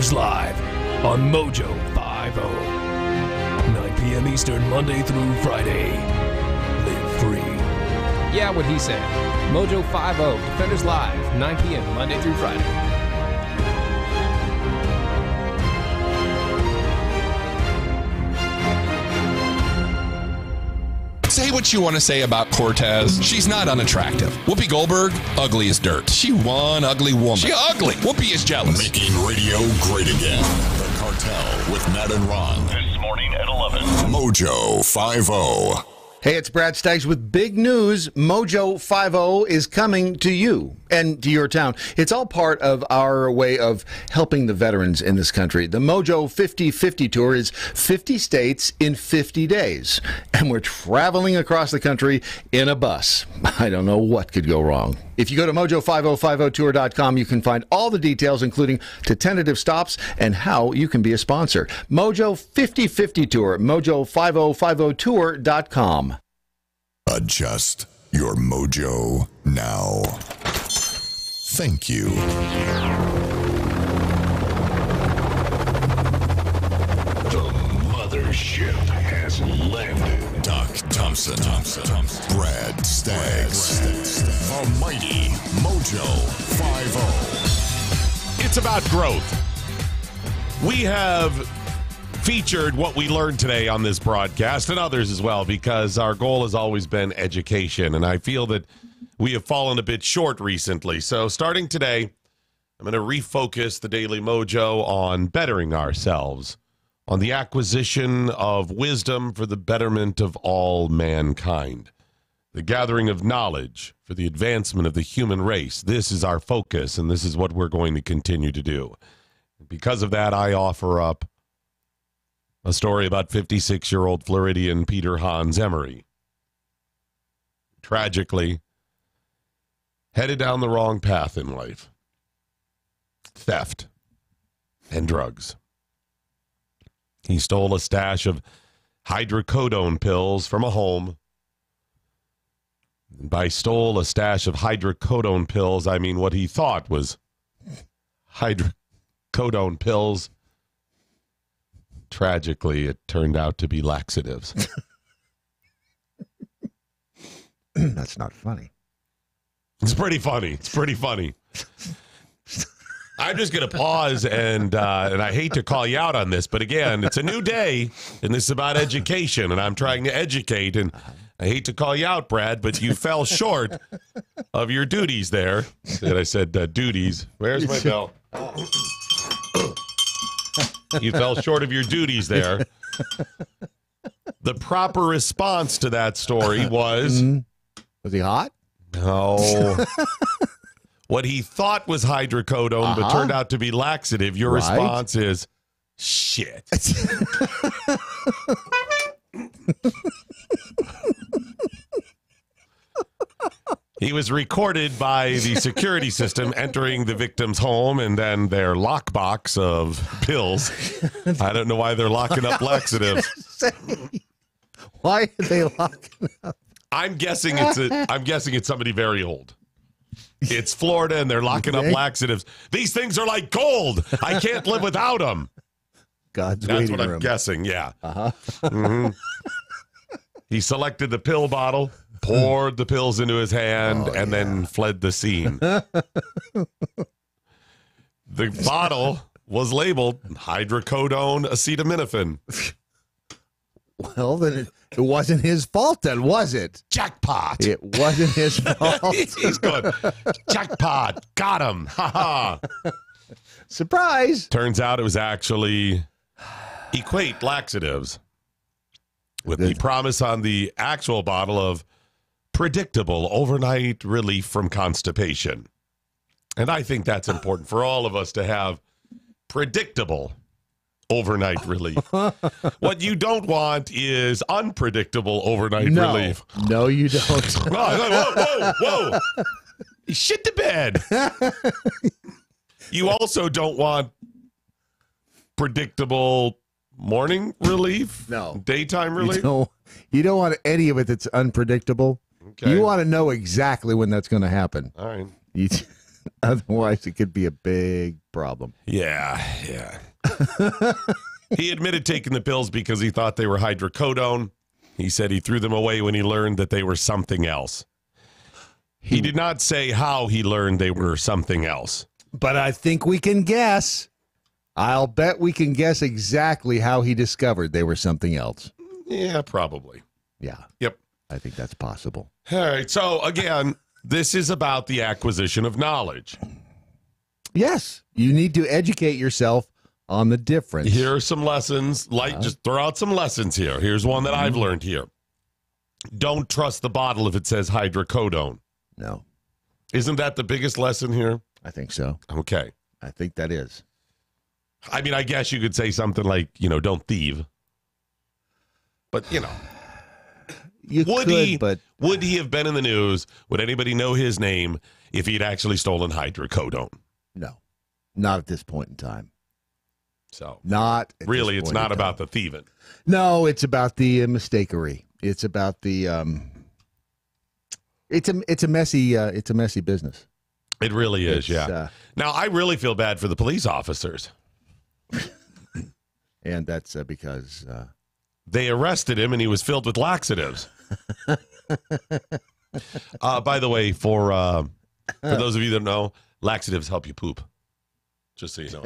Defenders Live on MoJo 50. 9 p.m. Eastern, Monday through Friday. Live free. Yeah, what he said. MoJo 50, Defenders Live, 9 p.m. Monday through Friday. Say what you want to say about Cortez. She's not unattractive. Whoopi Goldberg, ugly as dirt. She one ugly woman. She ugly. Whoopi is jealous. Making radio great again. The Cartel with Matt and Ron. This morning at 11. MoJo 50. Hey, it's Brad Staggs with big news. MoJo 50 is coming to you and to your town. It's all part of our way of helping the veterans in this country. The MoJo 50/50 tour is 50 states in 50 days. And we're traveling across the country in a bus. I don't know what could go wrong. If you go to MoJo5050tour.com, you can find all the details, including to tentative stops and how you can be a sponsor. MoJo 50/50 tour, MoJo5050tour.com. Adjust your mojo now. Thank you. The mothership has landed. Doc Thompson. Brad Staggs. The mighty MoJo 50. It's about growth. We have featured what we learned today on this broadcast and others as well, because our goal has always been education, and I feel that we have fallen a bit short recently. So starting today, I'm going to refocus the Daily Mojo on bettering ourselves, on the acquisition of wisdom for the betterment of all mankind, the gathering of knowledge for the advancement of the human race. This is our focus, and this is what we're going to continue to do. Because of that, I offer up a story about 56-year-old Floridian Peter Hans Emery. Tragically, headed down the wrong path in life. Theft and drugs. He stole a stash of hydrocodone pills from a home. And by stole a stash of hydrocodone pills, I mean what he thought was hydrocodone pills. Tragically, it turned out to be laxatives. That's not funny. It's pretty funny. I'm just going to pause, and I hate to call you out on this, but again, it's a new day, and this is about education, and I'm trying to educate, and I hate to call you out, Brad, but you fell short of your duties there. And I said duties. Where's my bell? You fell short of your duties there. The proper response to that story was... Was he hot? No. What he thought was hydrocodone, but turned out to be laxative. Your response is, shit. He was recorded by the security system entering the victim's home and then their lockbox of pills. I don't know why they're locking up laxatives. Why are they locking up? I'm guessing it's somebody very old. It's Florida and they're locking up laxatives. These things are like gold. I can't live without them. God's That's waiting what I'm room. guessing, yeah. He selected the pill bottle, poured the pills into his hand, and then fled the scene. The bottle was labeled hydrocodone acetaminophen. Well, then it wasn't his fault then, was it? Jackpot. It wasn't his fault. He's good. Jackpot. Got him. Ha ha. Surprise. Turns out it was actually Equate laxatives with the promise on the actual bottle of predictable overnight relief from constipation. And I think that's important for all of us to have predictable overnight relief. What you don't want is unpredictable overnight relief. No, you don't. Whoa. Shit the bed. You also don't want predictable morning relief? No. Daytime relief? You don't want any of it that's unpredictable. Okay. You want to know exactly when that's going to happen. All right. Otherwise, it could be a big problem. Yeah. He admitted taking the pills because he thought they were hydrocodone. He said he threw them away when he learned that they were something else. He did not say how he learned they were something else. But I think we can guess. I'll bet we can guess exactly how he discovered they were something else. Yeah, probably. Yeah. Yep. I think that's possible. All right. So, again, this is about the acquisition of knowledge. Yes. You need to educate yourself on the difference. Here are some lessons. Just throw out some lessons here. Here's one that I've learned here. Don't trust the bottle if it says hydrocodone. No. Isn't that the biggest lesson here? I think so. Okay. I think that is. I mean, I guess you could say something like, don't thieve. But, would he have been in the news? Would anybody know his name if he'd actually stolen hydrocodone? No. Not at this point in time. So, not really, it's not about the thieving. No, it's about the mistakery. It's about the it's a messy business. It really is, yeah. Now, I really feel bad for the police officers. And that's because they arrested him and he was filled with laxatives. By the way, for those of you that know, laxatives help you poop. Just so you know.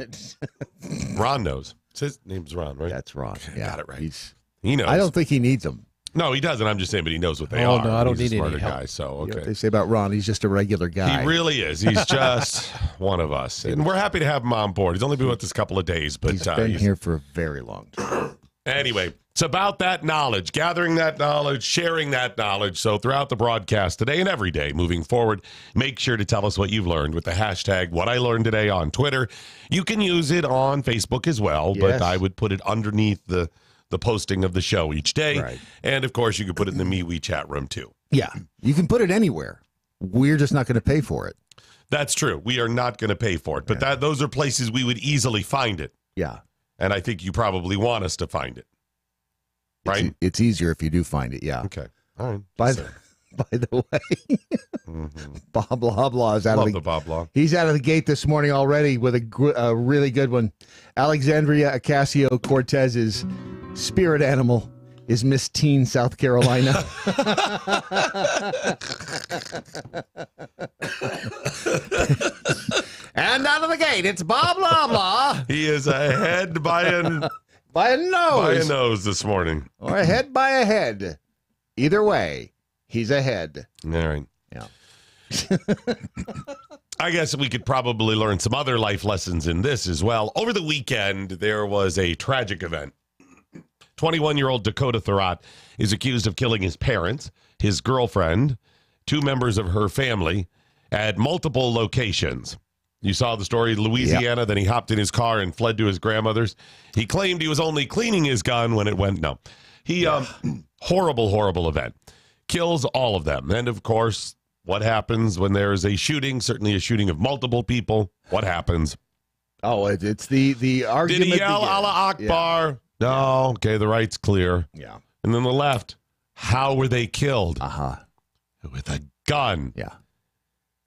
Ron knows. His name's Ron, right? That's Ron. Yeah, got it right. He knows. I don't think he needs them. No, he doesn't. I'm just saying, but he knows what they are. No, I don't He's need a any smarter help. guy, so okay. You know what they say about Ron, he's just a regular guy. He really is. He's just one of us. And we're happy to have him on board. He's only been with us a couple of days, but he's been here for a very long time. Anyway, it's about that knowledge, gathering that knowledge, sharing that knowledge. So throughout the broadcast today and every day moving forward, make sure to tell us what you've learned with the hashtag What I Learned Today on Twitter. You can use it on Facebook as well, but I would put it underneath the posting of the show each day. Right. And, of course, you can put it in the MeWe chat room, too. Yeah, you can put it anywhere. We're just not going to pay for it. That's true. We are not going to pay for it. But those are places we would easily find it. Yeah. And I think you probably want us to find it. Right? It's easier if you do find it, yeah. Okay. All right. By the way, Bob Loblaw is out Love of the Bob Law. He's out of the gate this morning already with a really good one. Alexandria Ocasio-Cortez's spirit animal is Miss Teen, South Carolina. And out of the gate, it's Bob Loblaw. He is ahead by a nose. By a nose this morning. Or ahead by a head. Either way, he's ahead. All right. Yeah. I guess we could probably learn some other life lessons in this as well. Over the weekend, there was a tragic event. 21-year-old Dakota Thurrott is accused of killing his parents, his girlfriend, 2 members of her family at multiple locations. You saw the story in Louisiana, Then he hopped in his car and fled to his grandmother's. He claimed he was only cleaning his gun when it went, no. He, horrible, horrible event. Kills all of them. And, of course, what happens when there is a shooting, certainly a shooting of multiple people? What happens? Oh, it's the argument. Did he yell, Allah Akbar? Yeah. No. Okay, the right's clear. Yeah. And then the left. How were they killed? With a gun. Yeah.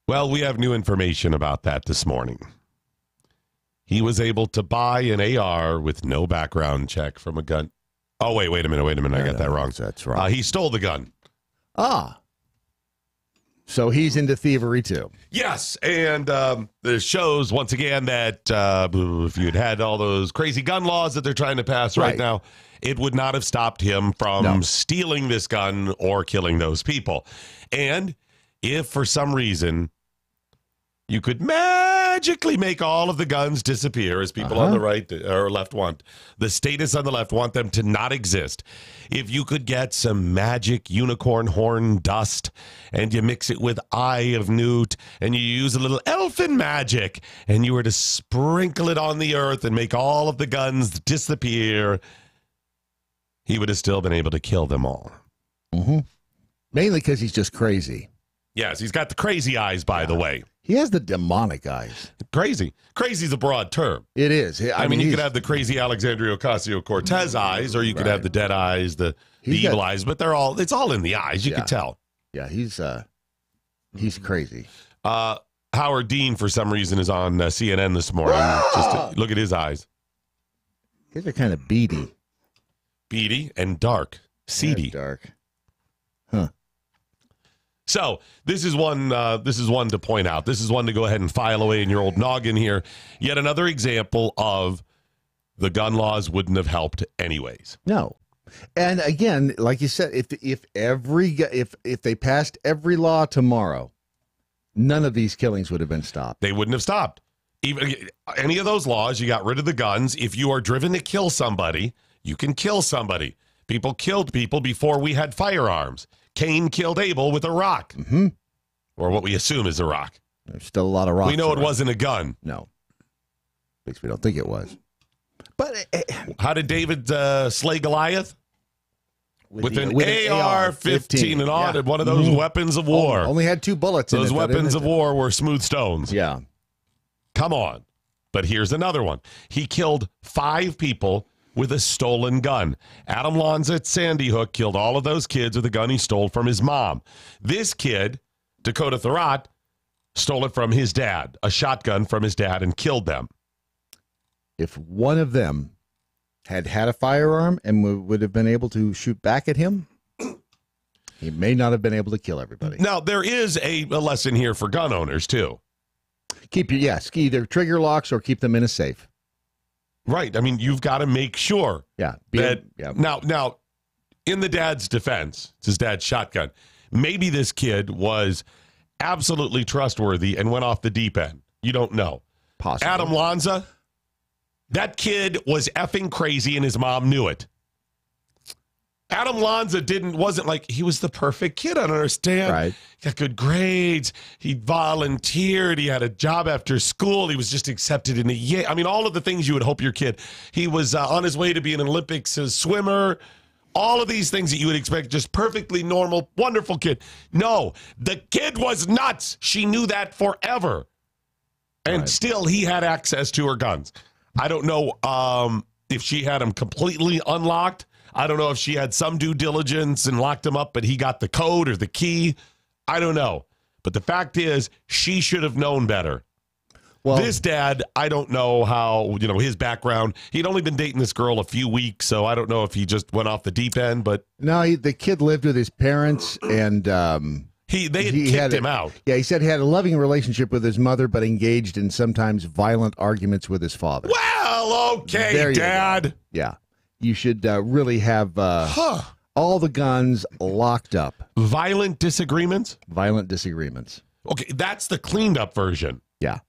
Well, we have new information about that this morning. He was able to buy an AR with no background check from a gun. Oh, wait a minute. I got that wrong. That's right. He stole the gun. So he's into thievery, too. Yes, and this shows, once again, that if you'd had all those crazy gun laws that they're trying to pass right now, it would not have stopped him from stealing this gun or killing those people. And if, for some reason, you could magically make all of the guns disappear, as people on the right or left want. The statists on the left want them to not exist. If you could get some magic unicorn horn dust and you mix it with eye of newt and you use a little elfin magic and you were to sprinkle it on the earth and make all of the guns disappear, he would have still been able to kill them all. Mm-hmm. Mainly because he's just crazy. Yes, he's got the crazy eyes, by the way. He has the demonic eyes. Crazy. Crazy is a broad term. It is. I mean, you could have the crazy Alexandria Ocasio-Cortez eyes, or you could have the dead eyes, the evil eyes, but it's all in the eyes. You can tell. Yeah, he's crazy. Howard Dean, for some reason, is on CNN this morning. Just look at his eyes. His are kind of beady. Beady and dark. Seedy. Yeah, dark. Huh. So this is one to point out. This is one to go ahead and file away in your old noggin here. Yet another example of the gun laws wouldn't have helped anyways. No. And again, like you said, if they passed every law tomorrow, none of these killings would have been stopped. They wouldn't have stopped. Even any of those laws, you got rid of the guns. If you are driven to kill somebody, you can kill somebody. People killed people before we had firearms. Cain killed Abel with a rock. Mm-hmm. Or what we assume is a rock. There's still a lot of rocks. We know it around. wasn't a gun. No. At least we don't think it was. But how did David slay Goliath? With an AR-15 and on one of those weapons of war. Only had 2 bullets in it. Those weapons of war were smooth stones. Yeah. Come on. But here's another one. He killed 5 people with a stolen gun. Adam Lanza at Sandy Hook killed all of those kids with a gun he stole from his mom. This kid, Dakota Thurrott, stole it from his dad, a shotgun from his dad, and killed them. If one of them had a firearm and would have been able to shoot back at him, he may not have been able to kill everybody. Now, there is a lesson here for gun owners, too. Either trigger locks or keep them in a safe. Right. I mean, you've got to make sure. Yeah. Now, in the dad's defense, it's his dad's shotgun. Maybe this kid was absolutely trustworthy and went off the deep end. You don't know. Possibly. Adam Lanza, that kid was effing crazy and his mom knew it. Adam Lanza wasn't like, he was the perfect kid. I don't understand. Right. He got good grades. He volunteered. He had a job after school. He was just accepted in Yale. I mean, all of the things you would hope your kid. He was on his way to be an Olympics swimmer. All of these things that you would expect, just perfectly normal, wonderful kid. No, the kid was nuts. She knew that forever. And still, he had access to her guns. I don't know if she had him completely unlocked. I don't know if she had some due diligence and locked him up, but he got the code or the key. I don't know. But the fact is, she should have known better. Well, this dad, I don't know how, his background. He'd only been dating this girl a few weeks, so I don't know if he just went off the deep end. But no, the kid lived with his parents, and they had kicked him out. Yeah, he said he had a loving relationship with his mother, but engaged in sometimes violent arguments with his father. Well, okay, Dad. Yeah. You should really have all the guns locked up. Violent disagreements? Violent disagreements. Okay, that's the cleaned up version. Yeah.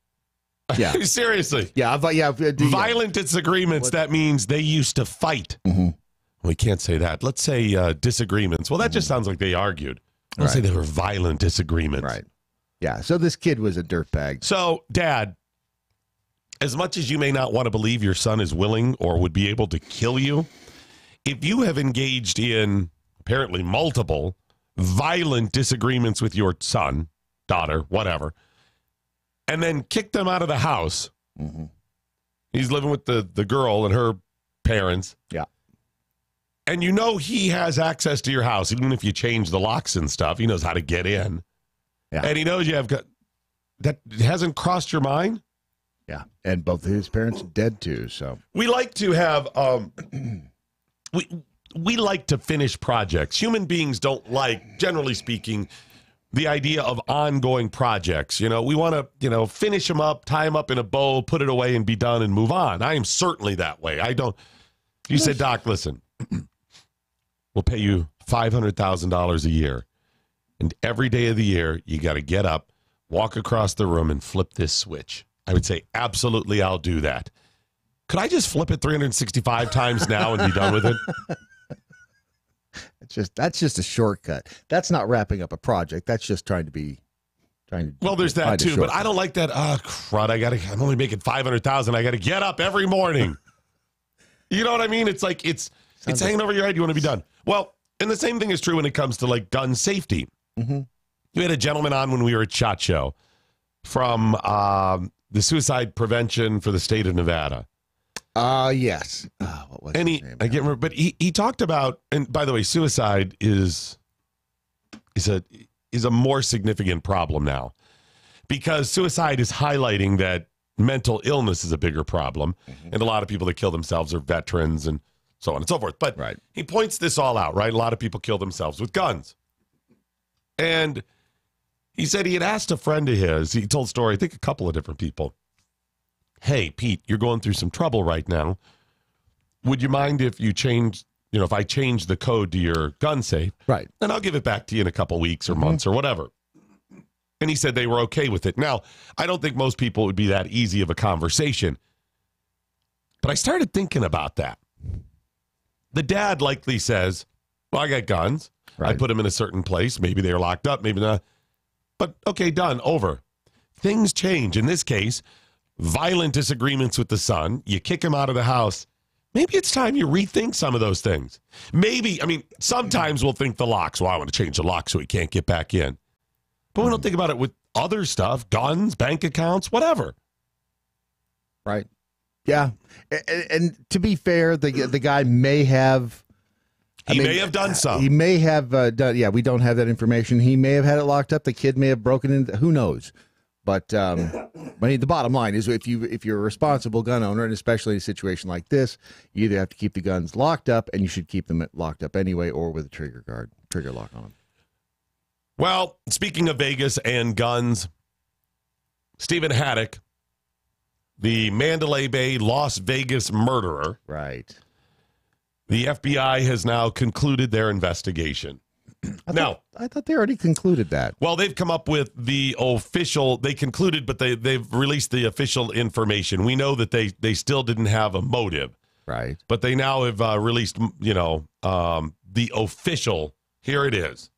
Yeah. Seriously. Yeah. Violent disagreements, that means they used to fight. Mm-hmm. We can't say that. Let's say disagreements. Well, that just sounds like they argued. Let's say they were violent disagreements. Right. Yeah, so this kid was a dirtbag. So, Dad, as much as you may not want to believe your son is willing or would be able to kill you, if you have engaged in apparently multiple violent disagreements with your son, daughter, whatever, and then kicked them out of the house, he's living with the girl and her parents. Yeah. And he has access to your house, even if you change the locks and stuff. He knows how to get in. Yeah. And he knows you have got that. Hasn't crossed your mind? Yeah, and both of his parents dead too. So we like to have we like to finish projects. Human beings don't like, generally speaking, the idea of ongoing projects. We want to finish them up, tie them up in a bow, put it away, and be done and move on. I am certainly that way. I don't. You said, Doc, listen, we'll pay you $500,000 a year, and every day of the year you got to get up, walk across the room, and flip this switch. I would say, absolutely, I'll do that. Could I just flip it 365 times now and be done with it? That's just a shortcut. That's not wrapping up a project. That's just trying to. Well, there's that too, but I don't like that. Crud! I'm only making $500,000. I got to get up every morning. You know what I mean? It's like it's hanging over your head. You want to be done. Well, and the same thing is true when it comes to like gun safety. Mm-hmm. We had a gentleman on when we were at SHOT Show from the Suicide Prevention for the state of Nevada. Yes. What was his name? I can't remember, but he talked about, and by the way, suicide is a more significant problem now. because suicide is highlighting that mental illness is a bigger problem. And a lot of people that kill themselves are veterans and so on and so forth. But he points this all out, right? A lot of people kill themselves with guns. And he said he had asked a friend of his, he told a story, I think a couple of different people. Hey, Pete, you're going through some trouble right now. Would you mind if you change, if I change the code to your gun safe? Right. And I'll give it back to you in a couple weeks or months or whatever. And he said they were okay with it. Now, I don't think most people would be that easy of a conversation. But I started thinking about that. The dad likely says, well, I got guns. I put them in a certain place. Maybe they're locked up, maybe not. But okay, done, over. Things change. In this case, violent disagreements with the son. You kick him out of the house. Maybe it's time you rethink some of those things. Maybe, sometimes we'll think the locks. Well, I want to change the lock so he can't get back in. But we don't think about it with other stuff, guns, bank accounts, whatever. Right. Yeah. And to be fair, the guy may have... He may have done some. He may have done... Yeah, we don't have that information. He may have had it locked up. The kid may have broken in. Who knows? But the bottom line is if you're a responsible gun owner, and especially in a situation like this, you either have to keep the guns locked up, and you should keep them locked up anyway, or with a trigger lock on them. Well, speaking of Vegas and guns, Stephen Haddock, the Mandalay Bay, Las Vegas murderer. Right. The FBI has now concluded their investigation. I thought they already concluded that. Well, they've come up with the official, they concluded, but they've released the official information. We know that they still didn't have a motive. Right. But they now have released, the official, here it is.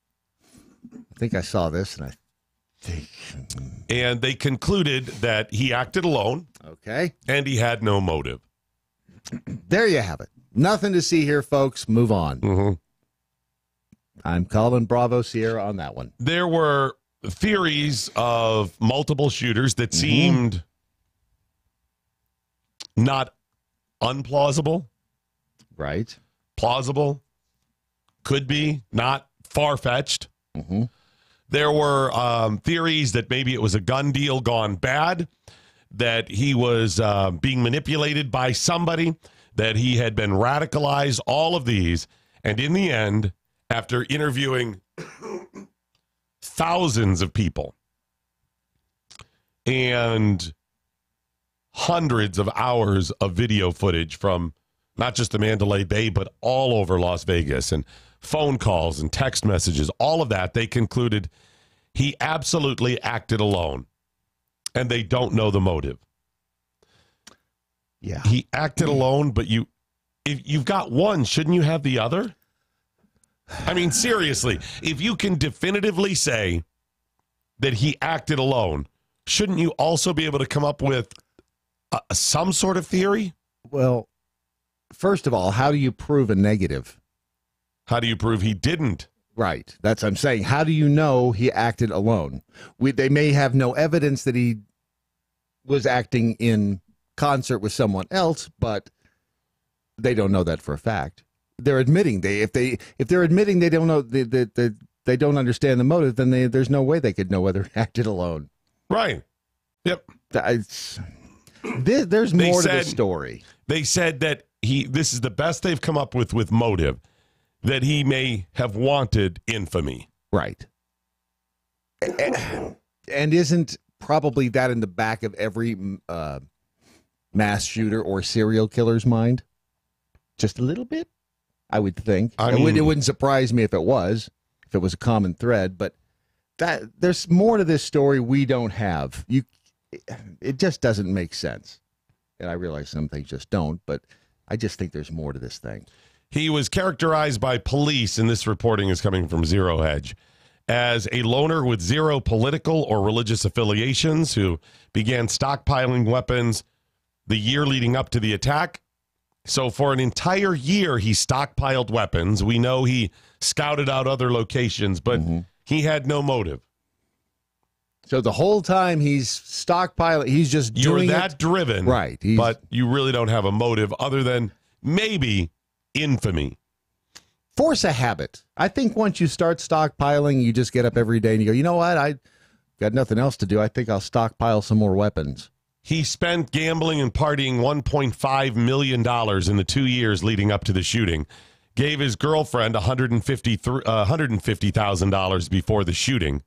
I think I saw this, and they concluded that he acted alone. Okay. And he had no motive. There you have it. Nothing to see here, folks. Move on. Mm-hmm. I'm calling Bravo Sierra on that one. There were theories of multiple shooters that seemed not unplausible. Right. Plausible. Could be. Not far-fetched. Mm-hmm. There were theories that maybe it was a gun deal gone bad, that he was being manipulated by somebody, that he had been radicalized, all of these. And in the end, after interviewing thousands of people and hundreds of hours of video footage from not just the Mandalay Bay, but all over Las Vegas, and phone calls and text messages, all of that, they concluded he absolutely acted alone, and they don't know the motive. Yeah. He acted alone, but if you've got one, shouldn't you have the other? Seriously, if you can definitively say that he acted alone, shouldn't you also be able to come up with some sort of theory? Well, first of all, how do you prove a negative? How do you prove he didn't? Right. That's what I'm saying. How do you know he acted alone? They may have no evidence that he was acting in concert with someone else, but they don't know that for a fact. They're admitting if they're admitting they don't know they don't understand the motive, then there's no way they could know whether he acted alone. Right. Yep. There's more to the story. They said that this is the best they've come up with motive, that he may have wanted infamy. Right. And isn't probably that in the back of every mass shooter or serial killer's mind? Just a little bit, I would think. It wouldn't surprise me if it was a common thread, but there's more to this story we don't have. It just doesn't make sense. And I realize some things just don't, but I just think there's more to this thing. He was characterized by police, and this reporting is coming from Zero Hedge, as a loner with zero political or religious affiliations who began stockpiling weapons the year leading up to the attack. So for an entire year, he stockpiled weapons. We know he scouted out other locations, but he had no motive. So the whole time he's stockpiling, he's just doing You're that driven, right? But you really don't have a motive other than maybe infamy. Force a habit. I think once you start stockpiling, you just get up every day and you go, you know what? got nothing else to do. I think I'll stockpile some more weapons. He spent gambling and partying $1.5 million in the 2 years leading up to the shooting. Gave his girlfriend $150,000 before the shooting.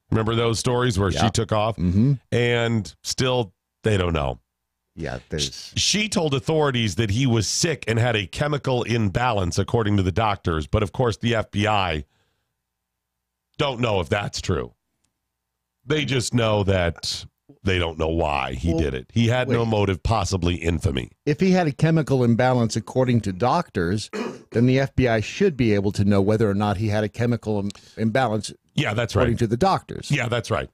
Remember those stories where she took off? Mm-hmm. And still, they don't know. Yeah, She told authorities that he was sick and had a chemical imbalance, according to the doctors. But, of course, the FBI don't know if that's true. They just know that they don't know why he did it. He had no motive, possibly infamy. If he had a chemical imbalance, according to doctors, then the FBI should be able to know whether or not he had a chemical imbalance. Yeah, that's right. According to the doctors. Yeah, that's right.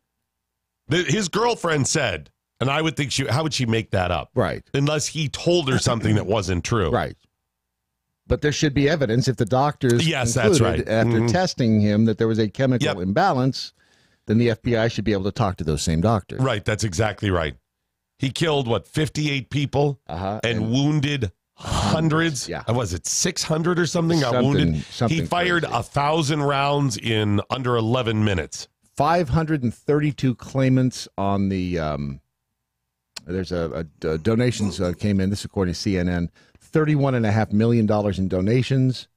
His girlfriend said... And I would think how would she make that up? Right. Unless he told her something that wasn't true. Right. But there should be evidence if the doctors that's right. after testing him that there was a chemical imbalance, then the FBI should be able to talk to those same doctors. Right. That's exactly right. He killed, 58 people and wounded hundreds? Yeah. Was it 600 or something? Got wounded? He fired 1,000 rounds in under 11 minutes. 532 claimants on the... There's a donations came in. This is according to CNN. $31.5 million in donations,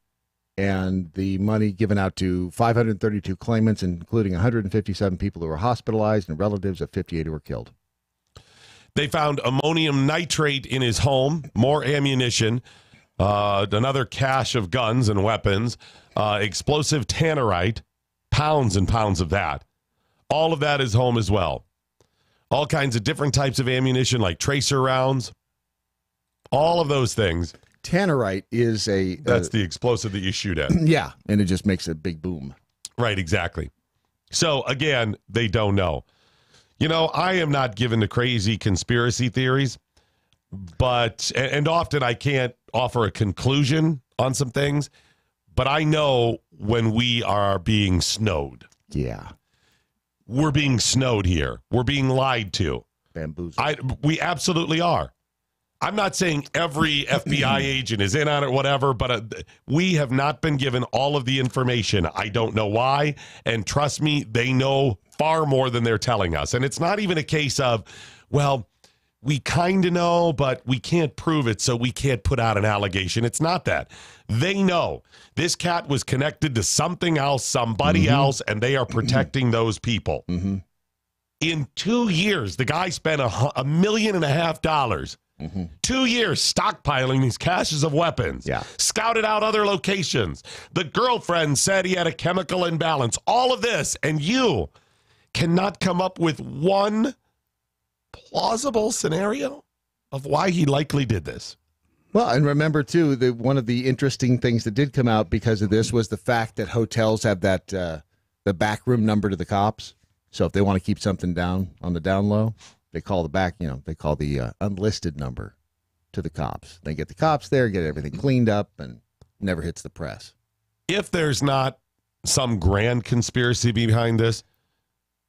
and the money given out to 532 claimants, including 157 people who were hospitalized and relatives of 58 who were killed. They found ammonium nitrate in his home, more ammunition, another cache of guns and weapons, explosive tannerite, pounds and pounds of that. All of that is home as well. All kinds of different types of ammunition, like tracer rounds, all of those things. Tannerite is that's the explosive that you shoot at. Yeah, and it just makes a big boom. Right, exactly. So, again, they don't know. You know, I am not given to crazy conspiracy theories, but, and often I can't offer a conclusion on some things, but I know when we are being snowed. Yeah. We're being snowed here. We're being lied to. Bamboozled. We absolutely are. I'm not saying every FBI agent is in on it, whatever, but we have not been given all of the information. I don't know why. And trust me, they know far more than they're telling us. And it's not even a case of, well, we kind of know, but we can't prove it, so we can't put out an allegation. It's not that. They know this cat was connected to something else, somebody else, and they are protecting those people. In 2 years, the guy spent $1.5 million. 2 years stockpiling these caches of weapons. Yeah. Scouted out other locations. The girlfriend said he had a chemical imbalance. All of this, and you cannot come up with one plausible scenario of why he likely did this. Well, and remember, too, that one of the interesting things that did come out because of this was the fact that hotels have that the backroom number to the cops. So if they want to keep something down on the down low, they call the unlisted number to the cops. They get the cops there, get everything cleaned up, and never hits the press. If there's not some grand conspiracy behind this,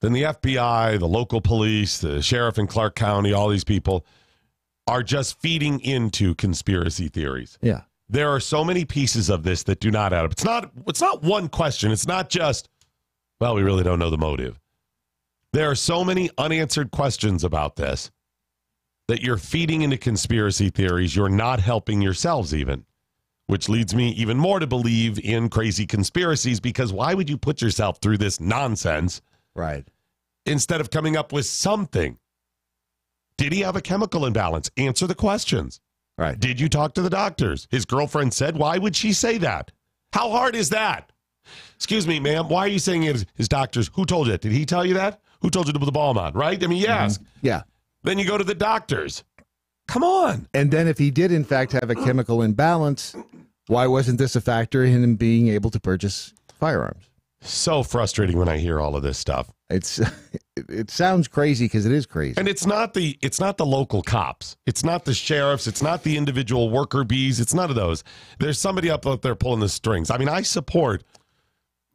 then the FBI, the local police, the sheriff in Clark County, all these people are just feeding into conspiracy theories. Yeah. There are so many pieces of this that do not add up. It's not one question. It's not just, well, we really don't know the motive. There are so many unanswered questions about this that you're feeding into conspiracy theories. You're not helping yourselves even, which leads me even more to believe in crazy conspiracies, because why would you put yourself through this nonsense? Right. Instead of coming up with something. Did he have a chemical imbalance? Answer the questions. Right. Did you talk to the doctors? His girlfriend said, why would she say that? How hard is that? Excuse me, ma'am, why are you saying his doctors? Who told you that? Did he tell you that? Who told you to put the ball on, right? I mean, you ask. Yeah. Then you go to the doctors. Come on. And then if he did, in fact, have a chemical imbalance, why wasn't this a factor in him being able to purchase firearms? So frustrating when I hear all of this stuff. It sounds crazy because it is crazy. And it's not the local cops. It's not the sheriffs. It's not the individual worker bees. It's none of those. There's somebody up there pulling the strings. I mean, I support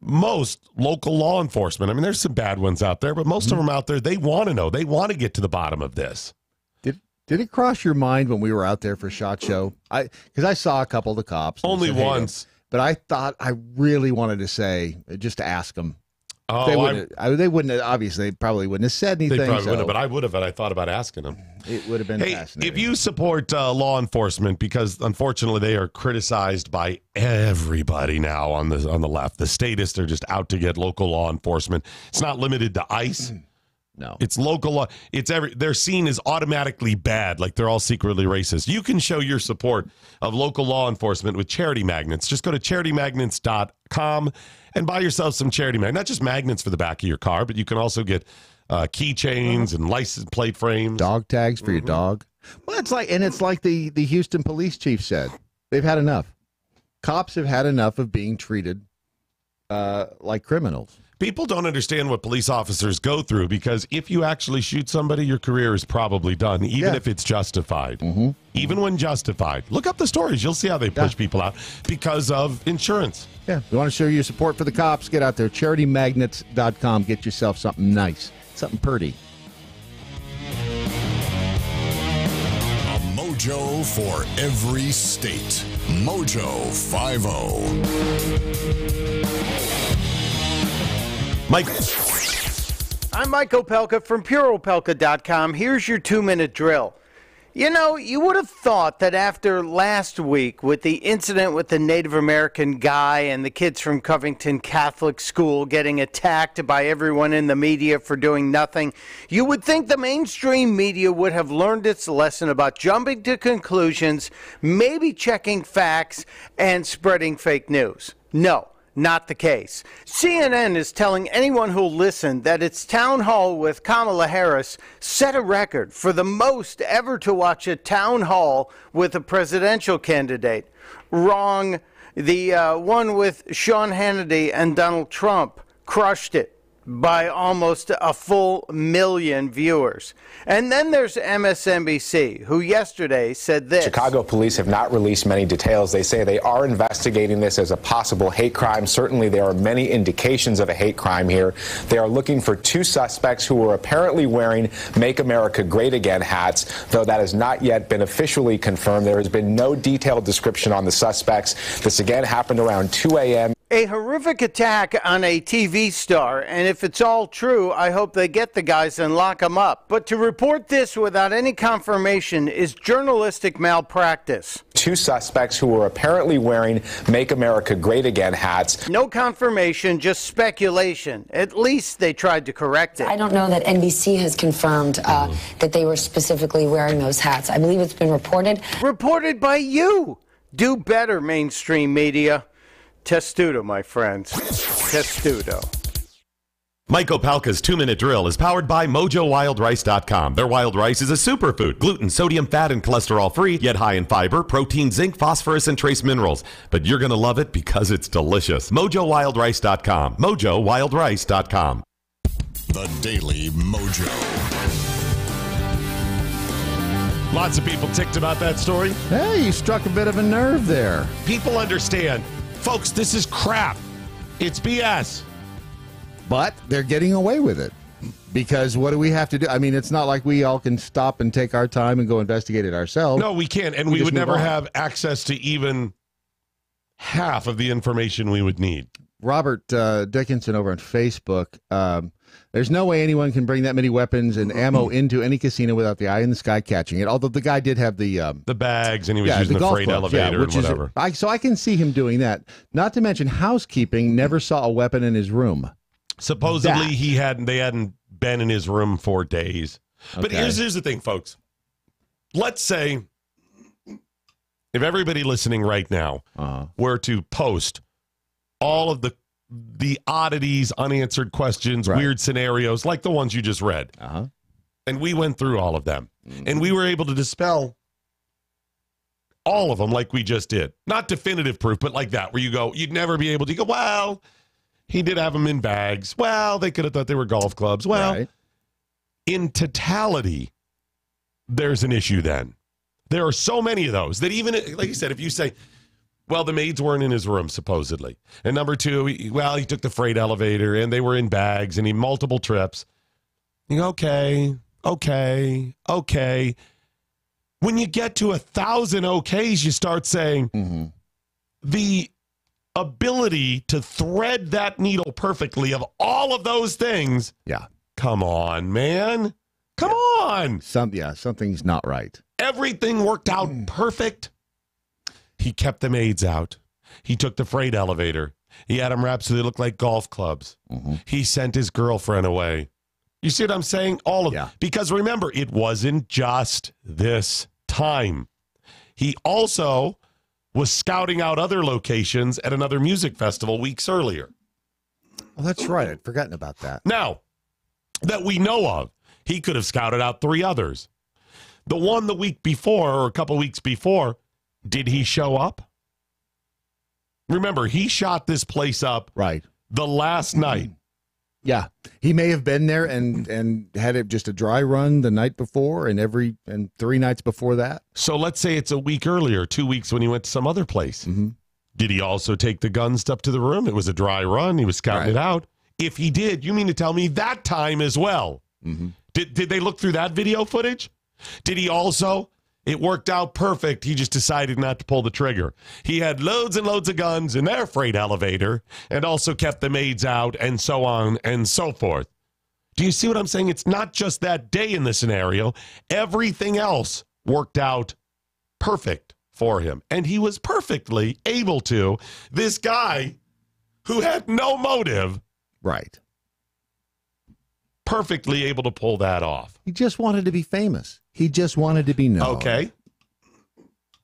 most local law enforcement. I mean, there's some bad ones out there, but most of them out there, they want to know. They want to get to the bottom of this. Did it cross your mind when we were out there for SHOT Show? Because I saw a couple of the cops. Only once. But I thought I really wanted to say, just to ask them. Oh, they wouldn't have, obviously, they probably wouldn't have said anything. They probably wouldn't have, but I would have, and I thought about asking them. It would have been fascinating. If you support law enforcement, because unfortunately they are criticized by everybody now on the left. The statists are just out to get local law enforcement. It's not limited to ICE. No. It's local law. They're seen as automatically bad, like they're all secretly racist. You can show your support of local law enforcement with charity magnets. Just go to charitymagnets.com and buy yourself some charity magnets. Not just magnets for the back of your car, but you can also get keychains and license plate frames. Dog tags for your dog. Well, it's like the Houston police chief said. They've had enough. Cops have had enough of being treated like criminals. People don't understand what police officers go through, because if you actually shoot somebody, your career is probably done, even if it's justified. Mm-hmm. Even when justified. Look up the stories. You'll see how they push people out because of insurance. Yeah. If you want to show your support for the cops, get out there. CharityMagnets.com. Get yourself something nice. Something pretty. A mojo for every state. MoJo 50. Mike. I'm Mike Opelka from PureOpelka.com. Here's your 2-minute drill. You know, you would have thought that after last week with the incident with the Native American guy and the kids from Covington Catholic School getting attacked by everyone in the media for doing nothing, you would think the mainstream media would have learned its lesson about jumping to conclusions, maybe checking facts, and spreading fake news. No. Not the case. CNN is telling anyone who'll listen that its town hall with Kamala Harris set a record for the most ever to watch a town hall with a presidential candidate. Wrong. The one with Sean Hannity and Donald Trump crushed it by almost a full million viewers. And then there's MSNBC, who yesterday said this. Chicago police have not released many details. They say they are investigating this as a possible hate crime. Certainly there are many indications of a hate crime here. They are looking for 2 suspects who were apparently wearing Make America Great Again hats, though that has not yet been officially confirmed. There has been no detailed description on the suspects. This again happened around 2 a.m. A horrific attack on a TV star, and if it's all true, I hope they get the guys and lock them up. But to report this without any confirmation is journalistic malpractice. 2 suspects who were apparently wearing Make America Great Again hats. No confirmation, just speculation. At least they tried to correct it. I don't know that NBC has confirmed that they were specifically wearing those hats. I believe it's been reported. Reported by you. Do better, mainstream media. Testudo, my friends. Testudo. Mike Opelka's 2-minute drill is powered by MoJoWildRice.com. Their wild rice is a superfood. Gluten, sodium, fat, and cholesterol-free, yet high in fiber, protein, zinc, phosphorus, and trace minerals. But you're going to love it because it's delicious. MoJoWildRice.com. MoJoWildRice.com. The Daily Mojo. Lots of people ticked about that story. Hey, you struck a bit of a nerve there. People understand. Folks, this is crap. It's BS. But they're getting away with it. Because what do we have to do? I mean, it's not like we all can stop and take our time and go investigate it ourselves. No, we can't. And we would never have access to even half of the information we would need. Robert Dickinson over on Facebook. There's no way anyone can bring that many weapons and ammo into any casino without the eye in the sky catching it. Although the guy did have the bags, and he was using the freight elevator and whatever. So I can see him doing that. Not to mention housekeeping never saw a weapon in his room. Supposedly they hadn't been in his room for days. Okay. But here's the thing, folks. Let's say if everybody listening right now were to post all of the oddities, unanswered questions, weird scenarios, like the ones you just read. And we went through all of them. And we were able to dispel all of them like we just did. Not definitive proof, but like that, where you go, you'd never be able to go, well, he did have them in bags. Well, they could have thought they were golf clubs. Well, in totality, there's an issue then. There are so many of those that even, like you said, if you say, well, the maids weren't in his room, supposedly. And number 2, he took the freight elevator, and they were in bags, and he multiple trips. You go, okay. When you get to 1,000 okays, you start saying, the ability to thread that needle perfectly of all of those things. Yeah. Come on, man. Come on. Something's not right. Everything worked out perfect. He kept the maids out. He took the freight elevator. He had them wrapped so they looked like golf clubs. Mm-hmm. He sent his girlfriend away. You see what I'm saying? All of because remember, it wasn't just this time. He also was scouting out other locations at another music festival weeks earlier. Well, that's right. I'd forgotten about that. Now, that we know of, he could have scouted out 3 others. The one the week before, or a couple weeks before, did he show up? Remember, he shot this place up the last night. Yeah, he may have been there and had it just a dry run the night before and 3 nights before that. So let's say it's a week earlier, 2 weeks when he went to some other place. Mm-hmm. Did he also take the guns up to the room? It was a dry run. He was scouting it out. If he did, you mean to tell me that time as well? Mm-hmm. Did they look through that video footage? Did he also? It worked out perfect. He just decided not to pull the trigger. He had loads and loads of guns in their freight elevator and also kept the maids out and so on and so forth. Do you see what I'm saying? It's not just that day in the scenario. Everything else worked out perfect for him. And he was perfectly able to. This guy who had no motive. Right. Perfectly able to pull that off. He just wanted to be famous. He just wanted to be known. Okay.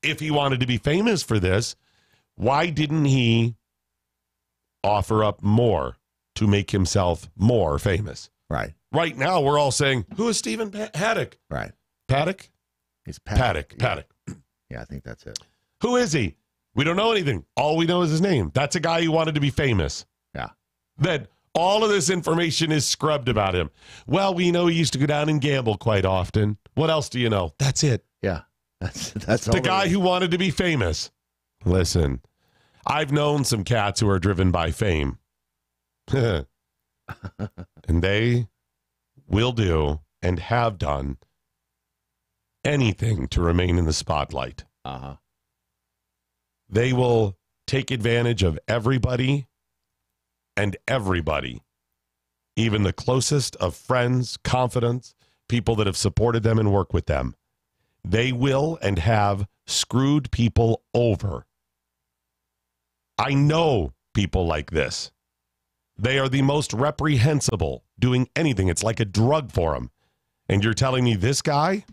If he wanted to be famous for this, why didn't he offer up more to make himself more famous? Right. Right now, we're all saying, who is Stephen Paddock? Right. Paddock? It's Paddock. Yeah, I think that's it. Who is he? We don't know anything. All we know is his name. That's a guy who wanted to be famous. Yeah. That all of this information is scrubbed about him. Well, we know he used to go down and gamble quite often. What else do you know? That's it. Yeah. That's all the guy who wanted to be famous. Listen, I've known some cats who are driven by fame. And they will do and have done anything to remain in the spotlight. Uh-huh. They will take advantage of everybody and everybody, even the closest of friends, confidants, people that have supported them and worked with them. They will and have screwed people over. I know people like this. They are the most reprehensible doing anything. It's like a drug for them. And you're telling me this guy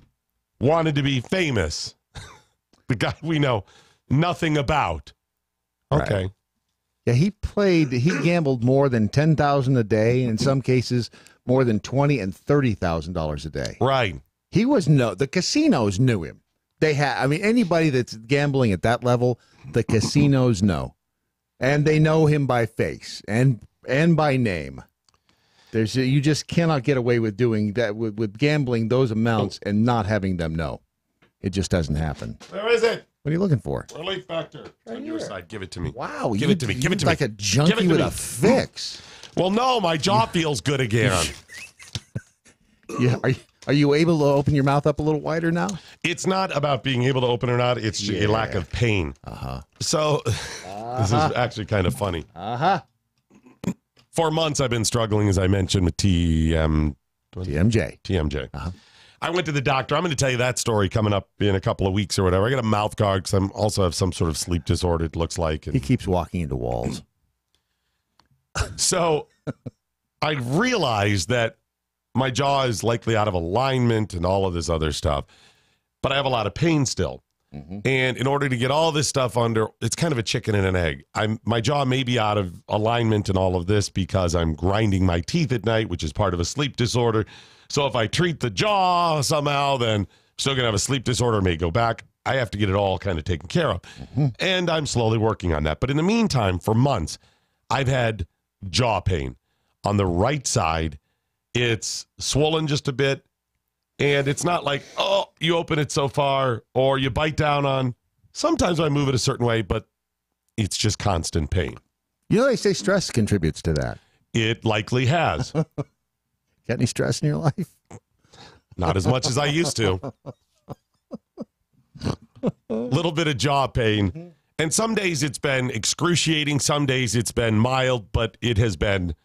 wanted to be famous? The guy we know nothing about. Okay. Right. Yeah, he gambled more than $10,000 a day, and in some cases more than $20,000 and $30,000 a day. Right. The casinos knew him. Anybody that's gambling at that level, the casinos know. And they know him by face and by name. You just cannot get away with doing that, with gambling those amounts and not having them know. It just doesn't happen. Where is it? What are you looking for? Relief factor. Right on your here. syou give it to me. Wow. Give it to me. Give it to me. Like a junkie with a fix. Well, no, my jaw feels good again. Yeah. Are you able to open your mouth up a little wider now? It's not about being able to open or not. It's a lack of pain. Uh-huh. So this is actually kind of funny. Uh-huh. For months, I've been struggling, as I mentioned, with TMJ. TMJ. I went to the doctor. I'm going to tell you that story coming up in a couple of weeks or whatever. I got a mouth guard because I also have some sort of sleep disorder, it looks like. He keeps walking into walls. So I realized that my jaw is likely out of alignment and all of this other stuff, but I have a lot of pain still. Mm-hmm. And in order to get all this stuff under, it's kind of a chicken and an egg. My jaw may be out of alignment and all of this because I'm grinding my teeth at night, which is part of a sleep disorder. So if I treat the jaw somehow, then I'm still going to have a sleep disorder, may go back. I have to get it all kind of taken care of. Mm-hmm. And I'm slowly working on that. But in the meantime, for months, I've had jaw pain. On the right side, it's swollen just a bit. And it's not like, oh, you open it so far or you bite down on. Sometimes I move it a certain way, but it's just constant pain. You know, they say stress contributes to that. It likely has. Got any stress in your life? Not as much as I used to. Little bit of jaw pain. And some days it's been excruciating. Some days it's been mild, but it has been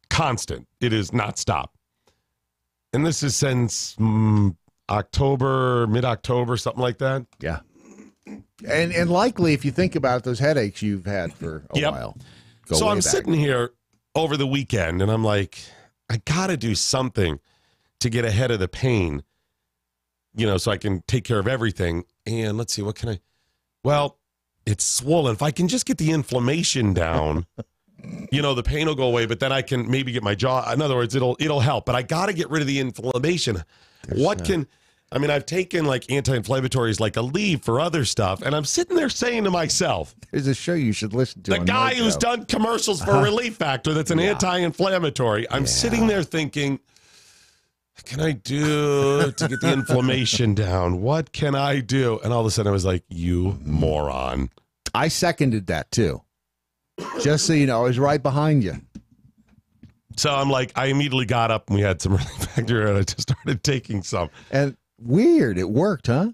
constant. It is not stopped. And this is since October, mid-October, something like that. Yeah. And likely, if you think about it, those headaches you've had for a while. So I'm sitting here over the weekend, and I'm like, I got to do something to get ahead of the pain, so I can take care of everything. And let's see, what can I? Well, it's swollen. If I can just get the inflammation down, the pain will go away, but then I can maybe get my jaw. In other words, it'll help. But I got to get rid of the inflammation. I've taken like anti-inflammatories like Aleve for other stuff, and I'm sitting there saying to myself, there's a show you should listen to. The guy who's done commercials for Relief Factor that's an anti-inflammatory. I'm sitting there thinking, what can I do to get the inflammation down? What can I do? And all of a sudden I was like, you moron. I seconded that too. Just so you know, I was right behind you. So I'm like, I immediately got up and we had some Relief Factor and I just started taking some. And weird, it worked, huh?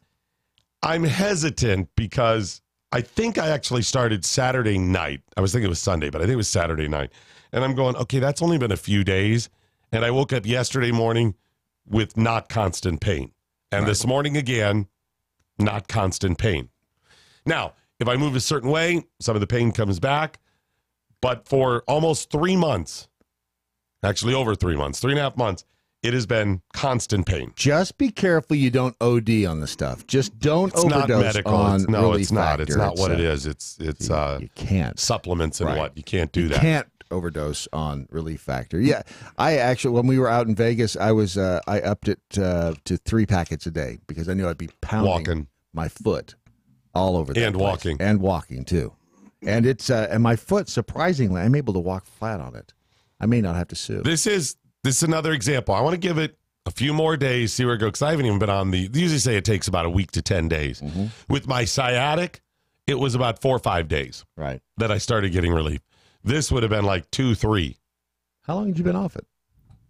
I'm hesitant because I think I actually started Saturday night. I was thinking it was Sunday, but I think it was Saturday night. And I'm going, okay, that's only been a few days. And I woke up yesterday morning with not constant pain. And this morning again, not constant pain. Now, if I move a certain way, some of the pain comes back. But for almost 3 months, actually over 3 months, 3.5 months, it has been constant pain. Just be careful you don't OD on the stuff. Just don't it's overdose not medical. on No, Relief it's not. Factor. It's not what it is. It's you can't. Supplements and what. You can't do that. You can't overdose on Relief Factor. Yeah, I actually, when we were out in Vegas, I upped it to 3 packets a day because I knew I'd be pounding my foot all over that place. And walking too. And it's and my foot, surprisingly, I'm able to walk flat on it. I may not have to sue. This is another example. I want to give it a few more days, see where it goes, because I haven't even been on they usually say it takes about a week to 10 days. Mm-hmm. With my sciatic, it was about 4 or 5 days that I started getting relief. This would have been like 2, 3. How long had you been off it?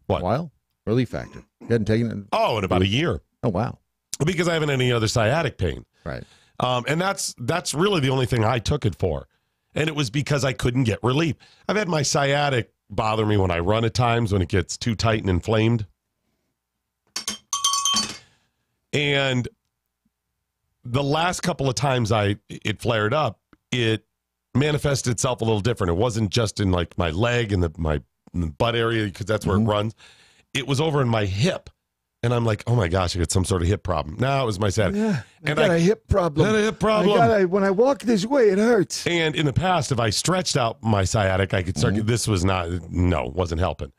What? A while? Relief Factor. You hadn't taken it? Oh, in about a year. Oh, wow. Because I haven't any other sciatic pain. Right. And that's really the only thing I took it for. And it was because I couldn't get relief. I've had my sciatic bother me when I run at times when it gets too tight and inflamed. And the last couple of times it flared up, it manifested itself a little different. It wasn't just in like my leg and my butt area because that's where it runs. It was over in my hip. And I'm like, oh my gosh, I got some sort of hip problem. No, it was my sciatic. Yeah, I got a hip problem. When I walk this way, it hurts. And in the past, if I stretched out my sciatic, I could start. This was wasn't helping.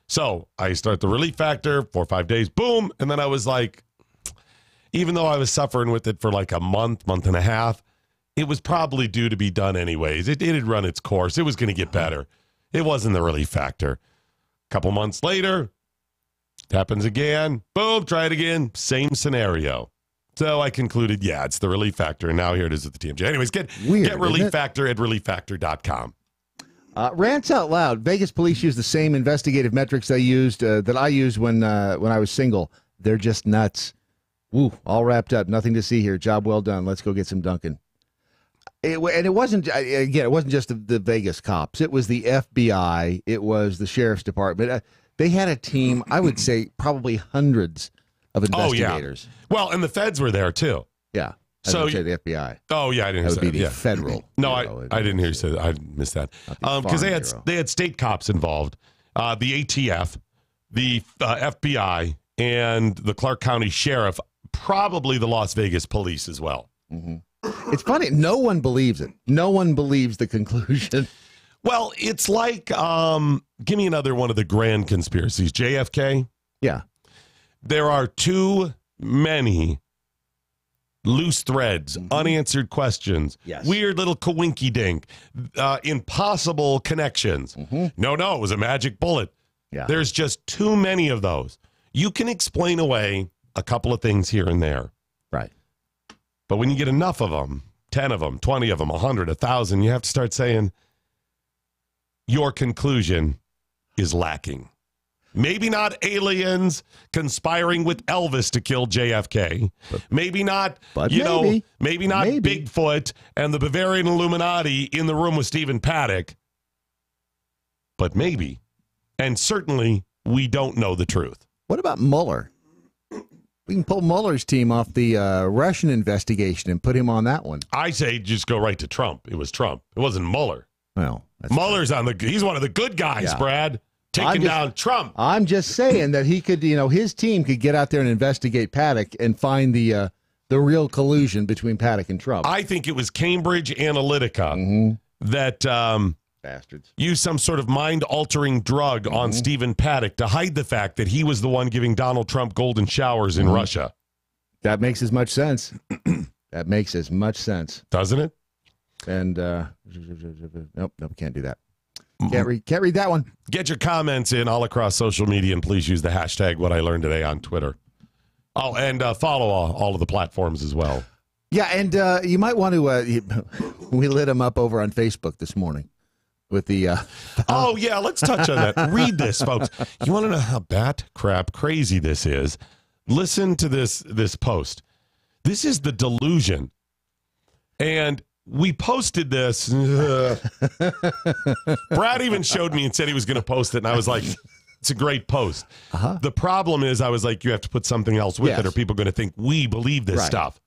So I start the Relief Factor, 4 or 5 days, boom. And then I was like, even though I was suffering with it for like a month and a half, it was probably due to be done anyways. It had run its course. It was going to get better. It wasn't the Relief Factor. A couple months later, it happens again. Boom, try it again. Same scenario. So I concluded, it's the Relief Factor. And now here it is at the TMJ. Anyways, get Relief Factor at relieffactor.com. Rants out loud. Vegas police use the same investigative metrics they used that I used when I was single. They're just nuts. Woo, all wrapped up. Nothing to see here. Job well done. Let's go get some Dunkin'. It wasn't just the Vegas cops. It was the FBI. It was the sheriff's department. They had a team, I would say, probably hundreds of investigators. Oh, yeah. Well, and the feds were there, too. Yeah. I didn't say the FBI. Oh, yeah, I didn't hear that. That would be the federal. No, I didn't hear you say that. I missed that. Because they had state cops involved, the ATF, the FBI, and the Clark County Sheriff, probably the Las Vegas police as well. Mm-hmm. It's funny. No one believes it. No one believes the conclusion. Well, it's like, give me another one of the grand conspiracies. JFK? Yeah. There are too many loose threads, unanswered questions, weird little coinky-dink, impossible connections. No, it was a magic bullet. Yeah. There's just too many of those. You can explain away a couple of things here and there. Right. But when you get enough of them, 10 of them, 20 of them, 100, 1,000, you have to start saying, your conclusion is lacking. Maybe not aliens conspiring with Elvis to kill JFK. Maybe not, maybe not Bigfoot and the Bavarian Illuminati in the room with Stephen Paddock. But maybe, and certainly, we don't know the truth. What about Mueller? We can pull Mueller's team off the Russian investigation and put him on that one. I say just go right to Trump. It was Trump. It wasn't Mueller. Well, Mueller's he's one of the good guys, Brad. Taking down Trump. I'm just saying that he could, his team could get out there and investigate Paddock and find the real collusion between Paddock and Trump. I think it was Cambridge Analytica that bastards used some sort of mind-altering drug on Stephen Paddock to hide the fact that he was the one giving Donald Trump golden showers in Russia. That makes as much sense. That makes as much sense. Doesn't it? And, nope, can't do that. Can't read that one. Get your comments in all across social media, and please use the hashtag What I Learned Today on Twitter. Oh, and follow all of the platforms as well. Yeah, and you might want to. We lit him up over on Facebook this morning with the. Oh yeah, let's touch on that. Read this, folks. You want to know how bat crap crazy this is? Listen to this post. This is the delusion, and. We posted this. Brad even showed me and said he was going to post it, and I was like, it's a great post. The problem is I was like, you have to put something else with it, or people are going to think we believe this stuff.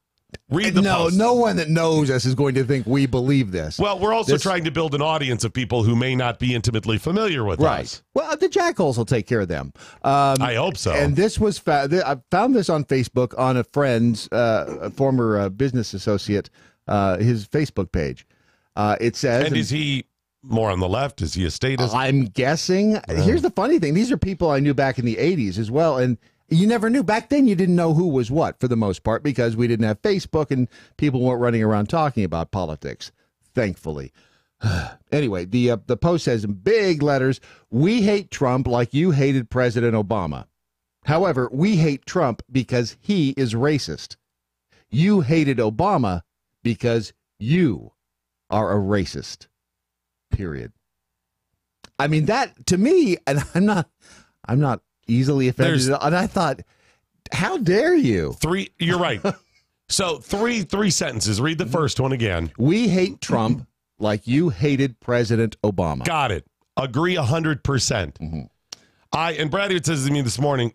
Read the post. No one that knows us is going to think we believe this. Well, we're also trying to build an audience of people who may not be intimately familiar with us. Well, the Jackholes will take care of them. I hope so. And this was I found this on Facebook on a friend's a former business associate. His Facebook page. It says... And is he more on the left? Is he a statist? I'm guessing. Here's the funny thing. These are people I knew back in the 80s as well, and you never knew. Back then, you didn't know who was what, for the most part, because we didn't have Facebook, and people weren't running around talking about politics, thankfully. Anyway, the post says in big letters, "We hate Trump like you hated President Obama. However, we hate Trump because he is racist. You hated Obama because you are a racist, period." I mean, that to me, and I'm not easily offended. And I thought, how dare you? You're right. So three sentences. Read the first one again. We hate Trump like you hated President Obama. Got it. Agree 100%. And Brad even says to me this morning,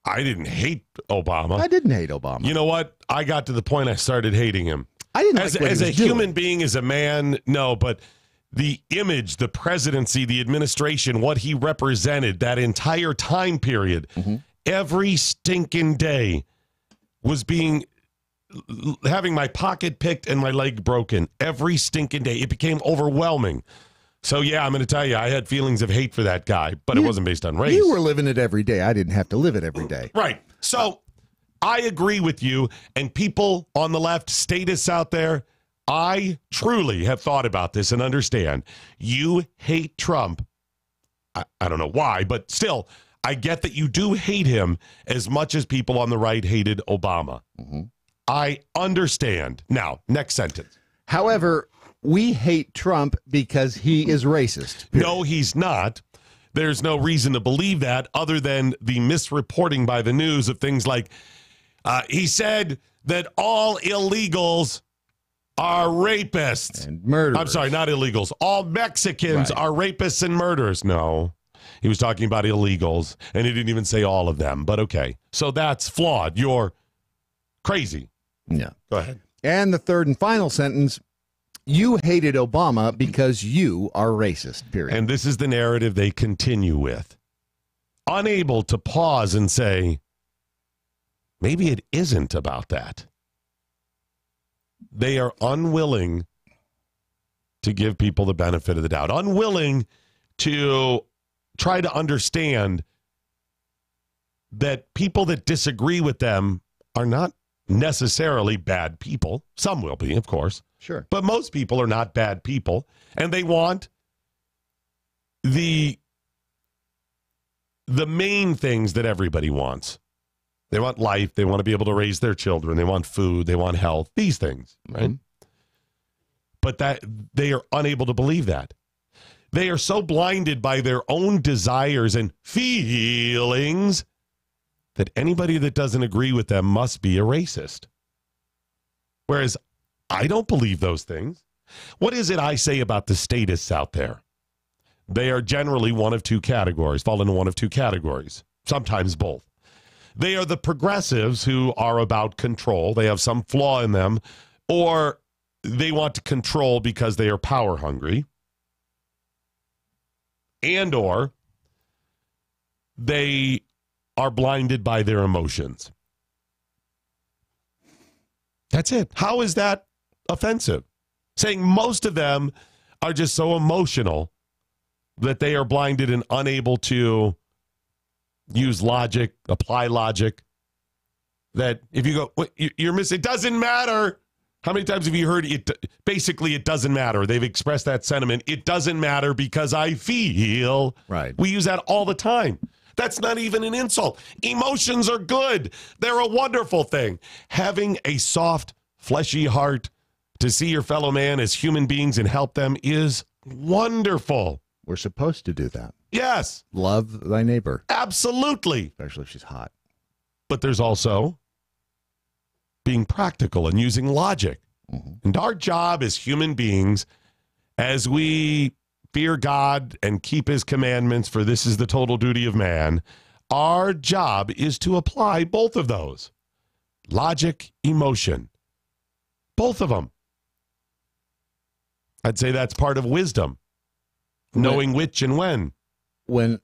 I didn't hate Obama. I didn't hate Obama. You know what? I got to the point I started hating him. I didn't as a human being, as a man, no, but the image, the presidency, the administration, what he represented that entire time period, every stinking day was having my pocket picked and my leg broken every stinking day. It became overwhelming. So, yeah, I'm going to tell you, I had feelings of hate for that guy, but it wasn't based on race. You were living it every day. I didn't have to live it every day. Right. So I agree with you, and people on the left, statists out there, I truly have thought about this and understand. You hate Trump. I don't know why, but still, I get that you do hate him as much as people on the right hated Obama. I understand. Now, next sentence. However, we hate Trump because he is racist. Period. No, he's not. There's no reason to believe that other than the misreporting by the news of things like he said that all illegals are rapists. And murderers. I'm sorry, not illegals. All Mexicans are rapists and murderers. No, he was talking about illegals, and he didn't even say all of them. But okay, so that's flawed. You're crazy. Yeah. Go ahead. And the third and final sentence, you hated Obama because you are racist, period. And this is the narrative they continue with. Unable to pause and say, maybe it isn't about that. They are unwilling to give people the benefit of the doubt, unwilling to try to understand that people that disagree with them are not necessarily bad people. Some will be, of course. Sure. But most people are not bad people, and they want the main things that everybody wants. They want life. They want to be able to raise their children. They want food. They want health. These things, right? But that they are unable to believe that. They are so blinded by their own desires and feelings that anybody that doesn't agree with them must be a racist. Whereas I don't believe those things. What is it I say about the statists out there? They are generally one of two categories, fall into one of two categories, sometimes both. They are the progressives who are about control. They have some flaw in them, or they want to control because they are power hungry, and or they are blinded by their emotions. That's it. How is that offensive? Saying most of them are just so emotional that they are blinded and unable to use logic, apply logic, that if you go, you're missing, it doesn't matter. How many times have you heard it? Basically, it doesn't matter. They've expressed that sentiment. It doesn't matter because I feel. Right. We use that all the time. That's not even an insult. Emotions are good. They're a wonderful thing. Having a soft, fleshy heart to see your fellow man as human beings and help them is wonderful. We're supposed to do that. Yes. Love thy neighbor. Absolutely. Especially if she's hot. But there's also being practical and using logic. Mm-hmm. And our job as human beings, as we fear God and keep his commandments, for this is the total duty of man, our job is to apply both of those. Logic, emotion. Both of them. I'd say that's part of wisdom. Knowing which and when. When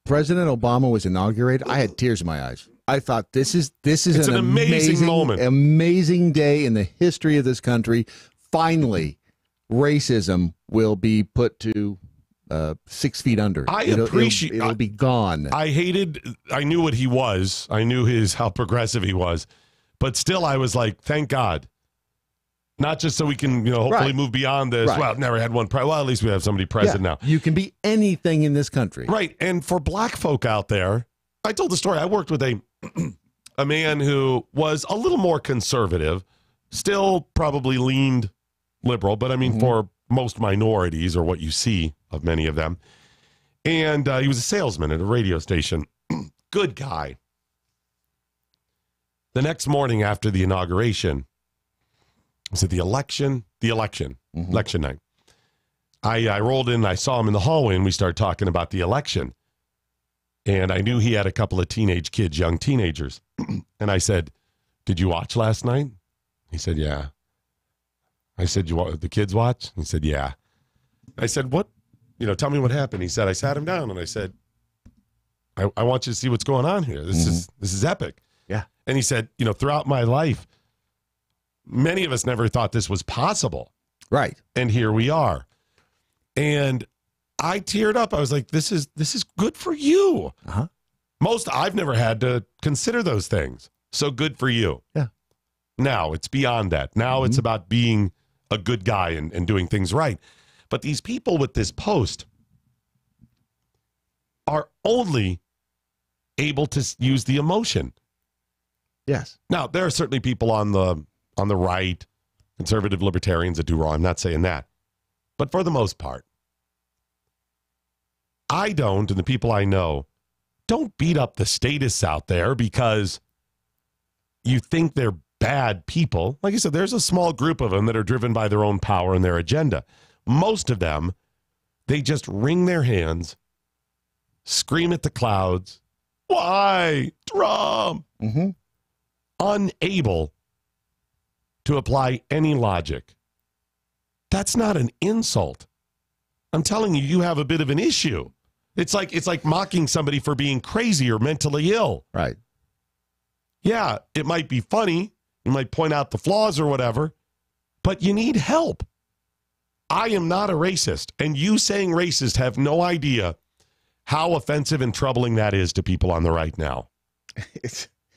President Obama was inaugurated, I had tears in my eyes. I thought this is an amazing moment, amazing day in the history of this country. Finally, racism will be put to 6 feet under. It'll be gone. I knew what he was. I knew how progressive he was, but still, I was like, thank God. Not just so we can, hopefully move beyond this. Right. Well, never had one. Well, at least we have somebody present now. You can be anything in this country. Right. And for black folk out there, I told the story. I worked with a man who was a little more conservative, still probably leaned liberal, but I mean, for most minorities, or what you see of many of them. And he was a salesman at a radio station. Good guy. The next morning after the inauguration, was it the election night? I rolled in, I saw him in the hallway, and we started talking about the election. And I knew he had a couple of teenage kids, young teenagers. And I said, did you watch last night? He said, yeah. I said, the kids watch? He said, yeah. I said, what? Tell me what happened. He said, I sat him down and I said, I want you to see what's going on here. This is epic. Yeah. And he said, throughout my life, many of us never thought this was possible. Right. And here we are. And I teared up. I was like, this is good for you. Uh-huh. I've never had to consider those things. So good for you. Yeah. Now it's beyond that. Now it's about being a good guy and doing things right. But these people with this post are only able to use the emotion. Yes. Now, there are certainly people on the right, conservative libertarians that do wrong. I'm not saying that. But for the most part, I don't, and the people I know, don't beat up the statists out there because you think they're bad people. Like I said, there's a small group of them that are driven by their own power and their agenda. Most of them, they just wring their hands, scream at the clouds, why, Trump? Unable to apply any logic. That's not an insult. I'm telling you, you have a bit of an issue. It's like mocking somebody for being crazy or mentally ill. Right. Yeah, it might be funny. You might point out the flaws or whatever, but you need help. I am not a racist, and you saying racist have no idea how offensive and troubling that is to people on the right now.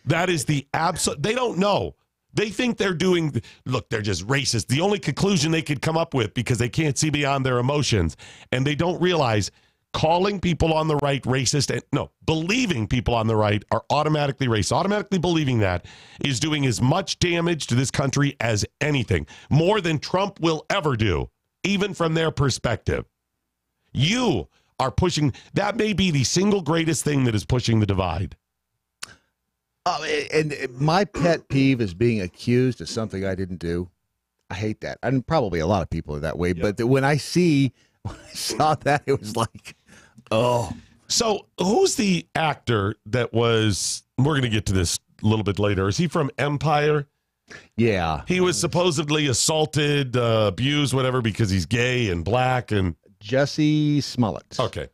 That is the absolute. They don't know. They think they're doing, look, they're just racist. The only conclusion they could come up with because they can't see beyond their emotions, and they don't realize calling people on the right racist, and no, believing people on the right are automatically racist. Automatically believing that is doing as much damage to this country as anything, more than Trump will ever do, even from their perspective. You are pushing. That may be the single greatest thing that is pushing the divide. And my pet peeve is being accused of something I didn't do. I hate that. And probably a lot of people are that way. Yep. But when I saw that, it was like, oh. So who's the actor that was, we're going to get to this a little bit later. Is he from Empire? Yeah. He was supposedly assaulted, abused, whatever, because he's gay and black. And Jesse Smollett. Okay.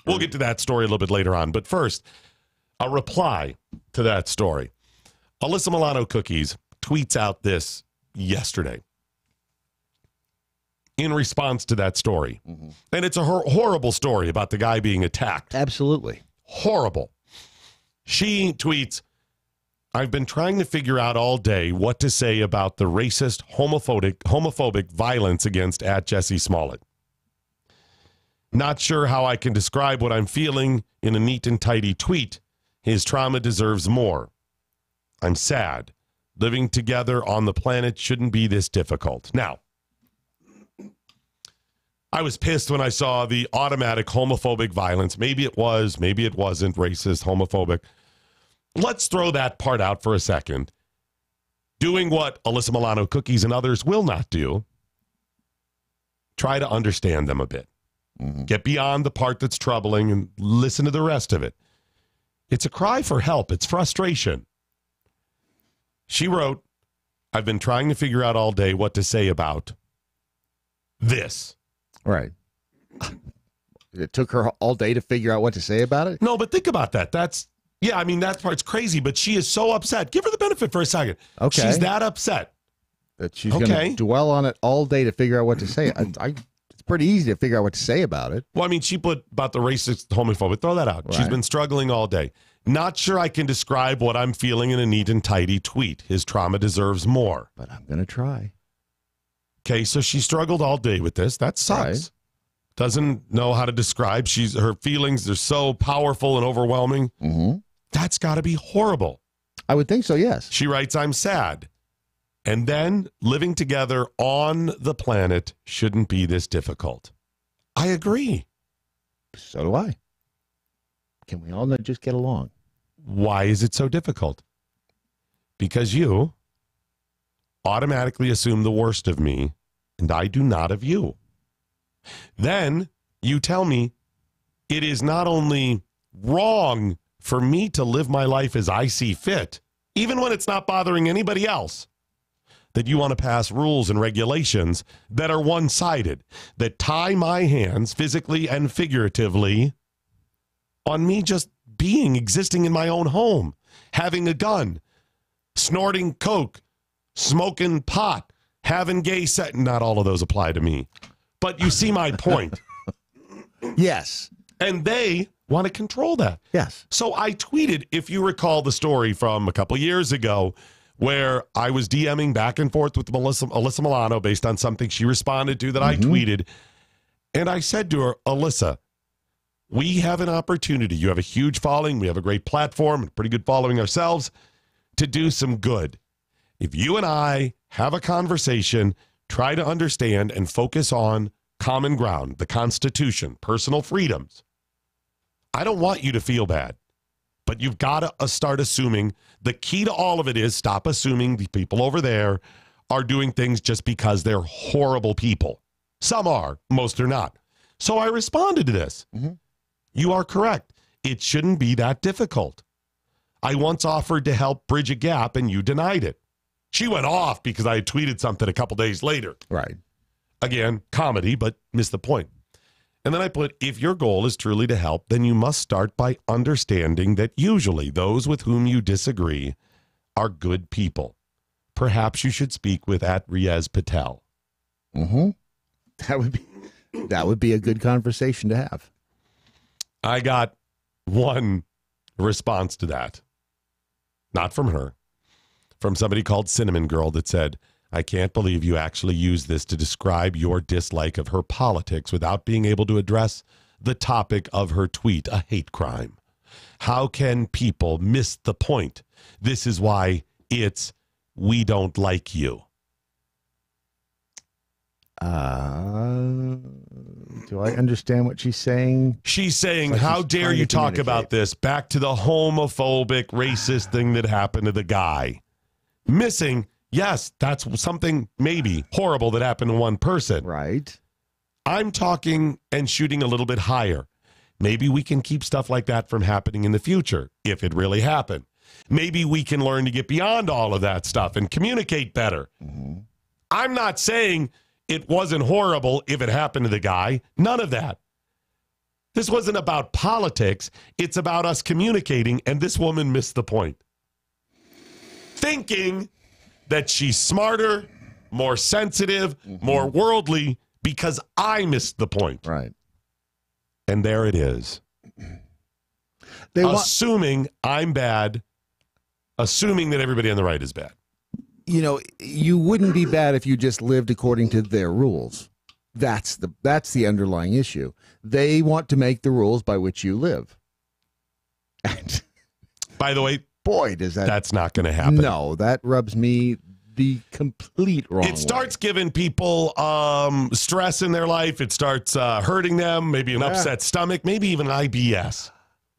We'll get to that story a little bit later on. But first, a reply to that story. Alyssa Milano Cookies tweets out this yesterday in response to that story. Mm-hmm. And it's a horrible story about the guy being attacked. Absolutely. Horrible. She tweets, I've been trying to figure out all day what to say about the racist, homophobic violence against @Jesse Smollett. Not sure how I can describe what I'm feeling in a neat and tidy tweet. His trauma deserves more. I'm sad. Living together on the planet shouldn't be this difficult. Now, I was pissed when I saw the automatic homophobic violence. Maybe it was, maybe it wasn't racist, homophobic. Let's throw that part out for a second. Doing what Alyssa Milano Cookies and others will not do, try to understand them a bit. Mm-hmm. Get beyond the part that's troubling and listen to the rest of it. It's a cry for help. It's frustration. She wrote, I've been trying to figure out all day what to say about this. Right. It took her all day to figure out what to say about it? No, but think about that. That part's crazy, but she is so upset. Give her the benefit for a second. Okay. She's that upset. That she's going to dwell on it all day to figure out what to say. It's pretty easy to figure out what to say about it. Well, I mean, she put about the racist, homophobic. Throw that out. Right. She's been struggling all day. Not sure I can describe what I'm feeling in a neat and tidy tweet. His trauma deserves more. But I'm going to try. Okay, so she struggled all day with this. That sucks. Right. Doesn't know how to describe. Her feelings are so powerful and overwhelming. Mm-hmm. That's got to be horrible. I would think so, yes. She writes, I'm sad. And then living together on the planet shouldn't be this difficult. I agree. So do I. Can we all just get along? Why is it so difficult? Because you automatically assume the worst of me, and I do not of you. Then you tell me it is not only wrong for me to live my life as I see fit, even when it's not bothering anybody else, that you want to pass rules and regulations that are one-sided, that tie my hands physically and figuratively on me just existing in my own home, having a gun, snorting coke, smoking pot, having gay sex. Not all of those apply to me. But you see my point. Yes. And they want to control that. Yes. So I tweeted, if you recall the story from a couple years ago, where I was DMing back and forth with Alyssa Milano based on something she responded to that I tweeted. And I said to her, Alyssa, we have an opportunity. You have a huge following. We have a great platform, a pretty good following ourselves, to do some good. If you and I have a conversation, try to understand and focus on common ground, the Constitution, personal freedoms. I don't want you to feel bad, but you've got to start assuming. The key to all of it is stop assuming the people over there are doing things just because they're horrible people. Some are, most are not. So I responded to this. Mm-hmm. You are correct. It shouldn't be that difficult. I once offered to help bridge a gap and you denied it. She went off because I had tweeted something a couple days later. Right. Again, comedy, but missed the point. And then I put, if your goal is truly to help, then you must start by understanding that usually those with whom you disagree are good people. Perhaps you should speak with @Riaz Patel. Mm-hmm. That would be a good conversation to have. I got one response to that. Not from her. From somebody called Cinnamon Girl that said, I can't believe you actually used this to describe your dislike of her politics without being able to address the topic of her tweet, a hate crime. How can people miss the point? This is why it's we don't like you. Do I understand what she's saying? She's saying, Like how she's dare trying you to talk about communicate. this? Back to the homophobic, racist thing that happened to the guy. Missing, yes, that's something maybe horrible that happened to one person. Right. I'm talking and shooting a little bit higher. Maybe we can keep stuff like that from happening in the future, if it really happened. Maybe we can learn to get beyond all of that stuff and communicate better. Mm-hmm. I'm not saying it wasn't horrible if it happened to the guy. None of that. This wasn't about politics. It's about us communicating, and this woman missed the point. Thinking that she's smarter, more sensitive, more worldly, because I missed the point. Right. And there it is. Assuming I'm bad, assuming that everybody on the right is bad. You know, you wouldn't be bad if you just lived according to their rules. That's the underlying issue. They want to make the rules by which you live. And by the way, boy, that's not going to happen. No, that rubs me the complete wrong It starts giving people stress in their life. It starts hurting them, maybe an upset stomach, maybe even IBS.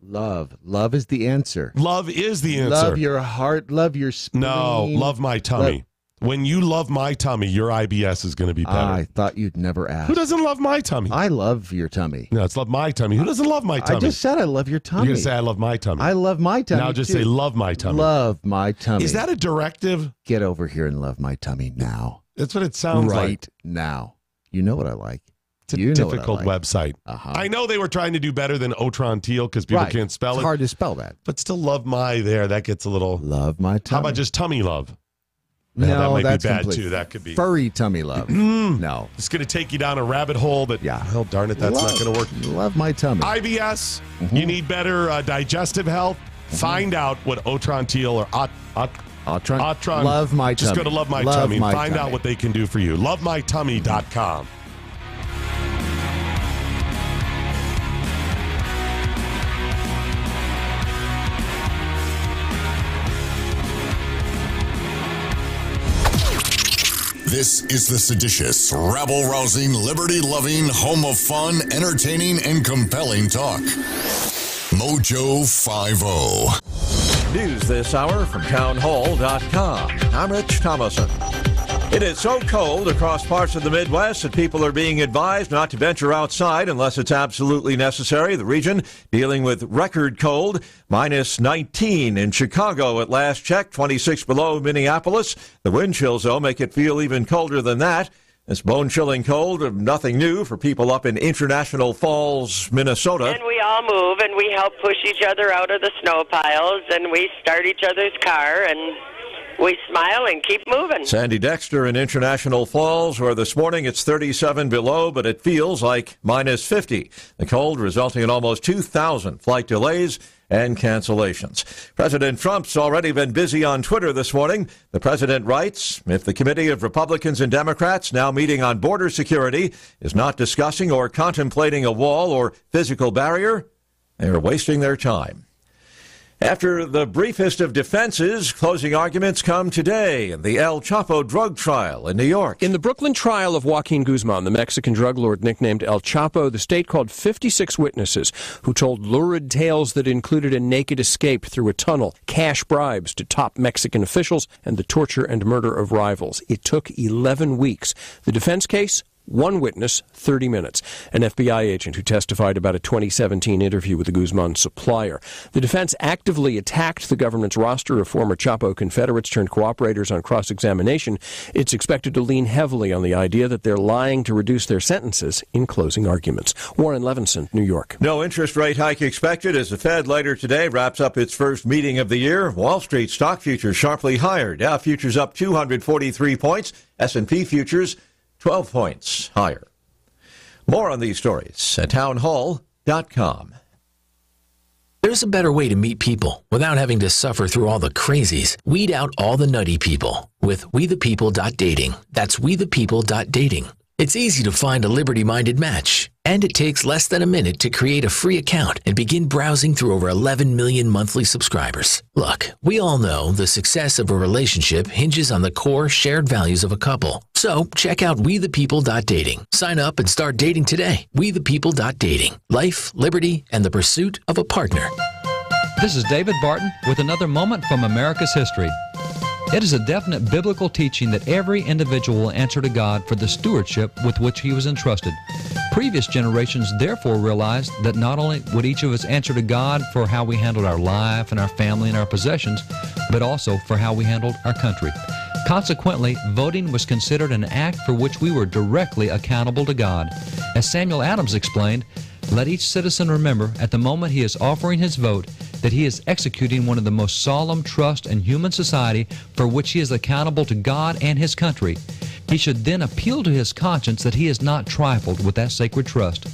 Love is the answer. Love is the answer. Love your heart, love your spleen. No, love my tummy. When you love my tummy, your IBS is going to be better. I thought you'd never ask. Who doesn't love my tummy? I love your tummy. No, it's love my tummy. Who doesn't love my tummy? I just said I love your tummy. You're going to say I love my tummy. I love my tummy. Now just too. say love my tummy. Love my tummy. Is that a directive? Get over here and love my tummy now. That's what it sounds like. Right now. You know what I like. It's a you know difficult what I like. website. Uh-huh. I know they were trying to do better than Otron Teal because people can't spell it's it. hard to spell that. But still love my there. That gets a little... Love my tummy. How about just tummy love? No, that might that's be bad complete. too. That could be Furry tummy love. No. It's going to take you down a rabbit hole that, well, darn it, that's not going to work. Love my tummy. IBS, you need better digestive health. Find out what Otron Teal or Otron. Love my tummy. Just go to Love My Love Tummy and my find tummy. out what they can do for you. LoveMyTummy.com. This is the seditious, rabble-rousing, liberty-loving, home of fun, entertaining, and compelling talk. MoJo 50. News this hour from townhall.com. I'm Rich Thomason. It is so cold across parts of the Midwest that people are being advised not to venture outside unless it's absolutely necessary. The region dealing with record cold, minus 19 in Chicago at last check, 26 below Minneapolis. The wind chills, though, make it feel even colder than that. It's bone-chilling cold, nothing new for people up in International Falls, Minnesota. And we all move, and we help push each other out of the snow piles, and we start each other's car, and we smile and keep moving. Sandy Dexter in International Falls, where this morning it's 37 below, but it feels like minus 50. The cold resulting in almost 2,000 flight delays and cancellations. President Trump's already been busy on Twitter this morning. The president writes, if the committee of Republicans and Democrats now meeting on border security is not discussing or contemplating a wall or physical barrier, they are wasting their time. After the briefest of defenses, closing arguments come today in the El Chapo drug trial in New York. In the Brooklyn trial of Joaquin Guzman, the Mexican drug lord nicknamed El Chapo, the state called 56 witnesses who told lurid tales that included a naked escape through a tunnel, cash bribes to top Mexican officials, and the torture and murder of rivals. It took 11 weeks. The defense case? One witness, 30 minutes. An FBI agent who testified about a 2017 interview with the Guzman supplier. The defense actively attacked the government's roster of former Chapo Confederates turned cooperators on cross-examination. It's expected to lean heavily on the idea that they're lying to reduce their sentences in closing arguments. Warren Levinson, New York. No interest rate hike expected as the Fed later today wraps up its first meeting of the year. Wall Street stock futures sharply higher. Dow futures up 243 points. S&P futures 12 points higher. More on these stories at townhall.com. There's a better way to meet people without having to suffer through all the crazies. Weed out all the nutty people with WeThePeople.dating. That's WeThePeople.dating. It's easy to find a liberty-minded match. And it takes less than a minute to create a free account and begin browsing through over 11 million monthly subscribers. Look, we all know the success of a relationship hinges on the core shared values of a couple. So check out WeThePeople.dating. Sign up and start dating today. WeThePeople.dating. Life, liberty, and the pursuit of a partner. This is David Barton with another moment from America's history. It is a definite biblical teaching that every individual will answer to God for the stewardship with which he was entrusted. Previous generations therefore realized that not only would each of us answer to God for how we handled our life and our family and our possessions, but also for how we handled our country. Consequently, voting was considered an act for which we were directly accountable to God. As Samuel Adams explained, let each citizen remember at the moment he is offering his vote that he is executing one of the most solemn trust in human society for which he is accountable to God and his country. He should then appeal to his conscience that he has not trifled with that sacred trust.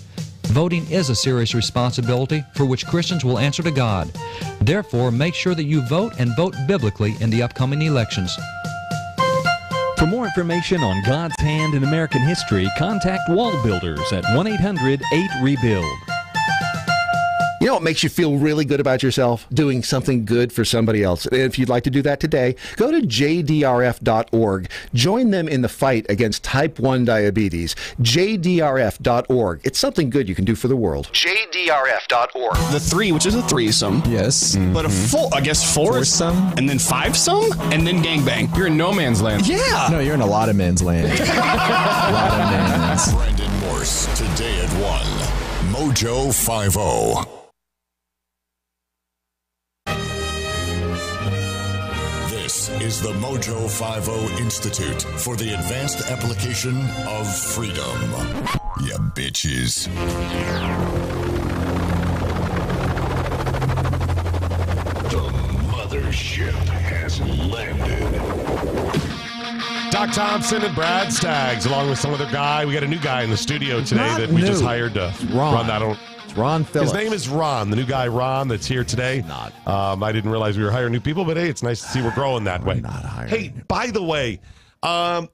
Voting is a serious responsibility for which Christians will answer to God. Therefore, make sure that you vote and vote biblically in the upcoming elections. For more information on God's hand in American history, contact Wall Builders at 1-800-8-REBUILD. You know what makes you feel really good about yourself? Doing something good for somebody else. And if you'd like to do that today, go to jdrf.org. Join them in the fight against type 1 diabetes. jdrf.org. It's something good you can do for the world. jdrf.org. The 3, which is a threesome. Yes. But a full, I guess, foursome. And then fivesome. And then gangbang. You're in no man's land. Yeah. No, you're in a lot of man's land. A lot of man's. Brandon Morse, today at 1. MoJo 50. This is the MoJo 50 Institute for the Advanced Application of Freedom. Ya bitches. The mothership has landed. Doc Thompson and Brad Staggs, along with some other guy. We got a new guy in the studio today that we just hired to run that. Ron Phillips. His name is Ron, the new guy Ron that's here today. I didn't realize we were hiring new people, but hey, it's nice to see we're growing that way. Hey, by the way,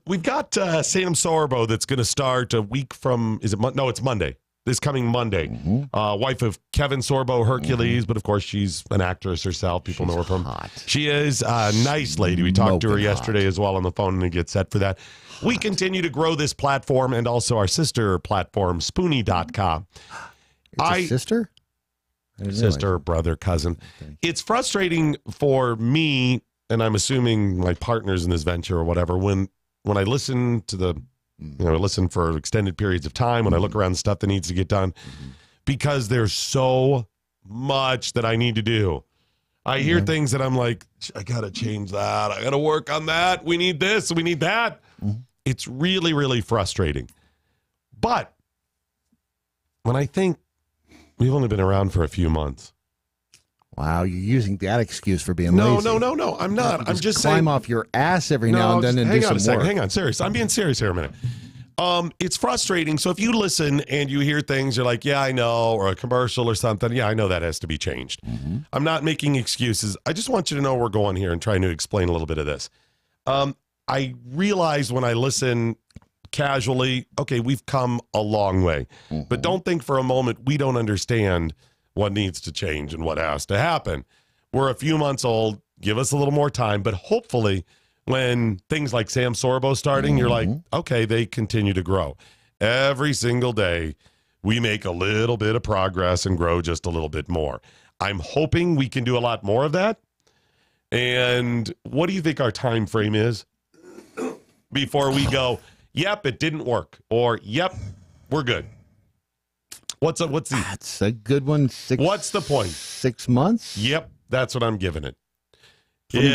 we've got Sam Sorbo that's going to start a week from, no, it's Monday. This coming Monday. Wife of Kevin Sorbo, Hercules, but of course she's an actress herself. People know her from. She is a nice lady. We talked to her yesterday as well on the phone and get set for that. We continue to grow this platform and also our sister platform, Spoonie.com. Sister? Sister, brother, cousin. Okay. It's frustrating for me, and I'm assuming my partners in this venture or whatever, when I listen to the, listen for extended periods of time, when I look around the stuff that needs to get done, because there's so much that I need to do. I hear things that I'm like, I got to change that. I got to work on that. We need this. We need that. It's really, really frustrating. But when I think, we've only been around for a few months. Wow, you're using that excuse for being lazy. No, I'm not. I'm just saying. Climb off your ass every now and then and do some work. Hang on, serious. I'm being serious here a minute. It's frustrating. So if you listen and you hear things, you're like, yeah, I know, or a commercial or something. Yeah, I know that has to be changed. I'm not making excuses. I just want you to know where we're going here and trying to explain a little bit of this. I realize when I listen casually, okay, we've come a long way, but don't think for a moment we don't understand what needs to change and what has to happen. We're a few months old. Give us a little more time, but hopefully when things like Sam Sorbo starting, you're like, okay, they continue to grow. Every single day we make a little bit of progress and grow just a little bit more. I'm hoping we can do a lot more of that. And what do you think our time frame is before we go, yep, it didn't work, or yep, we're good? What's the? That's a good one. What's the point? 6 months? Yep, that's what I'm giving it.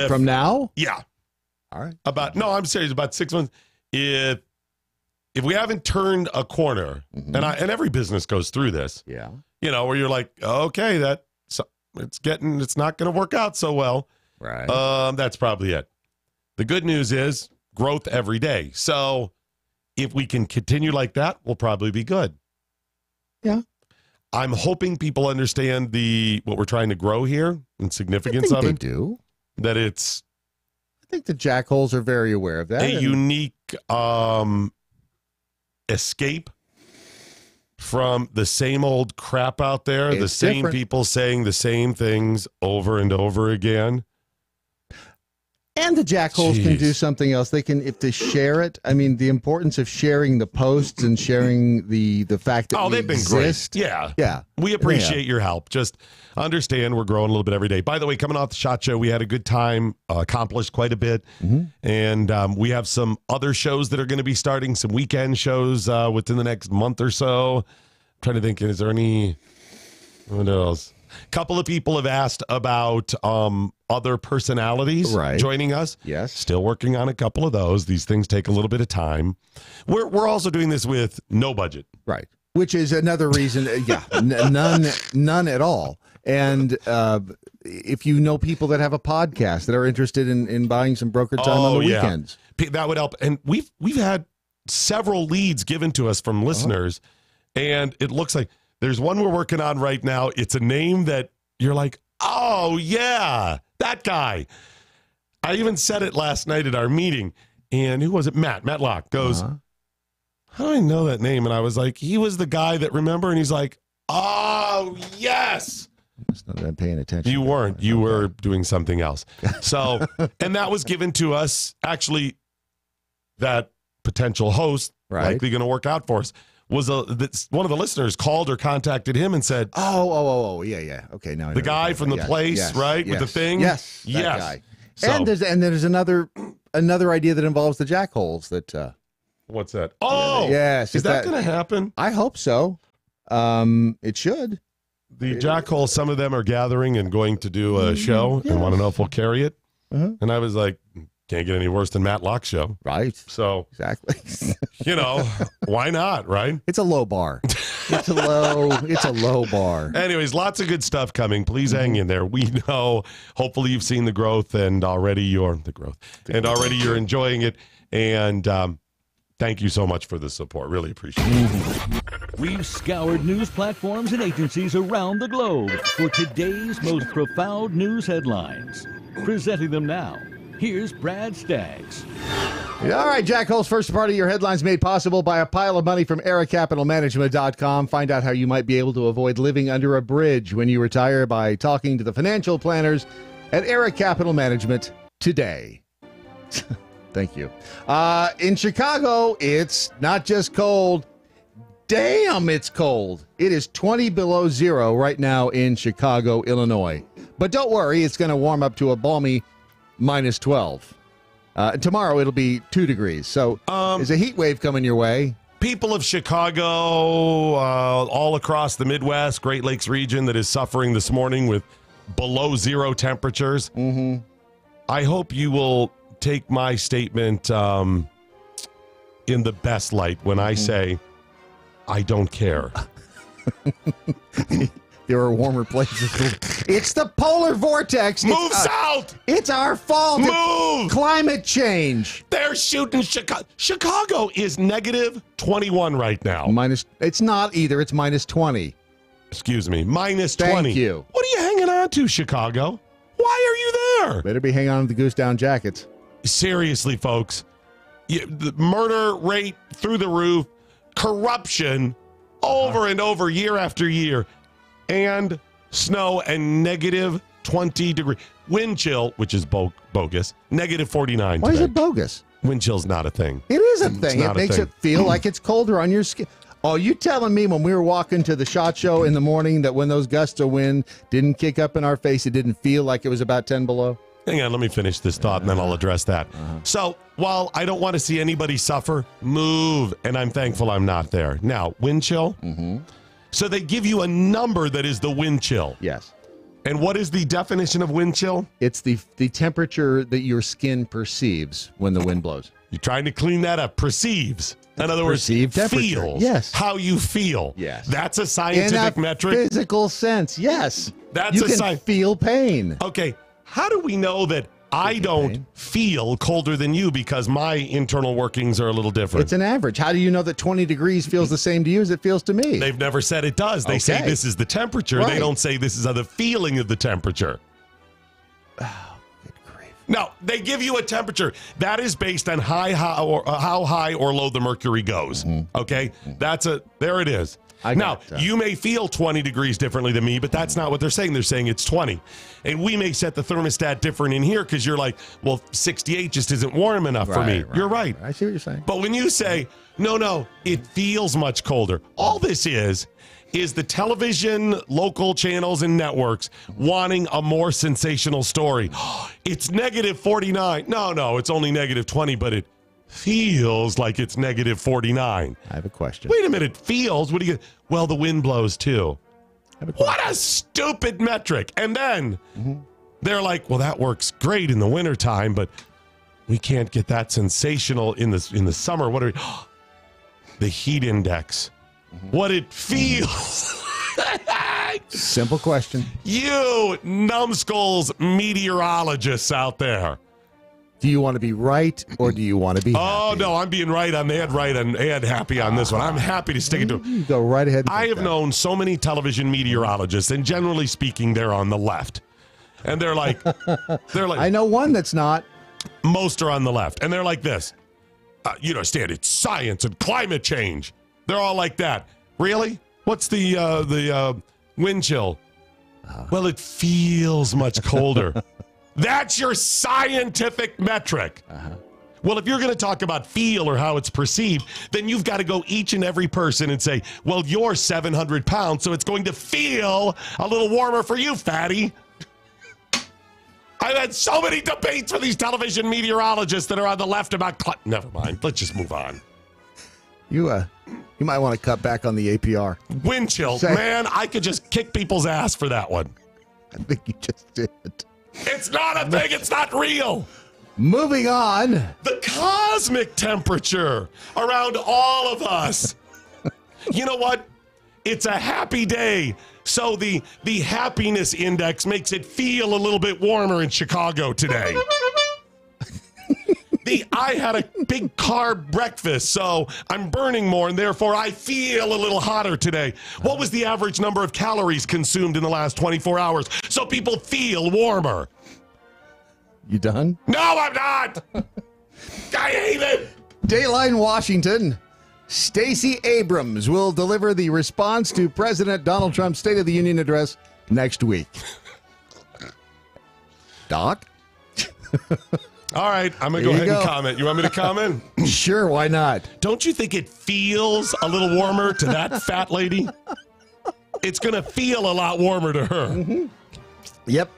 From now? Yeah. All right. I'm serious. About 6 months. If we haven't turned a corner, and every business goes through this. Yeah. Where you're like, okay, it's not going to work out so well. Right. That's probably it. The good news is growth every day. So if we can continue like that, we'll probably be good. Yeah. I'm hoping people understand what we're trying to grow here and significance of it. They do. That it's. I think the Jackholes are very aware of that. A unique escape from the same old crap out there, the It's same different. people saying the same things over and over again. And the jackholes can Jeez. do something else. They can, if they share it. I mean, the importance of sharing the posts and sharing the fact that Oh, we they've been exist. great. Yeah. Yeah. We appreciate your help. Just understand we're growing a little bit every day. By the way, coming off the SHOT Show, we had a good time, accomplished quite a bit. And we have some other shows that are going to be starting, some weekend shows within the next month or so. I'm trying to think, is there any, what else? A couple of people have asked about other personalities joining us. Yes. Still working on a couple of those. These things take a little bit of time. We're also doing this with no budget. Right. Which is another reason. None at all. And if you know people that have a podcast that are interested in buying some broker time on the weekends. That would help. And we've had several leads given to us from listeners, and it looks like there's one we're working on right now. It's a name that you're like, oh, yeah, that guy. I even said it last night at our meeting. And who was it? Matt Locke goes, how do I know that name? And I was like, he was the guy that, remember? And he's like, oh, yes. It's not that I'm paying attention. You weren't. You were doing something else. So, and that was given to us, actually, that potential host, likely going to work out for us, was one of the listeners called or contacted him and said, yeah. Okay, now I know the guy from the place, right? With the thing? Yes. That guy. And there's another idea that involves the jackholes that what's that? Oh, yes. Is that going to happen? I hope so. It should. The Jackhole, some of them are gathering and going to do a show and want to know if we'll carry it. And I was like, can't get any worse than Matt Locke's show. Right. So, exactly. Why not, right? It's a low bar. It's a low bar. Anyways, lots of good stuff coming. Please hang in there. We know, hopefully you've seen the growth and already you're enjoying it. And thank you so much for the support. Really appreciate it. We've scoured news platforms and agencies around the globe for today's most profound news headlines. Presenting them now, here's Brad Staggs. All right, Jackhole's first part of your headlines made possible by a pile of money from EricCapitalManagement.com. Find out how you might be able to avoid living under a bridge when you retire by talking to the financial planners at Eric Capital Management today. Thank you. In Chicago, it's not just cold. Damn, it's cold. It is 20 below zero right now in Chicago, Illinois. But don't worry, it's going to warm up to a balmy minus 12. Tomorrow it'll be 2 degrees. So there's a heat wave coming your way. People of Chicago, all across the Midwest, Great Lakes region that is suffering this morning with below zero temperatures. I hope you will take my statement in the best light when I say I don't care. There are warmer places. It's the polar vortex. Move south. It's our fault. Move. Climate change. They're shooting Chicago. Chicago is negative 21 right now. It's not either. It's minus 20. Excuse me. Minus 20. Thank you. What are you hanging on to, Chicago? Why are you there? Better be hanging on to the goose down jackets. Seriously, folks. The murder rate through the roof. Corruption over and over, year after year. And snow and negative 20 degree wind chill, which is bogus, negative 49. Why is it bogus? Wind chill's not a thing. It is a thing. It makes it feel like it's colder on your skin. Oh, you telling me when we were walking to the SHOT Show in the morning that when those gusts of wind didn't kick up in our face, it didn't feel like it was about 10 below? Hang on, let me finish this thought and then I'll address that. So while I don't want to see anybody suffer, move, and I'm thankful I'm not there. Now, wind chill. So they give you a number that is the wind chill. Yes. And what is the definition of wind chill? It's the temperature that your skin perceives when the wind blows. You're trying to clean that up. Perceives. In other words, perceived temperature. Feels. Yes. How you feel. Yes. That's a scientific metric. Physical sense. Yes. That's you can feel pain. Okay. How do we know that I don't feel colder than you because my internal workings are a little different? It's an average. How do you know that 20 degrees feels the same to you as it feels to me? They've never said it does. They say this is the temperature. Right. They don't say this is the feeling of the temperature. Oh, good grief. No, they give you a temperature. That is based on how high or low the mercury goes. Okay? There it is. Now, you may feel 20 degrees differently than me, but that's not what they're saying. They're saying it's 20. And we may set the thermostat different in here because you're like, well, 68 just isn't warm enough for me. You're right. I see what you're saying. But when you say, no, it feels much colder, all this is the television, local channels, and networks wanting a more sensational story. It's negative 49. No, it's only negative 20, but it feels like it's negative 49. I have a question. Wait a minute, feels? What do you... Well, the wind blows, too. What a stupid metric. And then they're like, well, that works great in the wintertime, but we can't get that sensational in the summer. What are we... The heat index. What it feels. Simple question. You numbskulls meteorologists out there. Do you want to be right or do you want to be happy? No, I'm being right on and happy on this one. I'm happy to stick it to you. Go right ahead. I have known so many television meteorologists, and generally speaking, they're on the left. And they're like I know one that's not. Most are on the left. And they're like this. You understand, it's science and climate change. They're all like that. Really? What's the wind chill? Well, it feels much colder. That's your scientific metric. Well, if you're going to talk about feel or how it's perceived, then you've got to go each and every person and say, well, you're 700 pounds, so it's going to feel a little warmer for you, fatty. I've had so many debates with these television meteorologists that are on the left about... Never mind. Let's just move on. You might want to cut back on the APR. Wind chill. Man, I could just kick people's ass for that one. I think you just did. It's not a thing. It's not real. Moving on. The cosmic temperature around all of us. You know what? It's a happy day. So the happiness index makes it feel a little bit warmer in Chicago today. I had a big carb breakfast, so I'm burning more, and therefore I feel a little hotter today. What was the average number of calories consumed in the last 24 hours? So people feel warmer. You done? No, I'm not. I hate it. Dateline Washington. Stacey Abrams will deliver the response to President Donald Trump's State of the Union address next week. Doc? All right, I'm going to go ahead and comment. You want me to comment? Sure, why not? Don't you think it feels a little warmer to that fat lady? It's going to feel a lot warmer to her. Yep.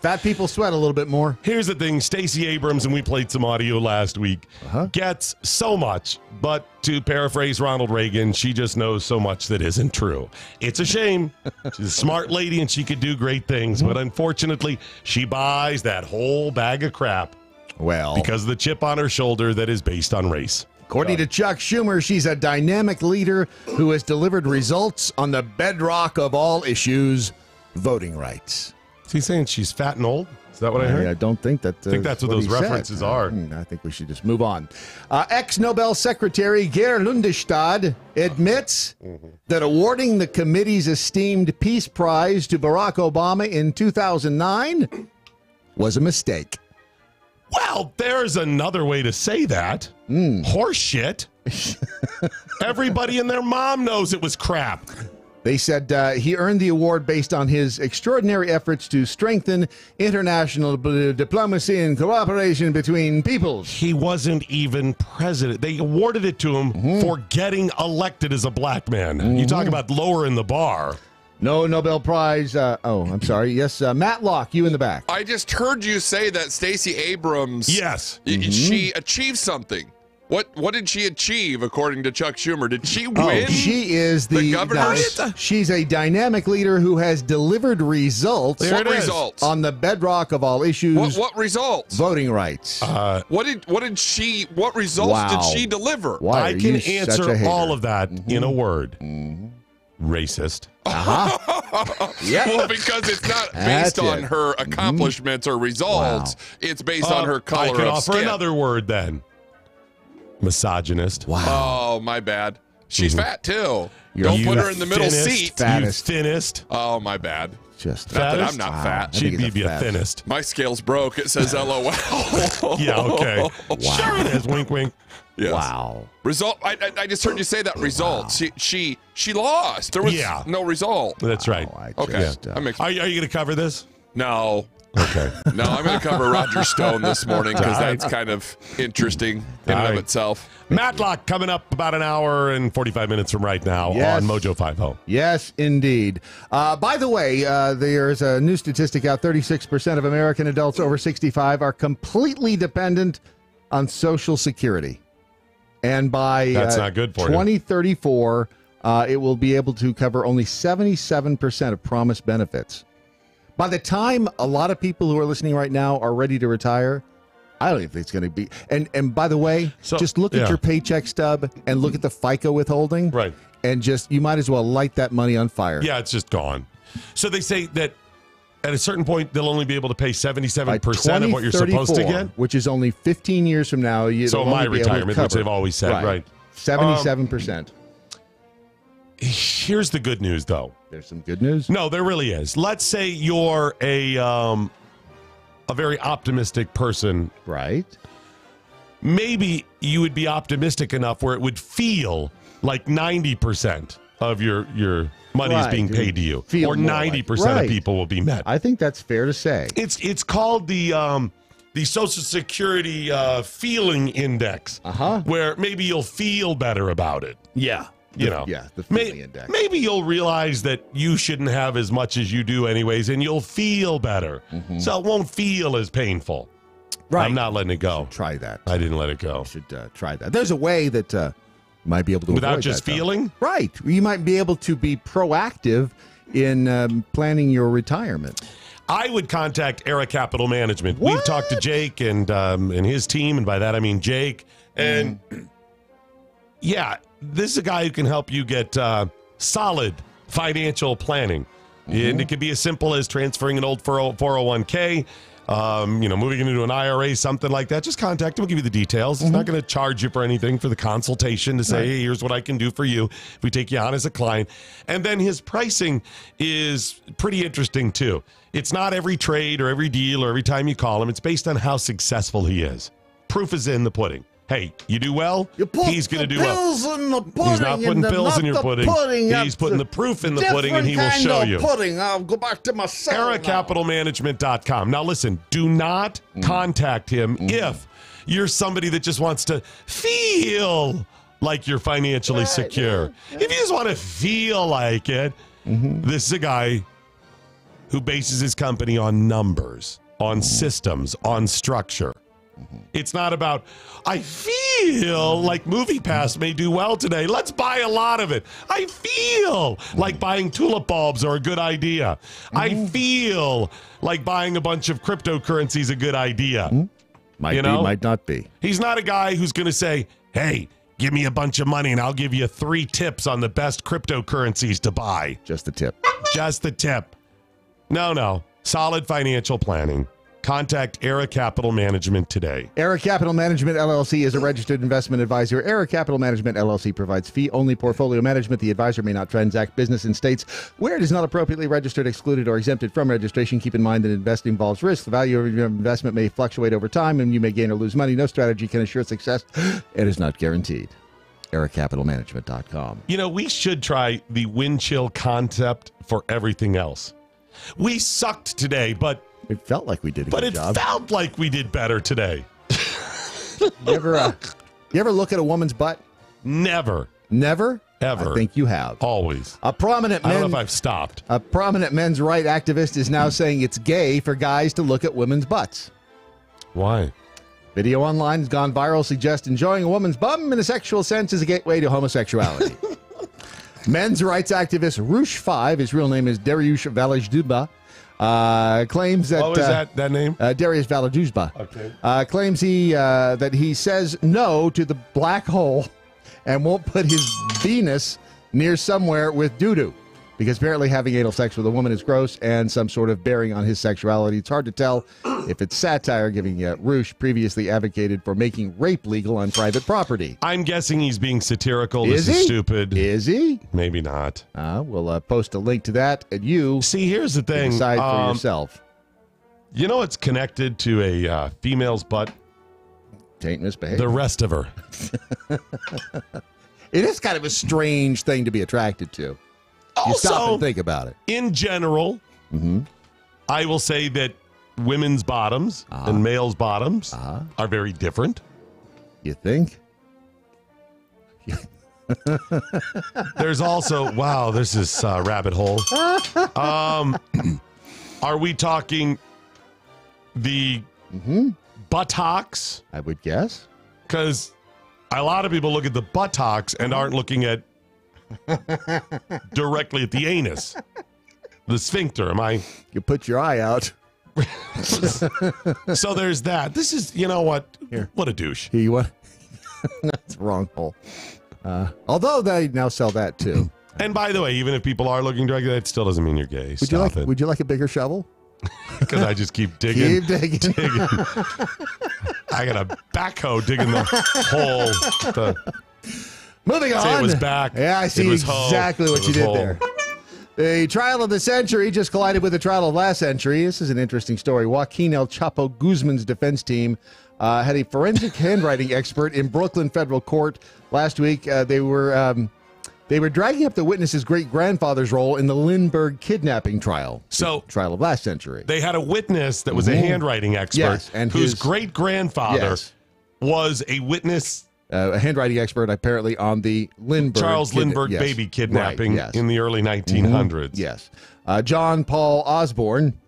Fat people sweat a little bit more. Here's the thing. Stacey Abrams, and we played some audio last week, gets so much, but to paraphrase Ronald Reagan, she just knows so much that isn't true. It's a shame. She's a smart lady, and she could do great things, but unfortunately, she buys that whole bag of crap because of the chip on her shoulder that is based on race. According to Chuck Schumer, she's a dynamic leader who has delivered results on the bedrock of all issues, voting rights. Is he saying she's fat and old? Is that what I heard? I don't think that. I think that's what those references are. I think we should just move on. Ex-Nobel Secretary Geir Lundestad admits that awarding the committee's esteemed Peace Prize to Barack Obama in 2009 was a mistake. Well, there's another way to say that. Horse shit. Everybody and their mom knows it was crap. They said he earned the award based on his extraordinary efforts to strengthen international diplomacy and cooperation between peoples. He wasn't even president. They awarded it to him for getting elected as a black man. You talk about lowering the bar. No Nobel Prize. I'm sorry. Yes, Matlock, you in the back. I just heard you say that Stacey Abrams. Yes. She achieved something. What did she achieve, according to Chuck Schumer? Did she win? She is the governor. She's a dynamic leader who has delivered results. What results? On the bedrock of all issues. What results? Voting rights. What results did she deliver? Why I can answer all of that in a word. Racist. Well, because it's not based on her accomplishments or results. It's based on her color of skin. I can offer another word then. Misogynist. Wow. Oh, my bad. She's fat too. You're Don't put her in the middle thinnest, seat. Fattest. You thinnest. Oh, my bad. Just Not that fattest? I'm not Wow. fat. I think She'd he's be the a thinnest. My scale's broke. It says LOL. Yeah, okay. Wow. Sure it is. Wink, wink. Yes. Wow. Result. I just heard you say that result. She lost. There was no result. That's right. Okay. That makes. Are you going to cover this? No. Okay. No, I'm going to cover Roger Stone this morning because that's kind of interesting in and of itself. Matlock coming up about an hour and 45 minutes from right now Yes. on MoJo 50. Yes, indeed. By the way, there's a new statistic out. 36% of American adults over 65 are completely dependent on Social Security. And by That's not good for you. 2034, it will be able to cover only 77% of promised benefits. By the time a lot of people who are listening right now are ready to retire, I don't think it's going to be. And by the way, just look at your paycheck stub and look at the FICA withholding. Right. And just, you might as well light that money on fire. Yeah, it's just gone. So they say that at a certain point, they'll only be able to pay 77% of what you're supposed to get. Which is only 15 years from now. So my retirement, which they've always said, right. 77%. Here's the good news, though. There's some good news? No, there really is. Let's say you're a very optimistic person. Right. Maybe you would be optimistic enough where it would feel like 90% of your money is being paid to you. Feel Or more 90% of people will be met. I think that's fair to say. It's called the Social Security feeling index, where maybe you'll feel better about it. Yeah. The feeling index. Maybe you'll realize that you shouldn't have as much as you do anyways, and you'll feel better. So it won't feel as painful. Right. I'm not letting it go. Try that. I didn't let it go. You should try that. There's a way that you might be able to Without avoid just that, though. feeling? Right. You might be able to be proactive in planning your retirement. I would contact Era Capital Management. We've talked to Jake and his team, and by that I mean Jake. And yeah, this is a guy who can help you get solid financial planning. And it could be as simple as transferring an old 401k, moving it into an IRA, something like that. Just contact him. We'll give you the details. It's not going to charge you for anything for the consultation to say, hey, here's what I can do for you if we take you on as a client. And then his pricing is pretty interesting, too. It's not every trade or every deal or every time you call him. It's based on how successful he is. Proof is in the pudding. Hey, you do well, he's going to do well. In the pudding, he's not putting pills in your pudding. He's putting the proof in the pudding, and he will show you. Pudding. I'll go back to my cell. EraCapitalManagement.com. Now, listen, do not contact him if you're somebody that just wants to feel like you're financially secure. If you just want to feel like it, this is a guy who bases his company on numbers, on systems, on structure. It's not about, I feel like MoviePass may do well today. Let's buy a lot of it. I feel like buying tulip bulbs are a good idea. I feel like buying a bunch of cryptocurrency is a good idea. Might be, might not be. He's not a guy who's going to say, hey, give me a bunch of money and I'll give you 3 tips on the best cryptocurrencies to buy. Just the tip. Just the tip. No. Solid financial planning. Contact Era Capital Management today. Era Capital Management, LLC is a registered investment advisor. Era Capital Management, LLC provides fee-only portfolio management. The advisor may not transact business in states where it is not appropriately registered, excluded, or exempted from registration. Keep in mind that investing involves risk. The value of your investment may fluctuate over time, and you may gain or lose money. No strategy can assure success. It is not guaranteed. EraCapitalManagement.com. You know, we should try the wind chill concept for everything else. We sucked today, but it felt like we did a good job. But it felt like we did better today. You ever look at a woman's butt? Never. Never? Ever. I think you have. Always. I don't know if I've stopped. A prominent men's right activist is now saying it's gay for guys to look at women's butts. Why? Video online has gone viral, suggests enjoying a woman's bum in a sexual sense is a gateway to homosexuality. Men's rights activist Roosh 5, his real name is Dariush Valajduba, claims that... What was that name? Darius Valajduba. Okay. Claims that he says no to the black hole and won't put his penis near somewhere with doo-doo. Because apparently having anal sex with a woman is gross and some sort of bearing on his sexuality. It's hard to tell if it's satire, giving Roosh previously advocated for making rape legal on private property. I'm guessing he's being satirical. Is this is he? stupid. Is he? Maybe not. We'll post a link to that, and you see. Here's the thing: decide for yourself. You know, it's connected to a female's butt. Taint misbehavior. The rest of her. It is kind of a strange thing to be attracted to. You Also, stop and think about it. In general, I will say that women's bottoms and males' bottoms are very different. You think? There's also, wow, there's this rabbit hole. Are we talking the buttocks? I would guess. Because a lot of people look at the buttocks and aren't looking at directly at the anus. The sphincter, You put your eye out. So there's that. This is, you know what? Here. What a douche. That's the wrong hole. Although they now sell that too. And by the way, even if people are looking directly, that still doesn't mean you're gay. Would you like a bigger shovel? Because I just keep digging. Keep digging. I got a backhoe digging the hole. Moving on. Say it was back. Yeah, I see exactly what you did there. The trial of the century just collided with the trial of last century. This is an interesting story. Joaquin El Chapo Guzman's defense team had a forensic handwriting expert in Brooklyn federal court last week. They were dragging up the witness's great-grandfather's role in the Lindbergh kidnapping trial. So, trial of last century. They had a witness that was a handwriting expert, yes, and whose great-grandfather was a witness. A handwriting expert, apparently, on the Charles Lindbergh baby kidnapping in the early 1900s. Yes. John Paul Osborne,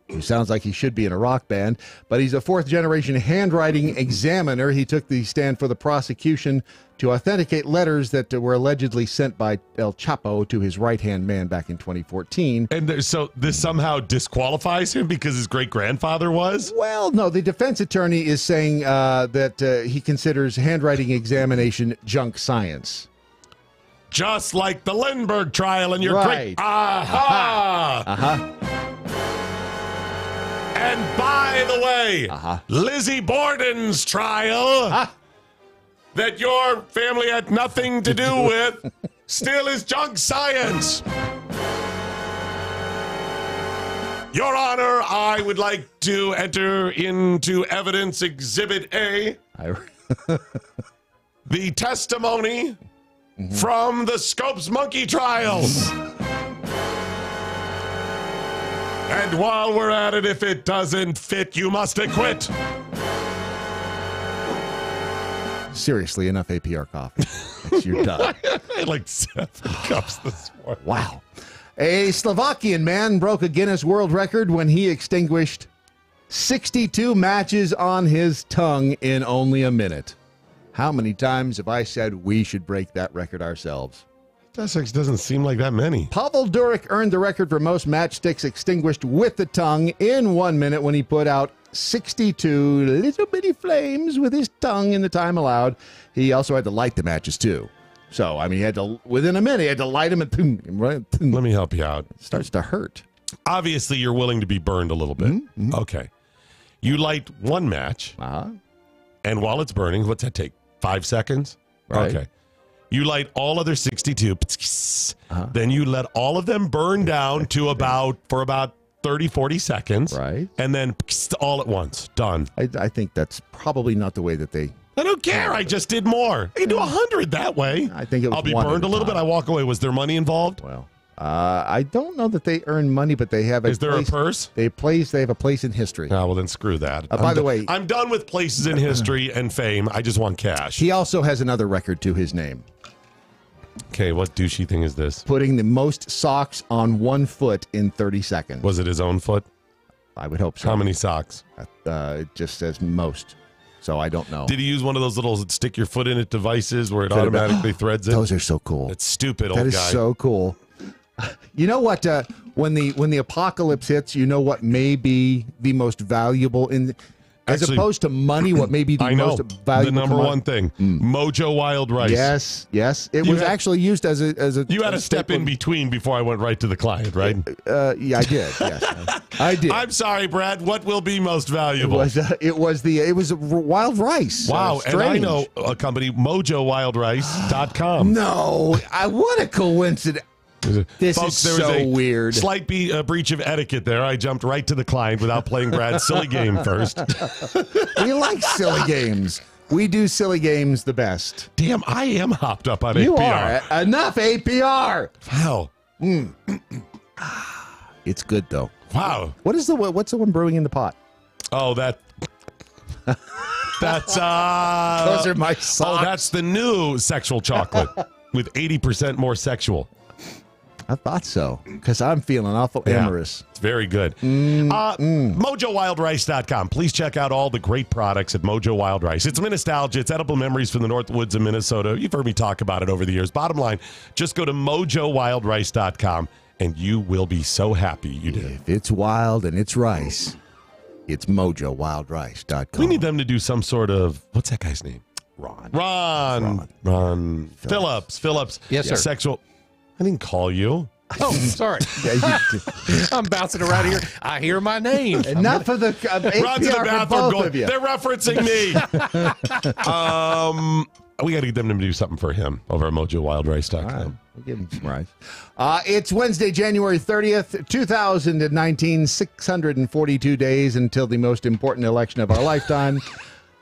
who sounds like he should be in a rock band, but he's a fourth-generation handwriting examiner. He took the stand for the prosecution to authenticate letters that were allegedly sent by El Chapo to his right-hand man back in 2014. And so this somehow disqualifies him because his great-grandfather was? Well, no. The defense attorney is saying that he considers handwriting examination junk science. Just like the Lindbergh trial and your Right. great... Aha! And by the way, Lizzie Borden's trial that your family had nothing to do with still is junk science. Your Honor, I would like to enter into evidence Exhibit A, the testimony from the Scopes Monkey trials. And while we're at it, if it doesn't fit, you must acquit. Seriously, enough APR coffee. You're done. I had like 7 cups this morning. Wow. A Slovakian man broke a Guinness World Record when he extinguished 62 matches on his tongue in only a minute. How many times have I said we should break that record ourselves? That doesn't seem like that many. Pavel Durek earned the record for most matchsticks extinguished with the tongue in 1 minute when he put out 62 little bitty flames with his tongue in the time allowed. He also had to light the matches, too. So, I mean, he had to, within a minute, he had to light them and let me help you out. It starts to hurt. Obviously, you're willing to be burned a little bit. Okay. You light one match, and while it's burning, what's that take? 5 seconds? Right. Okay. You light all other 62, then you let all of them burn down to about 30, 40 seconds. Right. And then all at once. Done. I think that's probably not the way that they... I don't care. I just did more. I can do 100 that way. I think it was I'll be one burned at a little bit. I walk away. Was there money involved? Well, I don't know that they earn money, but they have a Is there place, a purse? They have a place in history. Oh, well, then screw that. By the way... I'm done with places in history and fame. I just want cash. He also has another record to his name. Okay, what douchey thing is this? Putting the most socks on one foot in 30 seconds. Was it his own foot? I would hope so. How many socks? It just says most, so I don't know. Did he use one of those little stick your foot in it devices where it automatically threads it? Those are so cool. It's stupid, old guy. That is so cool. You know what? When the apocalypse hits, you know what may be the most valuable in... As opposed to money, what may be the most valuable the number commodity. one thing. MoJo Wild Rice. Yes. It was actually used as a. You had a step in between before I went right to the client, right? Yeah, I did. Yes, I did. I'm sorry, Brad. What will be most valuable? It was wild rice. Wow, and I know a company, MoJoWildRice.com. No, what a coincidence. This Folks, is there was so a weird. Slight breach of etiquette there. I jumped right to the client without playing Brad's silly game first. We like silly games. We do silly games the best. Damn, I am hopped up on you APR. Are. Enough APR. Wow. It's good though. Wow. What's the one brewing in the pot? Oh, that's those are my socks. Oh, that's the new sexual chocolate with 80% more sexual. I thought so, because I'm feeling awful amorous. It's very good. MoJoWildRice.com. Please check out all the great products at Mojo Wild Rice. It's nostalgia. It's edible memories from the North Woods of Minnesota. You've heard me talk about it over the years. Bottom line, just go to MoJoWildRice.com, and you will be so happy you did. If it's wild and it's rice, it's MoJoWildRice.com. We need them to do some sort of, what's that guy's name? Ron Phillips. Yes, sir. Sexual. I didn't call you. Oh, sorry. I'm bouncing around here. I hear my name. Enough of the Run to the bathroom. They're referencing me. We got to get them to do something for him over at MoJoWildRice.com. Right, we'll give him some rice. It's Wednesday, January 30th, 2019. 642 days until the most important election of our lifetime.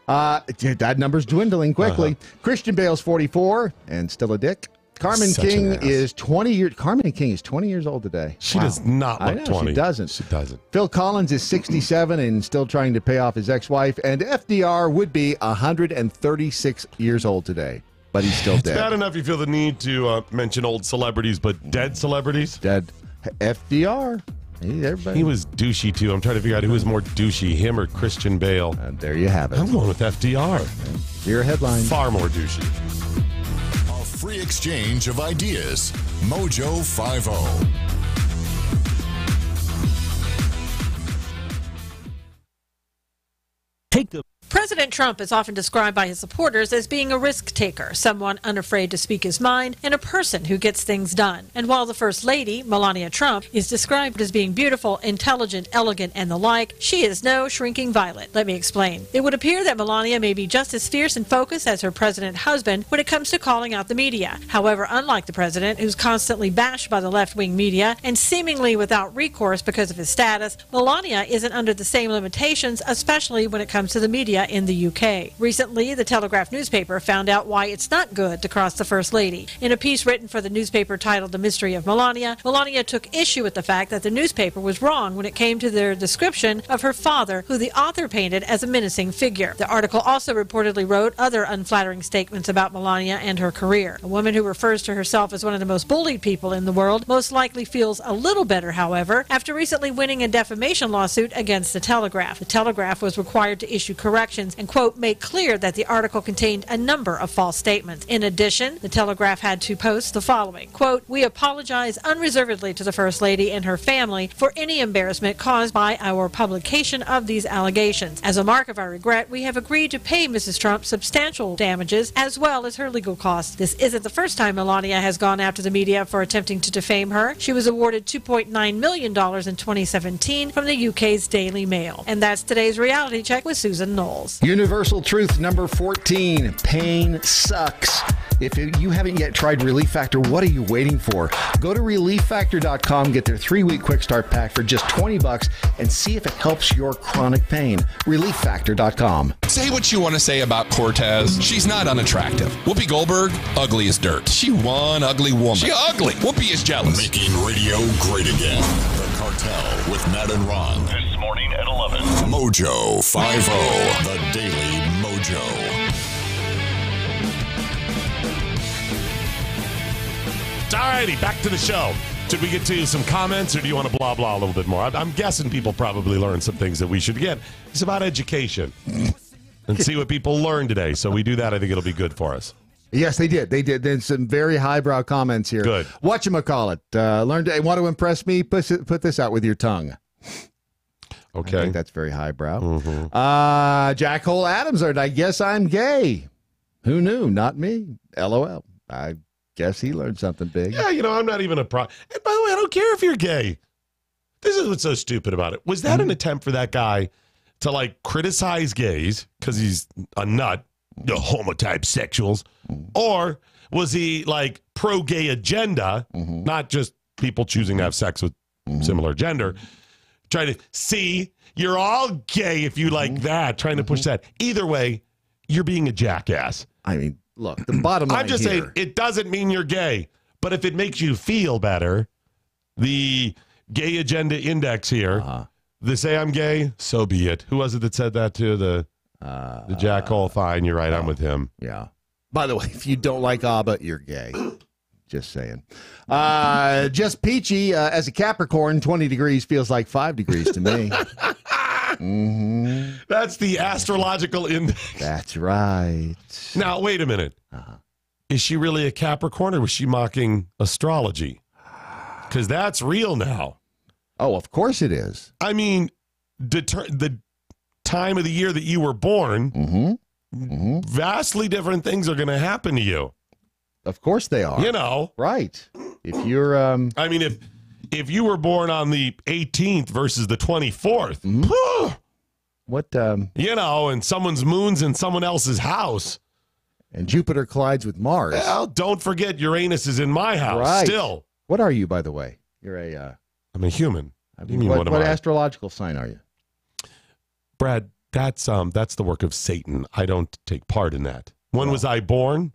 That number's dwindling quickly. Christian Bale's 44 and still a dick. Carmen King is 20 years. Carmen King is 20 years old today. She does not look 20. She doesn't. She doesn't. Phil Collins is 67 and still trying to pay off his ex-wife. And FDR would be 136 years old today, but he's still dead. It's bad enough you feel the need to mention old celebrities, but dead celebrities? Dead. FDR. He was douchey, too. I'm trying to figure out who was more douchey, him or Christian Bale. And there you have it. I'm going with FDR. Your headline. Far more douchey. Free exchange of ideas. Mojo 50. Take the President Trump is often described by his supporters as being a risk taker, someone unafraid to speak his mind, and a person who gets things done. And while the First Lady, Melania Trump, is described as being beautiful, intelligent, elegant, and the like, she is no shrinking violet. Let me explain. It would appear that Melania may be just as fierce and focused as her president husband when it comes to calling out the media. However, unlike the president, who's constantly bashed by the left-wing media and seemingly without recourse because of his status, Melania isn't under the same limitations, especially when it comes to the media in the UK. Recently, the Telegraph newspaper found out why it's not good to cross the First Lady. In a piece written for the newspaper titled The Mystery of Melania, Melania took issue with the fact that the newspaper was wrong when it came to their description of her father, who the author painted as a menacing figure. The article also reportedly wrote other unflattering statements about Melania and her career. A woman who refers to herself as one of the most bullied people in the world most likely feels a little better, however, after recently winning a defamation lawsuit against the Telegraph. The Telegraph was required to issue corrections and, quote, make clear that the article contained a number of false statements. In addition, the Telegraph had to post the following, quote, we apologize unreservedly to the First Lady and her family for any embarrassment caused by our publication of these allegations. As a mark of our regret, we have agreed to pay Mrs. Trump substantial damages as well as her legal costs. This isn't the first time Melania has gone after the media for attempting to defame her. She was awarded $2.9 million in 2017 from the UK's Daily Mail. And that's today's reality check with Susan Knowles. Universal truth number 14. Pain sucks. If you haven't yet tried Relief Factor, what are you waiting for? Go to ReliefFactor.com, get their 3-week quick start pack for just $20 and see if it helps your chronic pain. ReliefFactor.com. Say what you want to say about Cortez. She's not unattractive. Whoopi Goldberg, ugly as dirt. She one ugly woman. She ugly. Whoopi is jealous. Making radio great again. The Cartel with Matt and Ron. This morning at 11. Mojo 50. The Daily Mojo. Alrighty, back to the show. Should we get to some comments, or do you want to blah blah a little bit more? I'm guessing people probably learned some things that we should get. It's about education and see what people learned today. So we do that. I think it'll be good for us. Yes, they did. They did. There's some very highbrow comments here. Good. Whatchamacallit? Want to impress me? Put this out with your tongue. Okay. I think that's very highbrow. Jackhole Adams, or I guess I'm gay. Who knew? Not me. LOL. I guess he learned something big. Yeah, I'm not even a pro. And by the way, I don't care if you're gay. This is what's so stupid about it. Was that an attempt for that guy to like criticize gays because he's a nut, the homotype sexuals, or was he like pro-gay agenda, not just people choosing to have sex with similar gender, trying to see you're all gay if you like that, trying to push that. Either way, you're being a jackass. I mean, look, the bottom line I'm just saying it doesn't mean you're gay, but if it makes you feel better, the gay agenda index here, they say I'm gay, so be it. Who was it that said that to the Jackhole? Fine, you're right, I'm with him. Yeah. By the way, if you don't like ABBA, you're gay. Just saying. Just peachy. As a Capricorn, 20 degrees feels like 5 degrees to me. That's the astrological index. That's right. Now, wait a minute. Is she really a Capricorn, or was she mocking astrology? Because that's real now. Oh, of course it is. I mean, the time of the year that you were born, vastly different things are going to happen to you. Of course they are. Right. If you're... I mean, if you were born on the 18th versus the 24th, what... and someone's moon's in someone else's house. And Jupiter collides with Mars. Well, don't forget Uranus is in my house still. What are you, by the way? You're a... I'm a human. What astrological sign are you? Brad, that's the work of Satan. I don't take part in that. When was I born?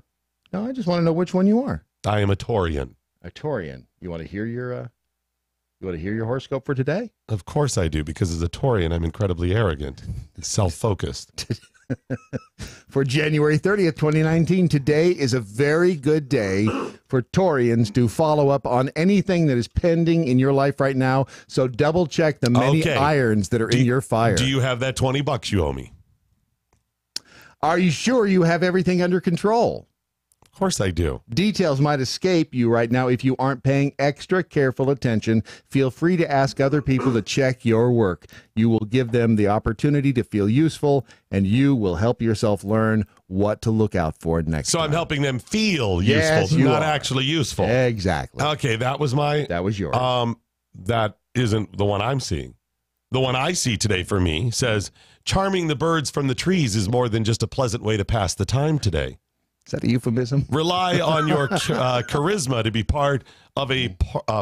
No, I just want to know which one you are. I am a Taurian. A Taurian. You want to hear your horoscope for today? Of course I do, because as a Taurian, I'm incredibly arrogant and self-focused. For January 30th, 2019, today is a very good day for Taurians to follow up on anything that is pending in your life right now. So double check the many irons that are in your fire. Do you have that $20 you owe me? Are you sure you have everything under control? Of course I do. Details might escape you right now if you aren't paying extra careful attention. Feel free to ask other people to check your work. You will give them the opportunity to feel useful, and you will help yourself learn what to look out for next time. I'm helping them feel useful, not actually useful. Exactly. Okay, that was yours. That isn't the one I'm seeing. The one I see today for me says, charming the birds from the trees is more than just a pleasant way to pass the time today. Is that a euphemism? Rely on your charisma to be part of a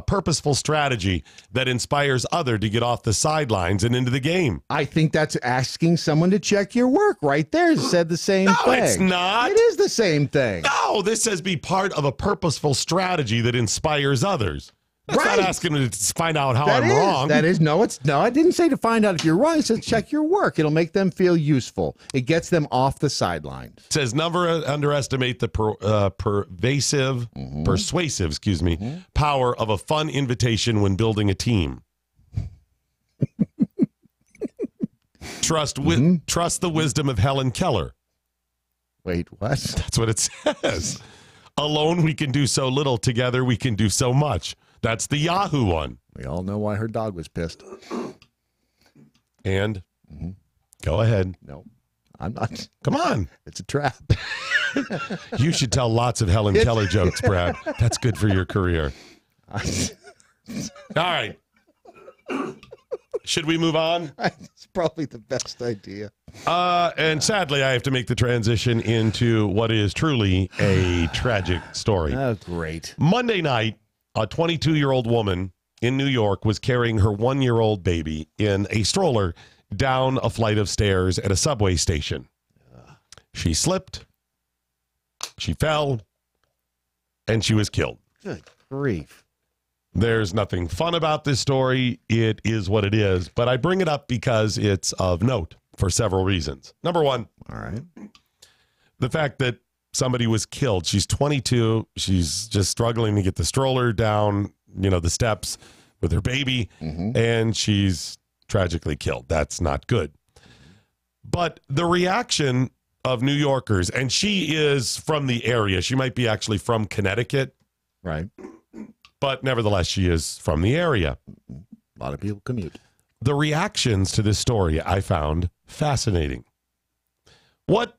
purposeful strategy that inspires others to get off the sidelines and into the game. I think that's asking someone to check your work right there. It said the same thing. No, it's not. It is the same thing. No, this says be part of a purposeful strategy that inspires others. That's not asking to find out how I'm wrong. I didn't say to find out if you're wrong. It says check your work. It'll make them feel useful. It gets them off the sidelines. It says never underestimate the persuasive, power of a fun invitation when building a team. Trust the wisdom of Helen Keller. Wait, what? That's what it says. Alone we can do so little. Together we can do so much. That's the Yahoo one. We all know why her dog was pissed. And go ahead. No, I'm not. Come on. It's a trap. You should tell lots of Helen Keller jokes, Brad. That's good for your career. All right. Should we move on? It's probably the best idea. And sadly, I have to make the transition into what is truly a tragic story. Oh, great. Monday night, a 22-year-old woman in New York was carrying her 1-year-old baby in a stroller down a flight of stairs at a subway station. She slipped, she fell, and she was killed. Good grief. There's nothing fun about this story. It is what it is. But I bring it up because it's of note for several reasons. Number one, all right, the fact that somebody was killed. She's 22. She's just struggling to get the stroller down, the steps with her baby, and she's tragically killed. That's not good. But the reaction of New Yorkers, and she is from the area. She might be actually from Connecticut. Right. But nevertheless, she is from the area. A lot of people commute. the reactions to this story I found fascinating. What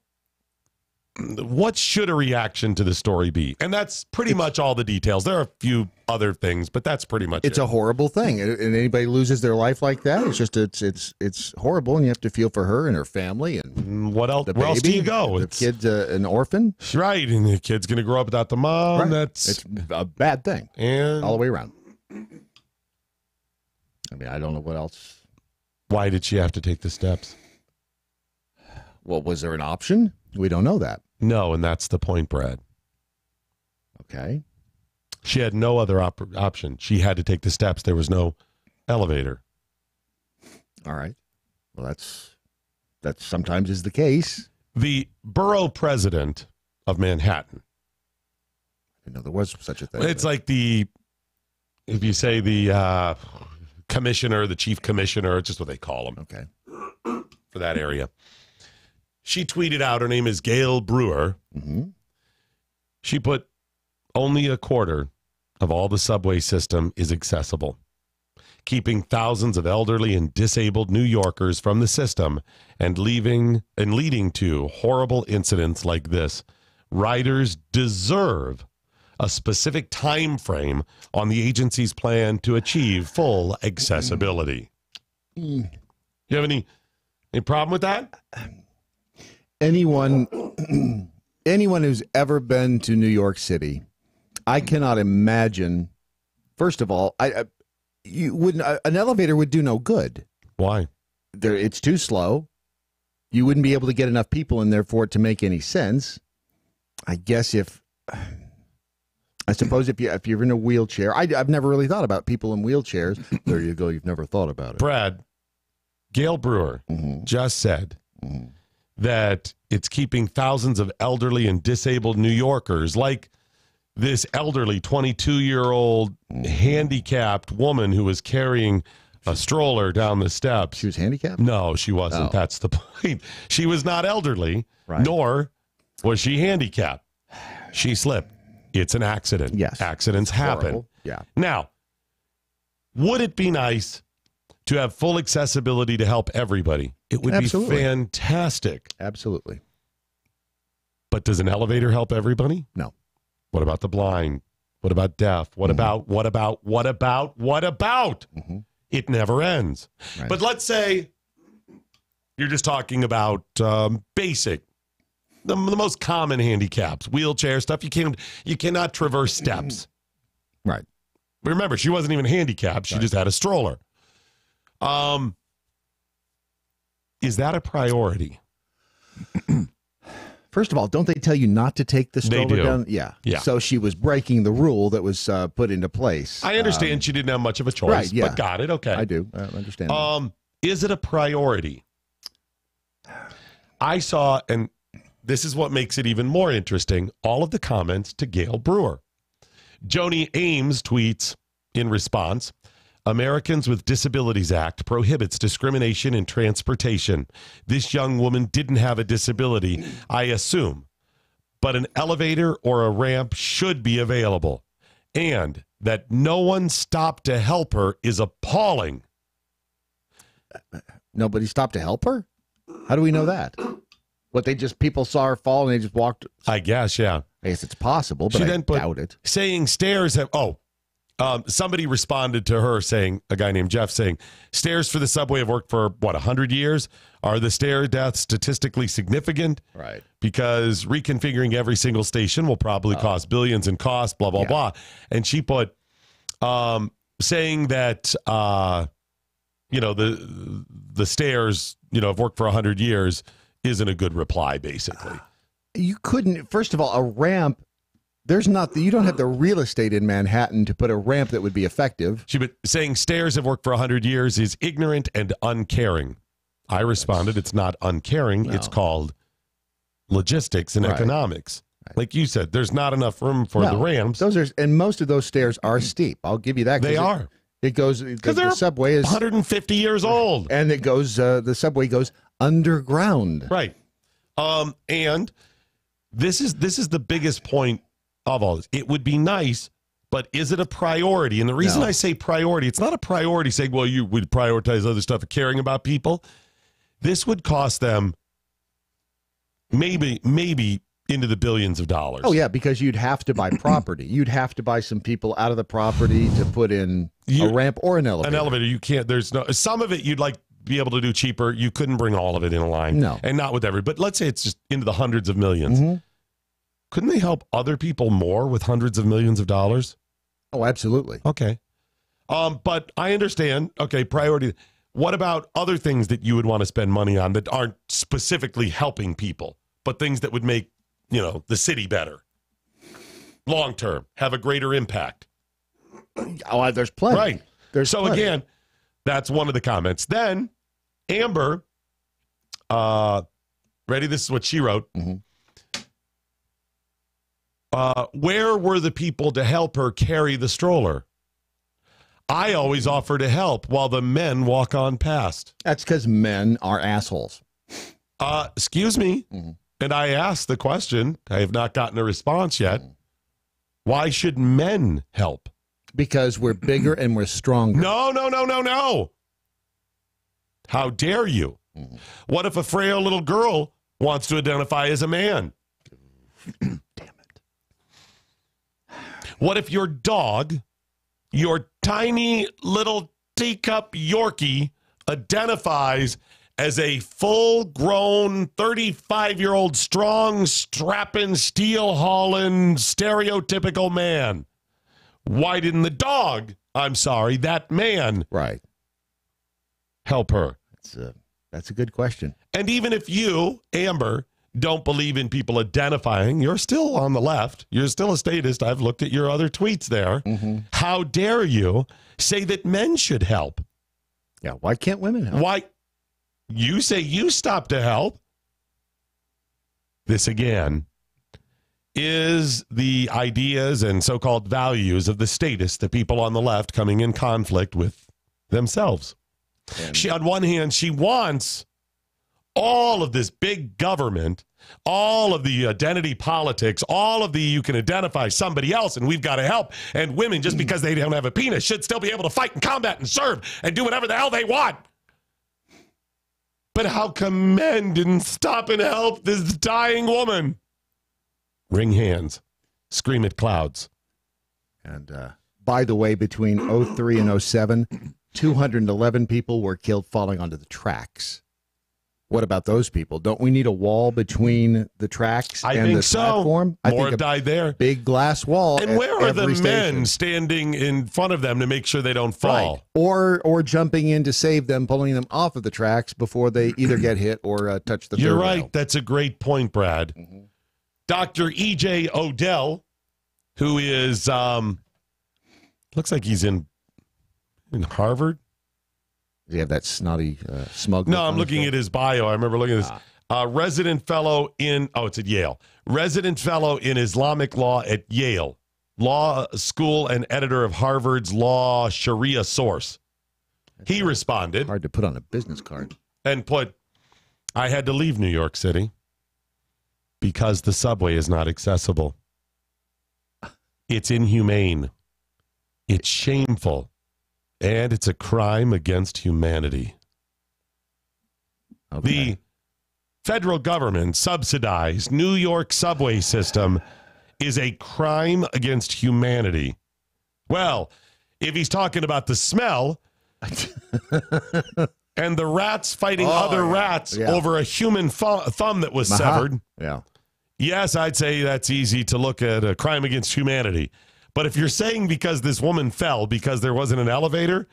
should a reaction to the story be? And that's pretty much all the details. There are a few other things, but that's pretty much it's a horrible thing. And anybody loses their life like that, it's just it's horrible, and you have to feel for her and her family. And what else? Where else do you go? The kid's an orphan, right? And the kid's going to grow up without the mom. Right. It's a bad thing, and all the way around. I mean, I don't know what else. Why did she have to take the steps? Well, was there an option? We don't know that. No, and that's the point, Brad. Okay. She had no other option. She had to take the steps. There was no elevator. All right. Well, that sometimes is the case. The borough president of Manhattan. I didn't know there was such a thing. It's like if you say the commissioner, the chief commissioner, it's just what they call him. Okay. For that area. She tweeted out, her name is Gail Brewer. Mm-hmm. She put, only a quarter of all the subway system is accessible, keeping thousands of elderly and disabled New Yorkers from the system and leading to horrible incidents like this. Riders deserve a specific time frame on the agency's plan to achieve full accessibility. You have any problem with that? Anyone who's ever been to New York City, I cannot imagine. First of all, you wouldn't. An elevator would do no good. Why? It's too slow. You wouldn't be able to get enough people in there for it to make any sense. I guess I suppose if you're in a wheelchair, I've never really thought about people in wheelchairs. There you go. You've never thought about it. Brad, Gail Brewer just said that it's keeping thousands of elderly and disabled New Yorkers, like this elderly 22-year-old handicapped woman who was carrying a stroller down the steps. She was handicapped? No, she wasn't. Oh. That's the point. She was not elderly, nor was she handicapped. She slipped. It's an accident. Yes. Accidents happen. Horrible. Yeah. Now, would it be nice to have full accessibility to help everybody? It would Absolutely. be fantastic. Absolutely. But does an elevator help everybody? No. What about the blind? What about deaf? What about? It never ends. Right. But let's say you're just talking about basic, the most common handicaps, wheelchair stuff. You cannot traverse steps. Right. Remember, she wasn't even handicapped. She just had a stroller. Is that a priority? First of all, don't they tell you not to take the stroller do. down? Yeah. Yeah. So she was breaking the rule that was put into place. I understand she didn't have much of a choice, right, yeah. but got it. Okay. I do. I understand. Is it a priority? I saw, and this is what makes it even more interesting, all of the comments to Gail Brewer. Joni Ames tweets in response, Americans with Disabilities Act prohibits discrimination in transportation. This young woman didn't have a disability, I assume, but an elevator or a ramp should be available. And that no one stopped to help her is appalling. Nobody stopped to help her? How do we know that? What, people saw her fall and they just walked? I guess, yeah. I guess it's possible, but I doubt it. Saying stairs have, somebody responded to her saying, a guy named Jeff saying, stairs for the subway have worked for, 100 years? Are the stair deaths statistically significant? Right. Because reconfiguring every single station will probably cost billions in cost, blah, blah, blah. And she put, saying that, the stairs, have worked for 100 years isn't a good reply, basically. You couldn't, first of all, a ramp, you don't have the real estate in Manhattan to put a ramp that would be effective. But saying stairs have worked for 100 years is ignorant and uncaring. I responded, it's not uncaring. No. It's called logistics and economics. Right. Like you said, there's not enough room for the ramps. And most of those stairs are steep. I'll give you that. They are. It goes, the subway is 150 years old. And it goes, the subway goes underground. Right. And this is the biggest point of all this. It would be nice But is it a priority? And the reason No. I say priority, it's not a priority saying, well, you would prioritize other stuff of caring about people. This would cost them maybe into the billions of dollars. Oh, yeah, because you'd have to buy property. You'd have to buy some people out of the property to put in a ramp or an elevator. An elevator, you can't, there's no, some of it you'd like be able to do cheaper. You couldn't bring all of it in a line. No. And not with every, but let's say it's just into the hundreds of millions. Mm-hmm. Couldn't they help other people more with hundreds of millions of dollars? Oh, absolutely. Okay. But I understand. Okay, priority. What about other things that you would want to spend money on that aren't specifically helping people, but things that would make, the city better? Long term, have a greater impact. Oh, there's plenty. Right. There's so plenty. Again, that's one of the comments. Then Amber, ready? This is what she wrote. Mm-hmm. Where were the people to help her carry the stroller? I always offer to help while the men walk on past. That's because men are assholes. Excuse me. Mm-hmm. And I asked the question. I have not gotten a response yet. Why should men help? Because we're bigger and we're stronger. No. How dare you? Mm-hmm. What if a frail little girl wants to identify as a man? Damn it. What if your dog, your tiny little teacup Yorkie, identifies as a full-grown 35-year-old strong, strapping, steel-hauling, stereotypical man? Why didn't that man, right, help her? That's a good question. And even if you, Amber, don't believe in people identifying, you're still on the left. You're still a statist. I've looked at your other tweets there. Mm-hmm. How dare you say that men should help? Yeah, why can't women help? Why? You say you stop to help. This, again, is the ideas and so-called values of the statists, the people on the left coming in conflict with themselves. She, on one hand, she wants all of this big government, all of the identity politics, all of the you can identify somebody else and we've got to help. And women, just because they don't have a penis, should still be able to fight and combat and serve and do whatever the hell they want. But how come men didn't stop and help this dying woman? Wring hands. Scream at clouds. And by the way, between 03 and 07, 211 people were killed falling onto the tracks. What about those people? Don't we need a wall between the tracks and the platform? I More think died there. Big glass wall. And where are the men standing in front of them to make sure they don't fall? Right. Or jumping in to save them, pulling them off of the tracks before they either get hit or touch the You're third right. rail. That's a great point, Brad. Mm-hmm. Dr. E.J. Odell, who is, looks like he's in Harvard. Does he have that snotty smug? No, I'm looking at his bio. I remember looking at this. Resident fellow it's at Yale. Resident fellow in Islamic law at Yale. Law school and editor of Harvard's Law Sharia Source. He responded. Hard to put on a business card. And I had to leave New York City because the subway is not accessible. It's inhumane. It's shameful. And it's a crime against humanity. Okay. The federal government subsidized New York subway system is a crime against humanity. Well, if he's talking about the smell and the rats fighting other rats over a human thumb that was severed, yes, I'd say that's easy to look at a crime against humanity. But if you're saying because this woman fell because there wasn't an elevator,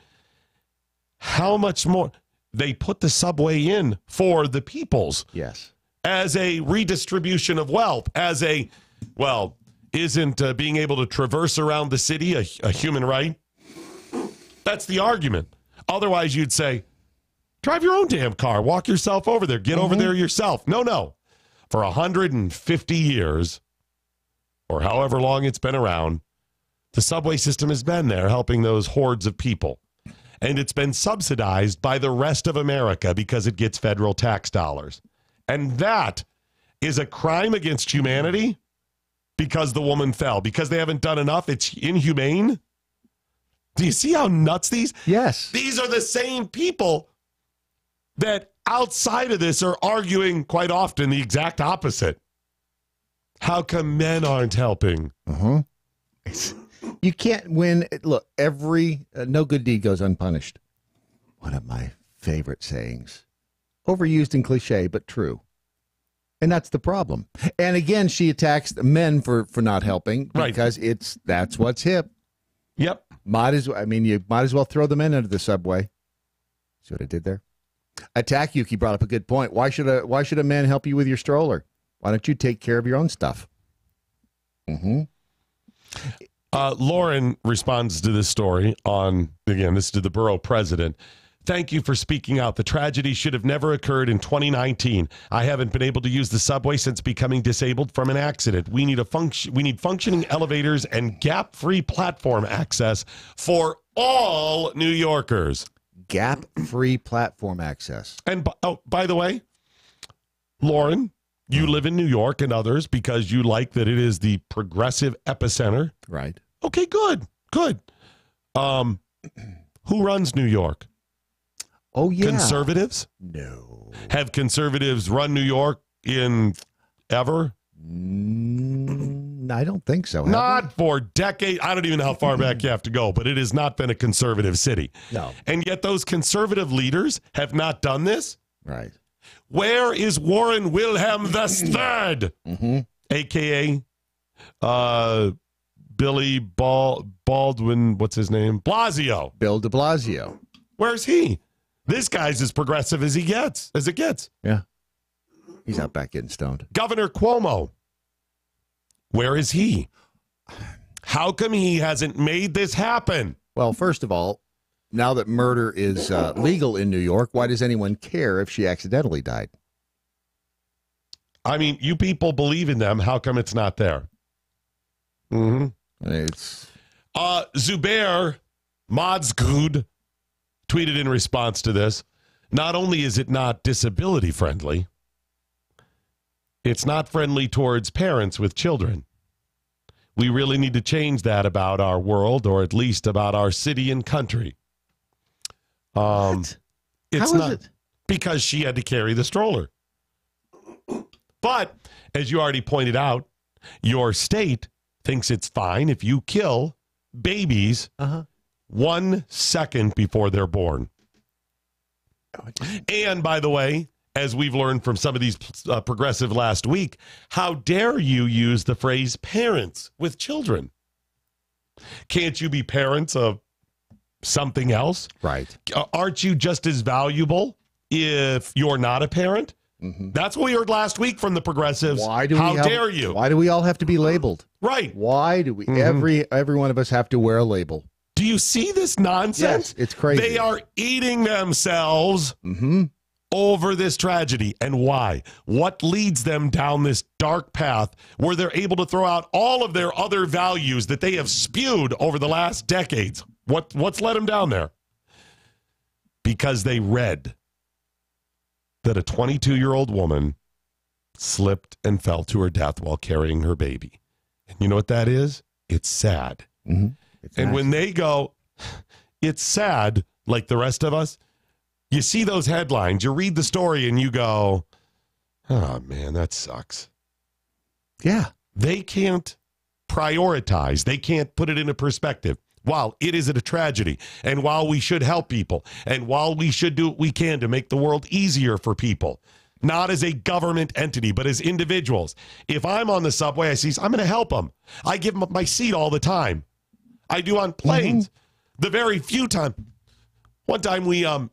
how much more? They put the subway in for the peoples. Yes. As a redistribution of wealth, isn't being able to traverse around the city a human right? That's the argument. Otherwise, you'd say, drive your own damn car, walk yourself over there, get over there yourself. No. For 150 years, or however long it's been around, the subway system has been there helping those hordes of people. And it's been subsidized by the rest of America because it gets federal tax dollars. And that is a crime against humanity? because the woman fell, because they haven't done enough. It's inhumane. Do you see how nuts these? Yes. These are the same people that outside of this are arguing quite often the exact opposite. How come men aren't helping? You can't win. Look, every no good deed goes unpunished. One of my favorite sayings. Overused and cliche, but true. And that's the problem. And again, she attacks the men for not helping because that's what's hip. Yep. You might as well throw the men into the subway. See what I did there? Attack Yuki brought up a good point. Why should a man help you with your stroller? Why don't you take care of your own stuff? Lauren responds to this story on, again, this is to the borough president. Thank you for speaking out. The tragedy should have never occurred in 2019. I haven't been able to use the subway since becoming disabled from an accident. We need functioning elevators and gap-free platform access for all New Yorkers. Gap-free platform access. And by the way, Lauren, you live in New York and others because you like that it is the progressive epicenter. Right. Okay, good. Who runs New York? Oh, yeah. Conservatives? No. Have conservatives run New York in ever? I don't think so. Not for decades. I don't even know how far back you have to go, but it has not been a conservative city. No. And yet those conservative leaders have not done this? Right. Where is Warren Wilhelm III? A.K.A. Billy Baldwin, what's his name? Blasio. Bill de Blasio. Where's he? This guy's as progressive as it gets. Yeah. He's out back getting stoned. Governor Cuomo. Where is he? How come he hasn't made this happen? Well, first of all, now that murder is legal in New York, why does anyone care if she accidentally died? I mean, you people believe in them. How come it's not there? It's Zubair Modsgood tweeted in response to this. Not only is it not disability friendly, it's not friendly towards parents with children. We really need to change that about our world, or at least about our city and country. What? It's How not is it? because she had to carry the stroller. But as you already pointed out, your state thinks it's fine if you kill babies 1 second before they're born. And by the way, as we've learned from some of these progressive last week, how dare you use the phrase parents with children? Can't you be parents of something else? Right. Aren't you just as valuable if you're not a parent? That's what we heard last week from the progressives. How dare you? Why do we all have to be labeled? Right. Why do we every one of us have to wear a label? Do you see this nonsense? Yes, it's crazy. They are eating themselves over this tragedy. And why? What leads them down this dark path where they're able to throw out all of their other values that they have spewed over the last decades? What's led them down there? Because they read that a 22-year-old woman slipped and fell to her death while carrying her baby. And you know what that is? It's sad. And when they go, it's sad, like the rest of us, you see those headlines, you read the story, and you go, oh, man, that sucks. Yeah. They can't prioritize. They can't put it into perspective. While it is a tragedy, and while we should help people, and while we should do what we can to make the world easier for people, not as a government entity, but as individuals. If I'm on the subway, I see, I'm going to help them. I give them my seat all the time. I do on planes. The very few times. One time we, the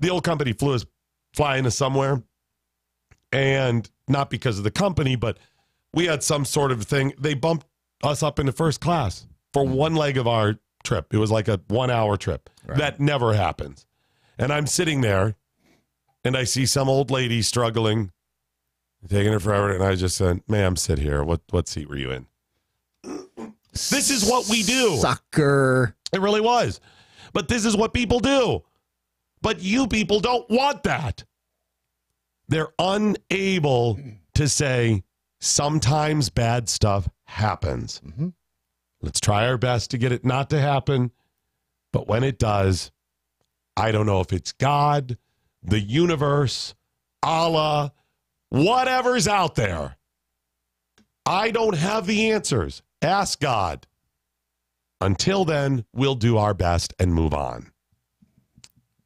old company flew us flying to somewhere, and not because of the company, but we had some sort of thing. They bumped us up into first class for one leg of our trip. It was like a 1 hour trip. Right. That never happens. And I'm sitting there and I see some old lady struggling, taking her forever. And I just said, ma'am, sit here. What seat were you in? This is what we do. Sucker. It really was. But this is what people do. But you people don't want that. They're unable to say, sometimes bad stuff happens. Mm-hmm. Let's try our best to get it not to happen. But when it does, I don't know if it's God, the universe, Allah, whatever's out there. I don't have the answers. Ask God. Until then, we'll do our best and move on.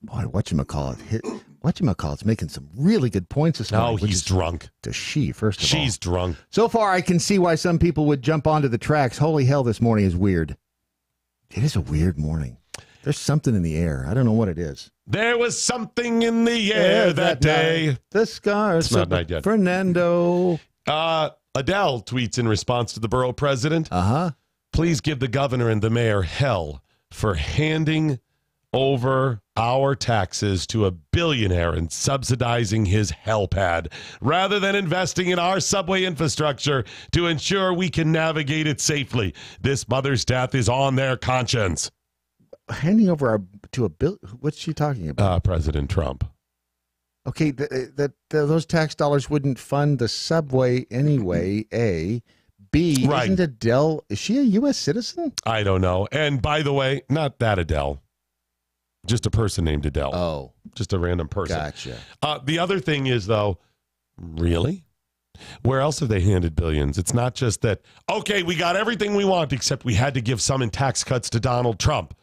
Boy, whatchamacallit's making some really good points this morning. No, he's drunk. First of all. She's drunk. So far, I can see why some people would jump onto the tracks. Holy hell, this morning is weird. It is a weird morning. There's something in the air. I don't know what it is. There was something in the air that day. Night. The scars. It's not night yet. Fernando. Adele tweets in response to the borough president. Uh-huh. Please give the governor and the mayor hell for handing over our taxes to a billionaire and subsidizing his helipad rather than investing in our subway infrastructure to ensure we can navigate it safely. This mother's death is on their conscience. Handing over to a bill? What's she talking about? President Trump. Okay, those tax dollars wouldn't fund the subway anyway, A. B, right. Isn't Adele, is she a U.S. citizen? I don't know. And by the way, not that Adele. Just a person named Adele. Oh. Just a random person. Gotcha. The other thing is, though, really? Where else have they handed billions? It's not just that, okay, we got everything we want, except we had to give some in tax cuts to Donald Trump.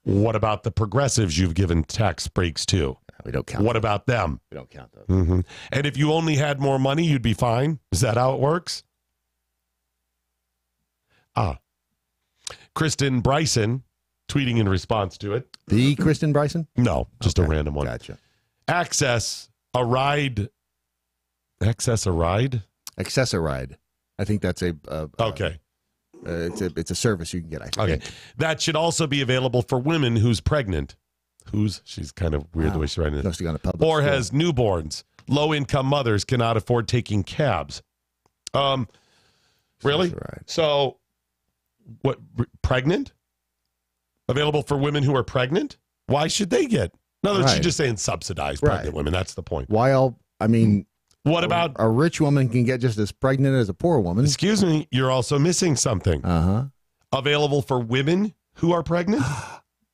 What about the progressives you've given tax breaks to? We don't count. What about them? We don't count those. Mm-hmm. And if you only had more money, you'd be fine? Is that how it works? Kristen Bryson tweeting in response to it. The Kristen Bryson? No, just okay. A random one. Gotcha. Access a ride. I think that's a okay. It's a service you can get. I think. Okay, that should also be available for women who's pregnant. She's kind of weird the way she's writing it. Must have gone to public or school. has newborns. Low-income mothers cannot afford taking cabs. Really? Right. So, what? Pregnant? Available for women who are pregnant? Why should they get? In other words, she's just saying subsidized pregnant women. That's the point. What about a rich woman can get just as pregnant as a poor woman? Excuse me, you're also missing something. Uh-huh. Available for women who are pregnant?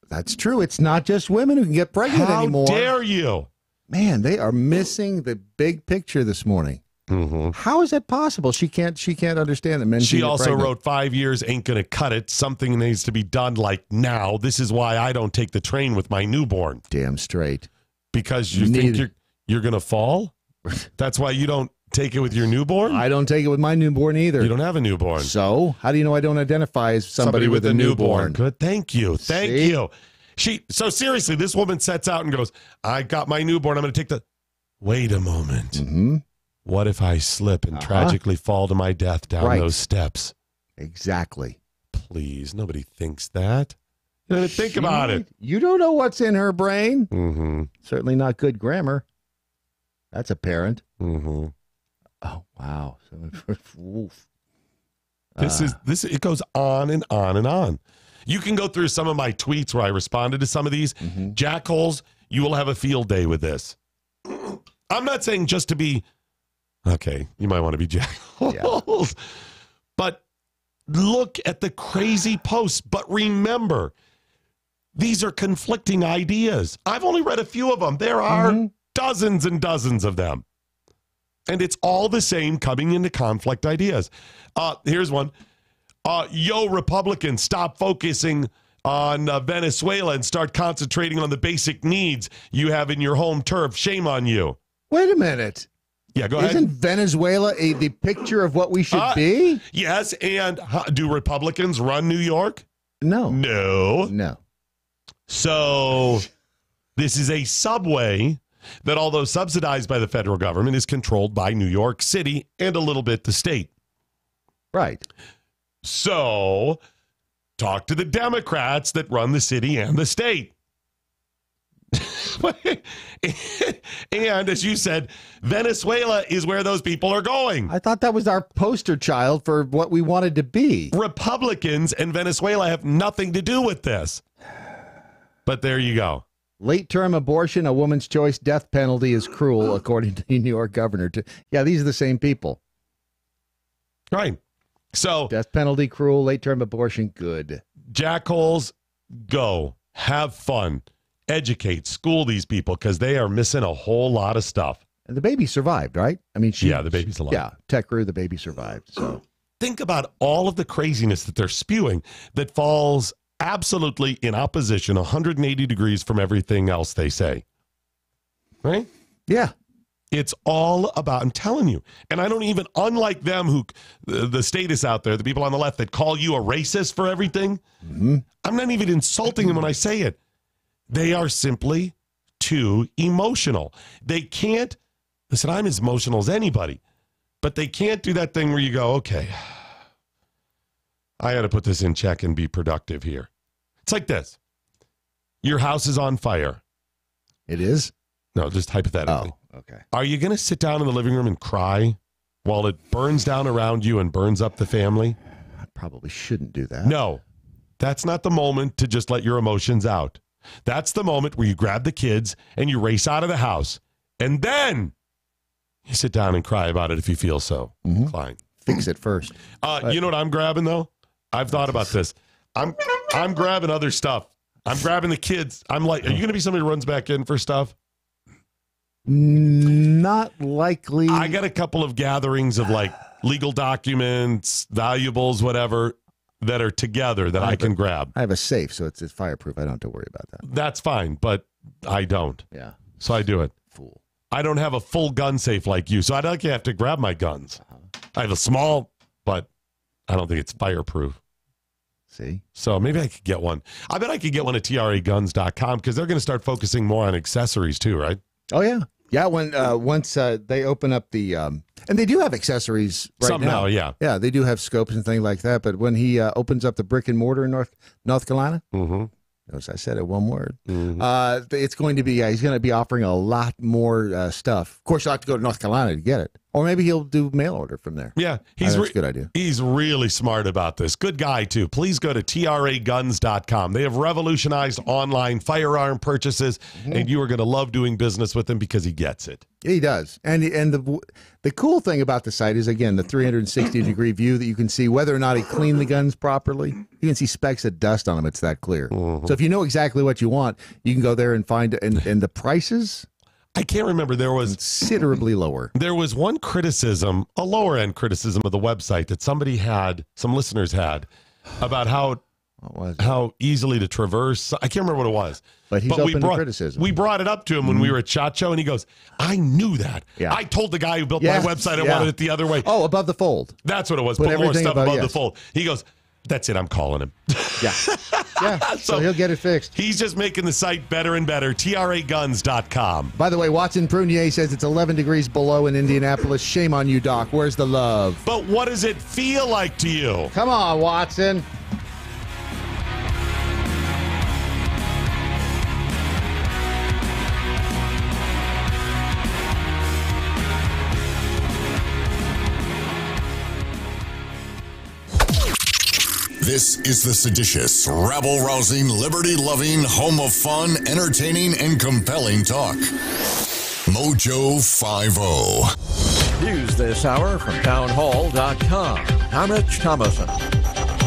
That's true. It's not just women who can get pregnant anymore. How dare you? Man, they are missing the big picture this morning. Mm-hmm. How is that possible? She can't understand that men. She also pregnant. wrote 5 years ain't going to cut it. Something needs to be done like now. This is why I don't take the train with my newborn. Damn straight. Because you think you're going to fall? That's why you don't take it with your newborn? I don't take it with my newborn either. You don't have a newborn. So how do you know I don't identify as somebody with a newborn? Good. Thank you. Thank you. So seriously, this woman sets out and goes, I got my newborn. I'm going to take the... Wait a moment. Mm-hmm. What if I slip and tragically fall to my death down those steps? Exactly. Please, nobody thinks that. Think about it. You don't know what's in her brain. Mm-hmm. Certainly not good grammar. That's apparent. Mm-hmm. Oh, wow. It goes on and on and on. You can go through some of my tweets where I responded to some of these. Mm-hmm. Jackholes, you will have a field day with this. I'm not saying just to be, okay, you might want to be jackholes. Yeah. But look at the crazy posts. But remember, these are conflicting ideas. I've only read a few of them. There are dozens and dozens of them. And it's all the same coming into conflict ideas. Here's one. Yo, Republicans, stop focusing on Venezuela and start concentrating on the basic needs you have in your home turf. Shame on you. Wait a minute. Yeah, go ahead. Isn't Venezuela the picture of what we should be? Yes, and do Republicans run New York? No. So this is a subway that, although subsidized by the federal government, is controlled by New York City and a little bit the state. Right. So talk to the Democrats that run the city and the state. And as you said, Venezuela is where those people are going. I thought that was our poster child for what we wanted to be. Republicans and Venezuela have nothing to do with this. But there you go. Late-term abortion, a woman's choice death penalty is cruel, according to the New York governor. Yeah, these are the same people. Right. So death penalty, cruel, late-term abortion, good. Jackholes, go. Have fun. Educate, school these people because they are missing a whole lot of stuff. And the baby survived, right? I mean, the baby's alive. Yeah, tech grew, the baby survived. So think about all of the craziness that they're spewing that falls absolutely in opposition, 180 degrees from everything else they say. Right? Yeah. It's all about, I'm telling you, and I don't even, unlike them who, the statists out there, the people on the left that call you a racist for everything, I'm not even insulting them when I say it. They are simply too emotional. They can't, listen, I'm as emotional as anybody, but they can't do that thing where you go, okay, I got to put this in check and be productive here. It's like this. Your house is on fire. It is? No, just hypothetically. Oh, okay. Are you going to sit down in the living room and cry while it burns down around you and burns up the family? I probably shouldn't do that. No, that's not the moment to just let your emotions out. That's the moment where you grab the kids and you race out of the house. And then you sit down and cry about it if you feel so inclined. Fix it first. You know what I'm grabbing, though? I've thought about this. I'm grabbing other stuff. I'm grabbing the kids. I'm like, are you going to be somebody who runs back in for stuff? Not likely. I got a couple of gatherings of like legal documents, valuables, whatever, that are together that I can grab. I have a safe, so it's fireproof. I don't have to worry about that. That's fine, but I don't. Yeah. So I do it. Fool. I don't have a full gun safe like you, so I don't have to grab my guns. I have a small, but I don't think it's fireproof. See? So maybe I could get one. I bet I could get one at traguns.com because they're going to start focusing more on accessories too, right? Oh, yeah. Yeah, when once they open up the and they do have accessories right Somehow, now. yeah. Yeah, they do have scopes and things like that. But when he opens up the brick and mortar in North Carolina, notice I said it one word. It's going to be he's going to be offering a lot more stuff. Of course, you'll have to go to North Carolina to get it, or maybe he'll do mail order from there. Yeah, that's a good idea. He's really smart about this. Good guy too. Please go to traguns.com. They have revolutionized online firearm purchases, and you are going to love doing business with him because he gets it. He does. And the cool thing about the site is, again, the 360-degree view that you can see whether or not he cleaned the guns properly. You can see specks of dust on them. It's that clear. So if you know exactly what you want, you can go there and find and the prices. I can't remember. There was considerably lower. There was one criticism, a lower end criticism of the website that somebody had, some listeners had, about how easily to traverse. I can't remember what it was. But he's open to criticism. We brought it up to him when we were at SHOT Show, and he goes, I knew that. Yeah. I told the guy who built my website I wanted it the other way. Oh, above the fold. That's what it was. Put more stuff above the fold. He goes, that's it. I'm calling him. Yeah. Yeah. So he'll get it fixed. He's just making the site better and better. traguns.com. By the way, Watson Prunier says it's 11 degrees below in Indianapolis. Shame on you, Doc. Where's the love? But what does it feel like to you? Come on, Watson. This is the seditious, rabble-rousing, liberty-loving, home of fun, entertaining, and compelling talk. MoJo 50. News this hour from townhall.com. I'm Rich Thomason.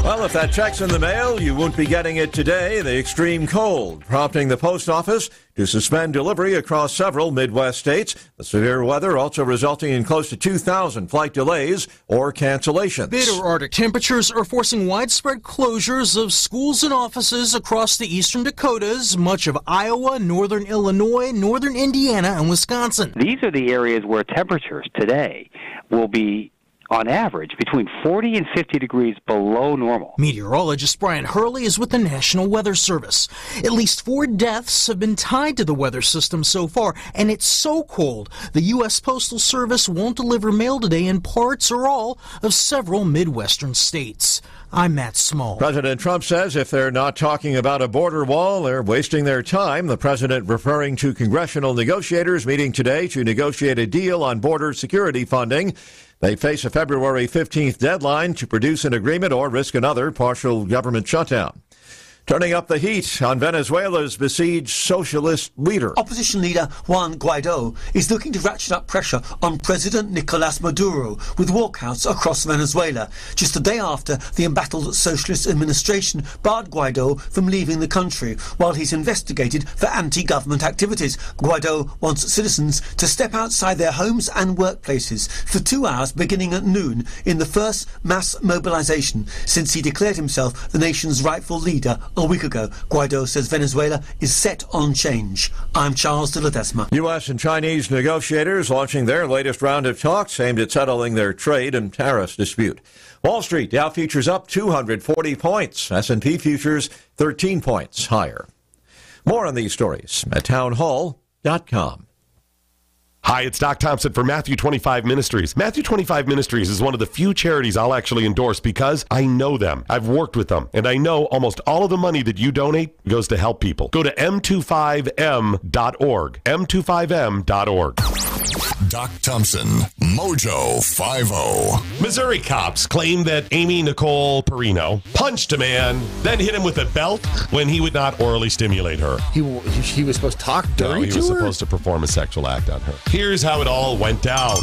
Well, if that check's in the mail, you won't be getting it today. The extreme cold prompting the post office to suspend delivery across several Midwest states. The severe weather also resulting in close to 2,000 flight delays or cancellations. Bitter Arctic temperatures are forcing widespread closures of schools and offices across the eastern Dakotas, much of Iowa, northern Illinois, northern Indiana, and Wisconsin. These are the areas where temperatures today will be, on average, between 40 and 50 degrees below normal. Meteorologist Brian Hurley is with the National Weather Service. At least 4 deaths have been tied to the weather system so far, and it's so cold, the U.S. Postal Service won't deliver mail today in parts or all of several Midwestern states. I'm Matt Small. President Trump says if they're not talking about a border wall, they're wasting their time. The president referring to congressional negotiators meeting today to negotiate a deal on border security funding. They face a February 15th deadline to produce an agreement or risk another partial government shutdown. Turning up the heat on Venezuela's besieged socialist leader. Opposition leader Juan Guaido is looking to ratchet up pressure on President Nicolas Maduro with walkouts across Venezuela, just a day after the embattled socialist administration barred Guaido from leaving the country while he's investigated for anti-government activities. Guaido wants citizens to step outside their homes and workplaces for 2 hours beginning at noon in the first mass mobilization since he declared himself the nation's rightful leader a week ago. Guaido says Venezuela is set on change. I'm Charles de Ledesma. U.S. and Chinese negotiators launching their latest round of talks aimed at settling their trade and tariffs dispute. Wall Street, Dow futures up 240 points. S&P futures 13 points higher. More on these stories at townhall.com. Hi, it's Doc Thompson for Matthew 25 Ministries. Matthew 25 Ministries is one of the few charities I'll actually endorse because I know them. I've worked with them, and I know almost all of the money that you donate goes to help people. Go to m25m.org, m25m.org. Doc Thompson, MoJo 50. Missouri cops claim that Amy Nicole Perino punched a man, then hit him with a belt when he would not orally stimulate her. He was supposed to talk dirty to her? No, he was supposed to perform a sexual act on her. Here's how it all went down.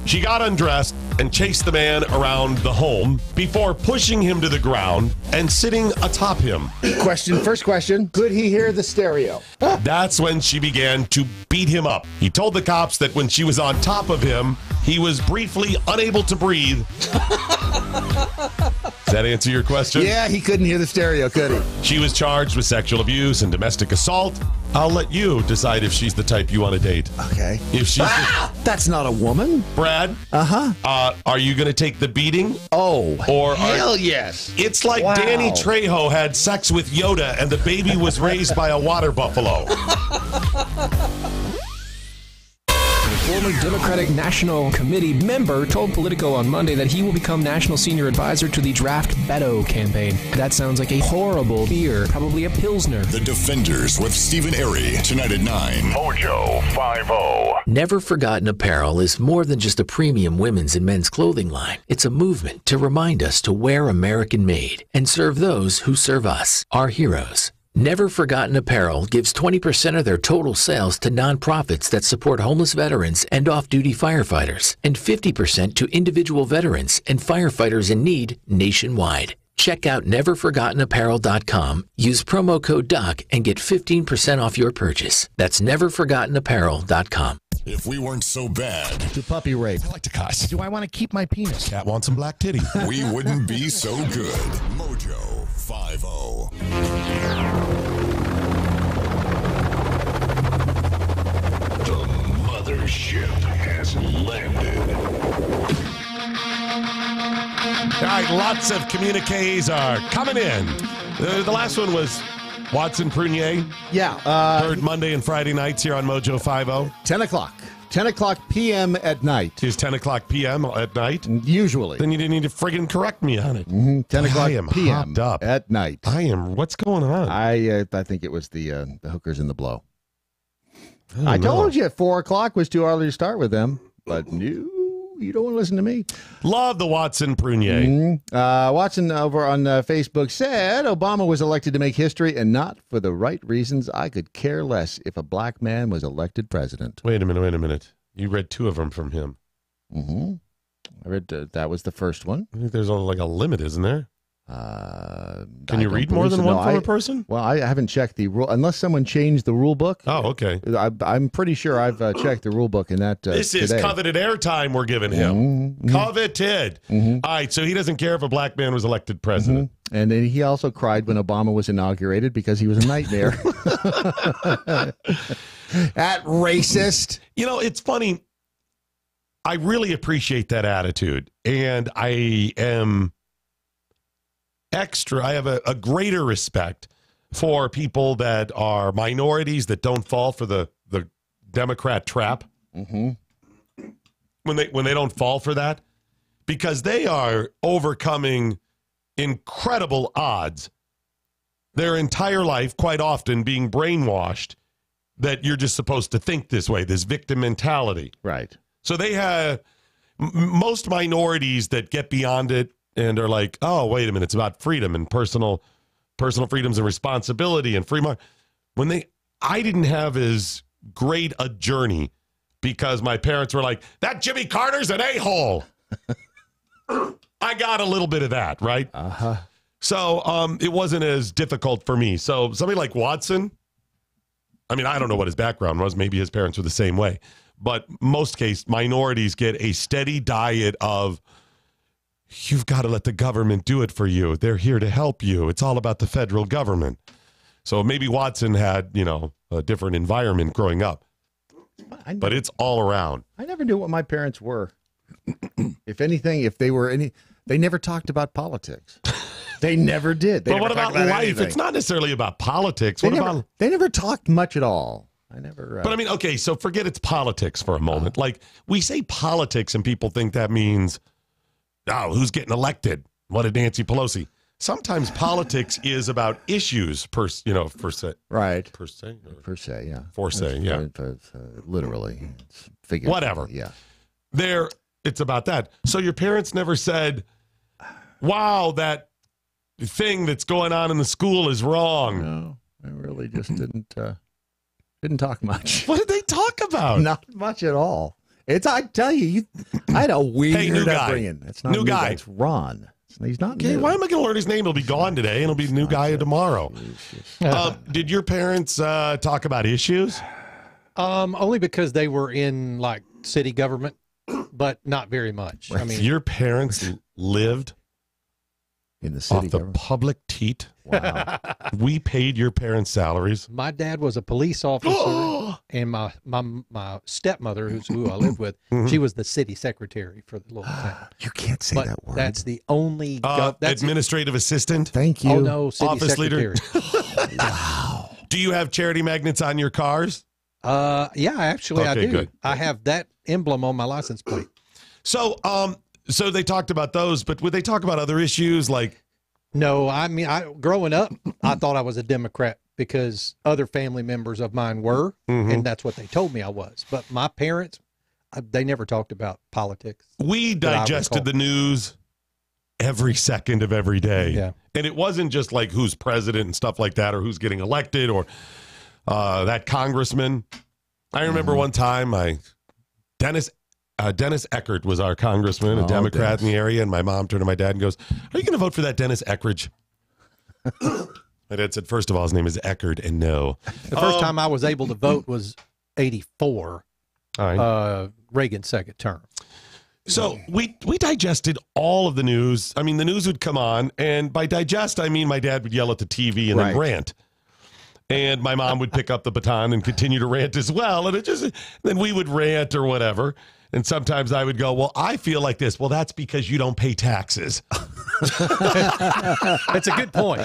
She got undressed and chased the man around the home before pushing him to the ground and sitting atop him. First question, could he hear the stereo? That's when she began to beat him up. He told the cops that when she was on top of him, he was briefly unable to breathe. Does that answer your question? Yeah, he couldn't hear the stereo, could he? She was charged with sexual abuse and domestic assault. I'll let you decide if she's the type you want to date. Okay. If she's that's not a woman. Brad? Are you going to take the beating? Oh, or hell yes. It's like Danny Trejo had sex with Yoda and the baby was raised by a water buffalo. Former Democratic National Committee member told Politico on Monday that he will become national senior advisor to the Draft Beto campaign. That sounds like a horrible beer, probably a Pilsner. The Defenders with Stephen Airy, tonight at 9. MoJo 50. Never Forgotten Apparel is more than just a premium women's and men's clothing line. It's a movement to remind us to wear American-made and serve those who serve us, our heroes. Never Forgotten Apparel gives 20% of their total sales to nonprofits that support homeless veterans and off-duty firefighters, and 50% to individual veterans and firefighters in need nationwide. Check out neverforgottenapparel.com, use promo code DOC, and get 15% off your purchase. That's neverforgottenapparel.com. If we weren't so bad to puppy rape, I like to cuss. Do I want to keep my penis? Cat wants some black titty. We wouldn't be so good. MoJo 50. The mothership has landed. All right, lots of communiques are coming in. The last one was Watson Prunier. Yeah. Heard Monday and Friday nights here on MoJo 50. 10 o'clock. 10 o'clock p.m. at night. Is 10 o'clock p.m. at night? Usually. Then you didn't need to friggin' correct me on it. 10 o'clock p.m. up. at night. What's going on? I think it was the hookers in the blow. I told you 4 o'clock was too early to start with them, but no. You don't want to listen to me. Love the Watson Prunier. Watson over on Facebook said Obama was elected to make history and not for the right reasons. I could care less if a black man was elected president. Wait a minute. You read 2 of them from him. I read that was the first one. I think there's like a limit, isn't there? Can you read more than one from a person? Well, I haven't checked the rule unless someone changed the rule book. Oh, okay. I'm pretty sure I've checked the rule book in that. This is today. coveted airtime we're giving him. Coveted. All right, so he doesn't care if a black man was elected president. And then he also cried when Obama was inaugurated because he was a nightmare. That racist. You know, it's funny. I really appreciate that attitude, and I have a greater respect for people that are minorities that don't fall for the Democrat trap. When they don't fall for that, because they are overcoming incredible odds their entire life, quite often being brainwashed that you're just supposed to think this way, this victim mentality. Right. So they have most minorities that get beyond it and are like, oh, wait a minute, it's about freedom and personal personal freedoms and responsibility and free market. I didn't have as great a journey because my parents were like, that Jimmy Carter's an a-hole. I got a little bit of that, right? Uh-huh. So it wasn't as difficult for me. So somebody like Watson, I mean, I don't know what his background was. Maybe his parents were the same way. But most case, minorities get a steady diet of, you've got to let the government do it for you. They're here to help you. It's all about the federal government. So maybe Watson had, a different environment growing up. But it's all around. I never knew what my parents were. If anything, they never talked about politics. They never did. But what about life? Anything. It's not necessarily about politics. They never talked much at all. I never. But I mean, okay, so forget it's politics for a moment. Like, we say politics and people think that means, who's getting elected? What did Nancy Pelosi? Sometimes politics is about issues per se. Right. Per se, yeah. For se, yeah. Literally. It's figuratively, whatever. Yeah. It's about that. So your parents never said, wow, that thing that's going on in the school is wrong. No, I really just didn't talk much. What did they talk about? Not much at all. I tell you, I had a weird new guy. upbringing. It's not new guy. It's Ron. He's not okay, new. Why am I going to learn his name? He'll be gone today, and he'll be new guy tomorrow. Did your parents talk about issues? Only because they were in like city government, but not very much. I mean, your parents lived in the city off the public teat. Wow. We paid your parents' salaries. My dad was a police officer, and my stepmother, who I lived with, she was the city secretary for the little town. You can't say that word. That's the only administrative assistant. Thank you. Oh no, city office secretary. Leader. Wow. Do you have charity magnets on your cars? Yeah, actually I do. Good. I have that emblem on my license plate. So they talked about those, but would they talk about other issues like? No, I mean, growing up, I thought I was a Democrat because other family members of mine were, and that's what they told me I was. But my parents, they never talked about politics. We digested the news every second of every day. Yeah. And it wasn't just like who's president and stuff like that, or who's getting elected, or that congressman. I remember one time Dennis Eckert was our congressman, a Democrat in the area, and my mom turned to my dad and goes, "Are you going to vote for that Dennis Eckridge?" My dad said, first of all, his name is Eckert, and no. The first time I was able to vote was 1984, Reagan's second term. So we digested all of the news. I mean, the news would come on, and by digest, I mean my dad would yell at the TV and then rant. And my mom would pick up the baton and continue to rant as well. And then we would rant or whatever. And sometimes I would go, well, I feel like this. Well, that's because you don't pay taxes. That's a good point,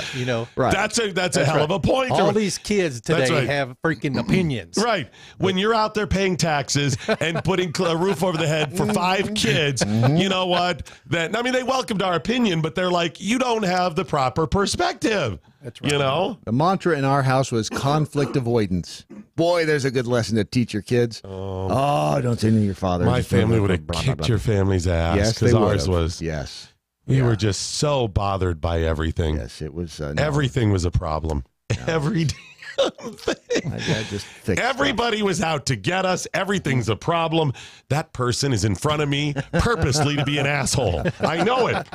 Right. That's a hell of a point. All these kids today have freaking opinions. Right. When you're out there paying taxes and putting a roof over the head for 5 kids, you know what? They welcomed our opinion, but they're like, you don't have the proper perspective. That's right. The mantra in our house was conflict avoidance. Boy, there's a good lesson to teach your kids. Don't say anything to your father. My family would have kicked your family's ass. Yes, because ours was. Yes. We were just so bothered by everything. Yes, it was. Everything was a problem. No. Every damn thing. Everybody was out to get us. Everything's a problem. That person is in front of me purposely to be an asshole. I know it.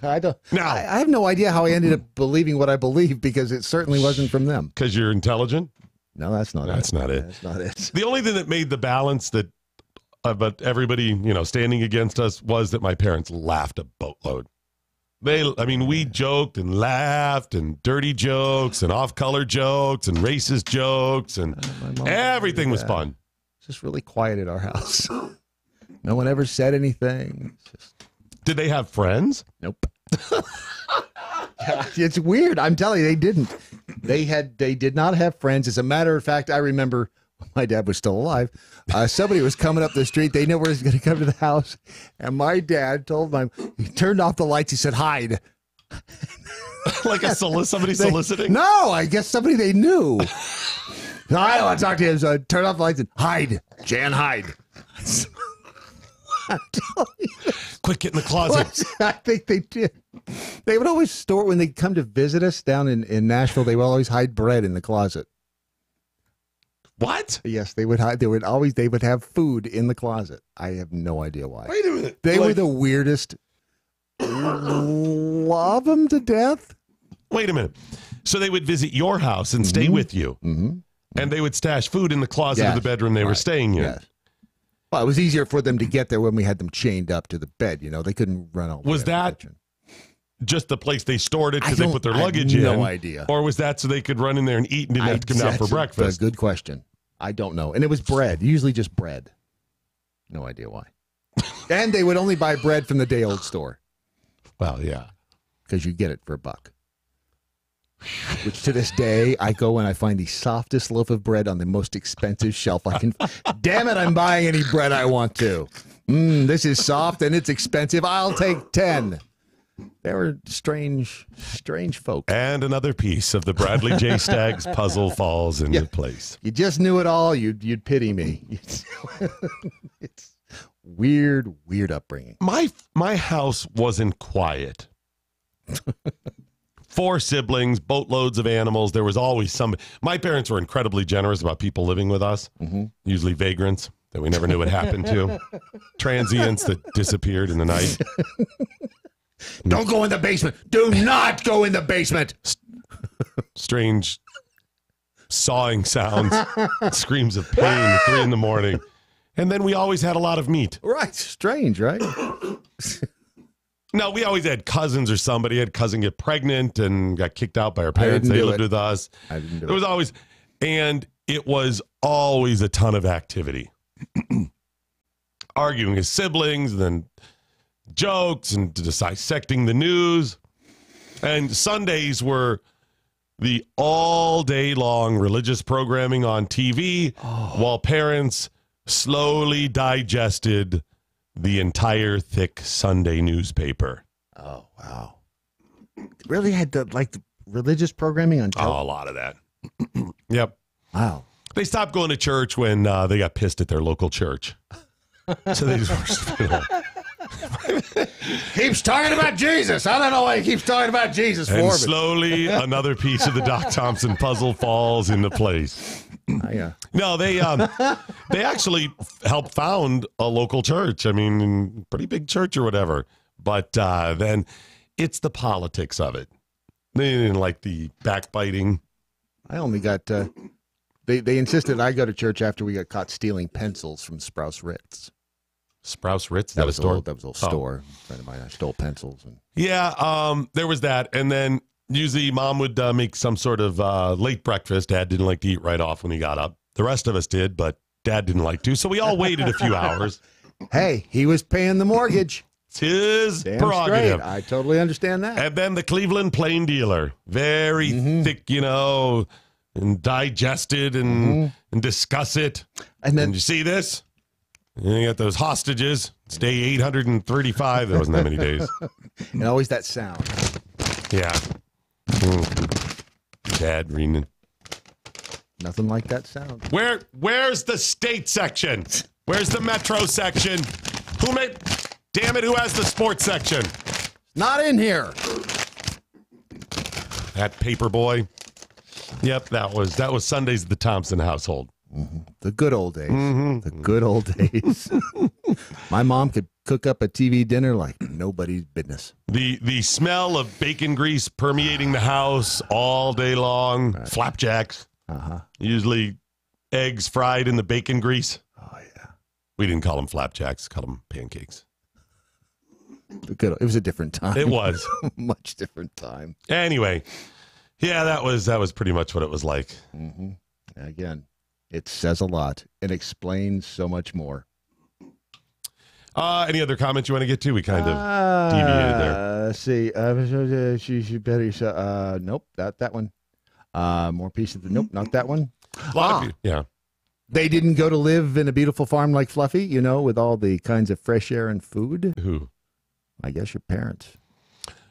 I have no idea how I ended up believing what I believe, because it certainly wasn't from them. Because you're intelligent? No, that's not it. That's not it. That's not it. The only thing that made the balance that but everybody, standing against us was that my parents laughed a boatload. We joked and laughed, and dirty jokes and off-color jokes and racist jokes, and everything was fun. It's just really quiet at our house. No one ever said anything. Did they have friends? Nope. It's weird. I'm telling you, they didn't. They did not have friends. As a matter of fact, I remember my dad was still alive. Somebody was coming up the street. They knew where he was going to come to the house. And my dad he turned off the lights. He said, hide. Like somebody soliciting? No, I guess somebody they knew. No, I don't want to talk to him. So I turned off the lights and hide. Jan, hide. I'm telling you. Quick, get in the closet. I think they did. They would always store, when they come to visit us down in Nashville, they would always hide bread in the closet. What? Yes, they would hide. They would have food in the closet. I have no idea why. Wait a minute. They were the weirdest. Love them to death. Wait a minute. So they would visit your house and stay with you. Mm-hmm. And they would stash food in the closet of the bedroom they were staying in. Yes. Well, it was easier for them to get there when we had them chained up to the bed. You know, they couldn't run all the way. Was that just the place they stored it because they put their luggage in? No idea. Or was that so they could run in there and eat and didn't have to come down for breakfast? Good question. I don't know. And it was bread, usually just bread. No idea why. And they would only buy bread from the day-old store. Well, yeah. Because you get it for $1. Which to this day, I go and I find the softest loaf of bread on the most expensive shelf I can. Damn it, I'm buying any bread I want to. This is soft and it's expensive. I'll take 10. They were strange folk. And another piece of the Bradley J. Staggs puzzle falls into place. You just knew it all. You'd pity me. It's weird upbringing. My house wasn't quiet. 4 siblings, boatloads of animals. There was always somebody. My parents were incredibly generous about people living with us, usually vagrants that we never knew what happened to, transients that disappeared in the night. Don't go in the basement. Do not go in the basement. Strange sawing sounds, screams of pain, 3 a.m. And then we always had a lot of meat. Right. Strange, right? No, we always had cousins or somebody. Had a cousin get pregnant and got kicked out by our parents. They lived with us. I didn't do it. It was always, and it was always a ton of activity. Arguing as siblings, and then jokes, and dissecting the news. And Sundays were the all-day long religious programming on TV while parents slowly digested the entire thick Sunday newspaper. Oh, wow. Really had the religious programming on television? Oh, a lot of that. Yep. Wow. They stopped going to church when they got pissed at their local church. So they just keeps talking about Jesus. I don't know why he keeps talking about Jesus for. And me. slowly another piece of the Doc Thompson puzzle falls into place. No, they actually helped found a local church. I mean, pretty big church or whatever. But then it's the politics of it. They didn't like the backbiting. I only got. They insisted I go to church after we got caught stealing pencils from Sprouse Ritz. Sprouse Ritz? That was a store. That was a store. A friend of mine, I stole pencils. Yeah, there was that, and then. Usually mom would make some sort of late breakfast. Dad didn't like to eat right off when he got up. The rest of us did, but Dad didn't like to. So we all waited a few hours. Hey, he was paying the mortgage. It's his Damn prerogative. Straight. I totally understand that. And then the Cleveland Plain Dealer. Very thick, and digested and discuss it. And then you see this? And you got those hostages. It's day 835. There wasn't that many days. And always that sound. Yeah. Dad reading. Nothing like that sound. Where's the state section? Where's the metro section? Damn it, who has the sports section? Not in here. That paper boy. Yep, that was Sundays at the Thompson household. The good old days. The good old days. My mom could cook up a TV dinner like nobody's business. The smell of bacon grease permeating the house all day long. Right. Flapjacks. Usually eggs fried in the bacon grease. Oh, yeah. We didn't call them flapjacks, called them pancakes. It was a different time. It was. Much different time. Anyway, yeah, that was pretty much what it was like. Again, it says a lot. It explains so much more. Any other comments you want to get to? We kind of deviated there. Let's see. She better. Nope, not that one. More pieces. Nope, not that one. A lot of people, yeah. They didn't go to live in a beautiful farm like Fluffy, with all the kinds of fresh air and food. Who? I guess your parents.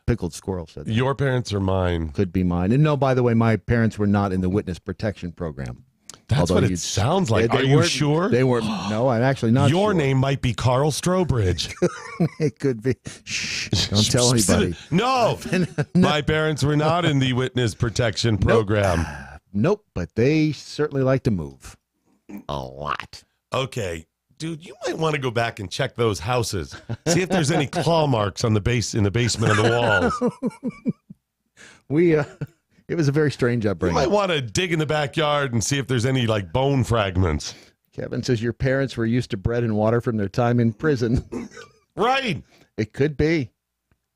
Pickled Squirrel said that. Your parents or mine? Could be mine. And no, by the way, my parents were not in the witness protection program. That's what it sounds like. Are you sure? They weren't. No, I'm actually not sure. Your name might be Carl Strobridge. It could be. Shh, don't tell anybody. No, my parents were not in the witness protection program. Nope, but they certainly like to move a lot. Okay, dude, you might want to go back and check those houses. See if there's any claw marks on the in the basement of the walls. It was a very strange upbringing. You might want to dig in the backyard and see if there's any like bone fragments. Kevin says your parents were used to bread and water from their time in prison. Right. It could be.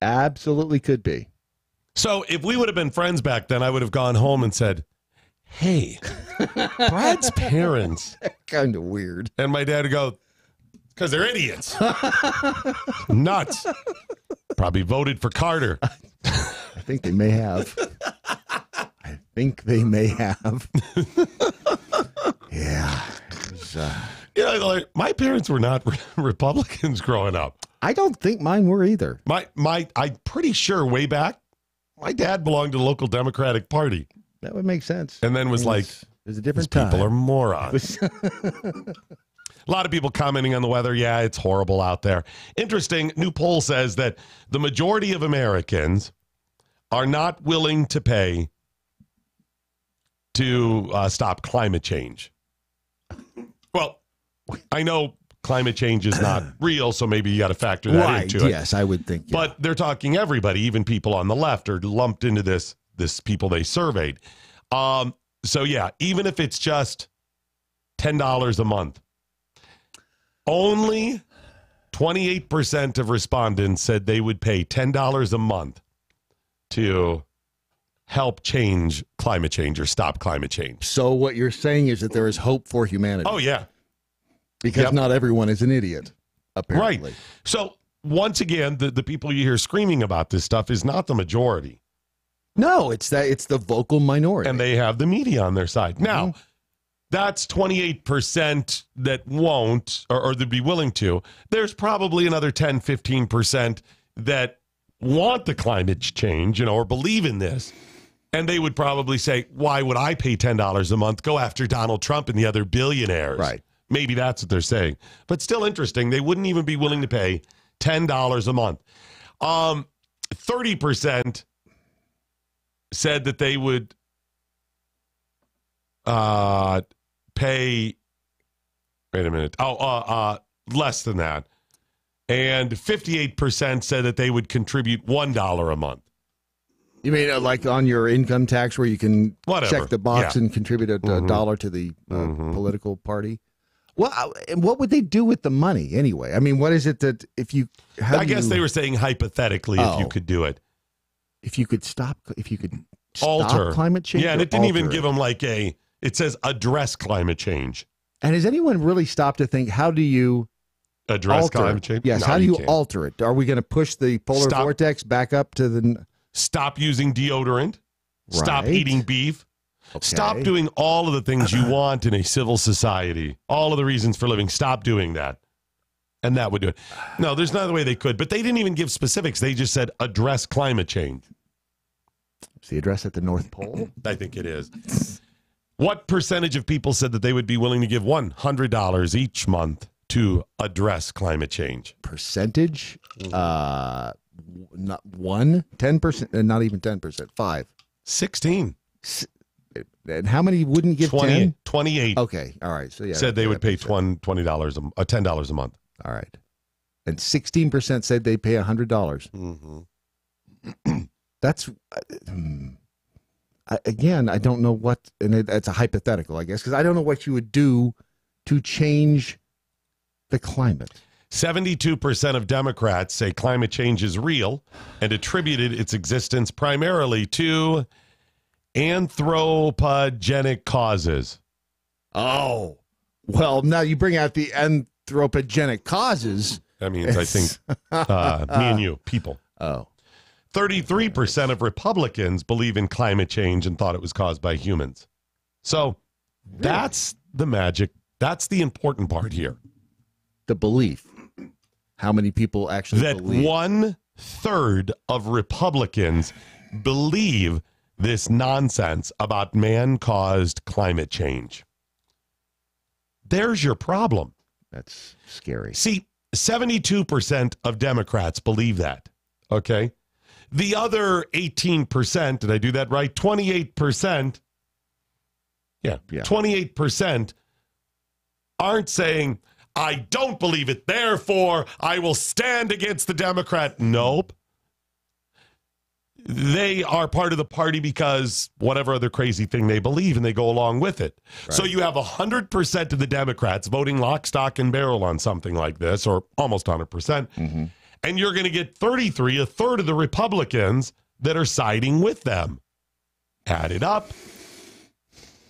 Absolutely could be. So if we would have been friends back then, I would have gone home and said, hey, Brad's parents. Kind of weird. And my dad would go, because they're idiots. Nuts. Probably voted for Carter. I think they may have. Yeah. Like, my parents were not Republicans growing up. I don't think mine were either. I'm pretty sure way back, my dad belonged to the local Democratic Party. That would make sense. And then was like, there's a different time. People are morons. A lot of people commenting on the weather. Yeah, it's horrible out there. Interesting. New poll says that the majority of Americans are not willing to pay to stop climate change. Well, I know climate change is not real, so maybe you got to factor that into it. Yes, I would think. Yeah. But they're talking everybody, even people on the left are lumped into this people they surveyed. So yeah, even if it's just $10 a month, only 28% of respondents said they would pay $10 a month to help change climate change or stop climate change. So what you're saying is that there is hope for humanity. Oh, yeah. Because not everyone is an idiot, apparently. Right. So once again, the people you hear screaming about this stuff is not the majority. No, it's the vocal minority. And they have the media on their side. Now, that's 28% that won't or they'd be willing to. There's probably another 10, 15% that want the climate change, or believe in this. And they would probably say, why would I pay $10 a month? Go after Donald Trump and the other billionaires. Right. Maybe that's what they're saying. But still interesting. They wouldn't even be willing to pay $10 a month. 30% said that they would pay, wait a minute, less than that. And 58% said that they would contribute $1 a month. You mean like on your income tax where you can check the box and contribute a dollar to the political party? Well, what would they do with the money anyway? I mean, what is it that if you... I guess they were saying hypothetically if you could do it. If you could stop climate change? Yeah, and it didn't even give them it says address climate change. And has anyone really stopped to think, how do you... Address climate change? Yes, how do you alter it? Are we going to push the polar vortex back up to the... Stop using deodorant. Right. Stop eating beef. Okay. Stop doing all of the things you want in a civil society. All of the reasons for living. Stop doing that. And that would do it. No, there's no other way they could. But they didn't even give specifics. They just said address climate change. Is the address at the North Pole? I think it is. What percentage of people said that they would be willing to give $100 each month to address climate change? Percentage? Not 10%, not even 10%, 5. 16. And how many wouldn't give 10? 28. Okay, all right. So yeah, said they would pay $10 a month. All right. And 16% said they'd pay $100. Mm-hmm. That's again, I don't know what, and it's a hypothetical, I guess, because I don't know what you would do to change the climate. 72% of Democrats say climate change is real and attributed its existence primarily to anthropogenic causes. Oh, well, now you bring out the anthropogenic causes. That means, I think, me and you, people. Oh. 33% of Republicans believe in climate change and thought it was caused by humans. So that's the magic. That's the important part here. The belief. How many people actually believe? That 1/3 of Republicans believe this nonsense about man-caused climate change. There's your problem. That's scary. See, 72% of Democrats believe that. Okay. The other 18%, did I do that right? 28%. Yeah. 28% aren't saying, I don't believe it, therefore I will stand against the Democrat. Nope. They are part of the party because whatever other crazy thing they believe, and they go along with it. Right. So you have 100% of the Democrats voting lock, stock, and barrel on something like this, or almost 100%. Mm-hmm. And you're going to get 33, a third of the Republicans that are siding with them. Add it up,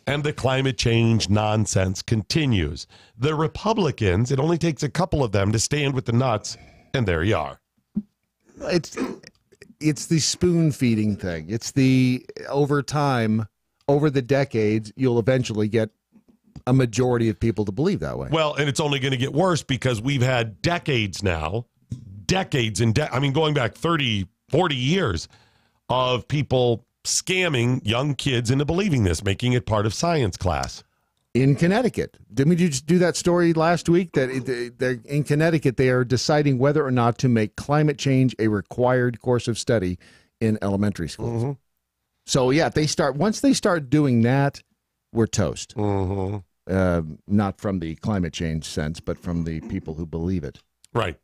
and the climate change nonsense continues. The Republicans, it only takes a couple of them to stand with the nuts, and there you are. It's the spoon feeding thing. It's the over time, over the decades, you'll eventually get a majority of people to believe that way. Well, and it's only going to get worse because we've had decades now, going back 30, 40 years of people scamming young kids into believing this, making it part of science class. In Connecticut. Didn't we just do that story last week that in Connecticut they are deciding whether or not to make climate change a required course of study in elementary schools? Mm-hmm. So yeah, once they start doing that, we're toast. Mm-hmm. Not from the climate change sense, but from the people who believe it. Right.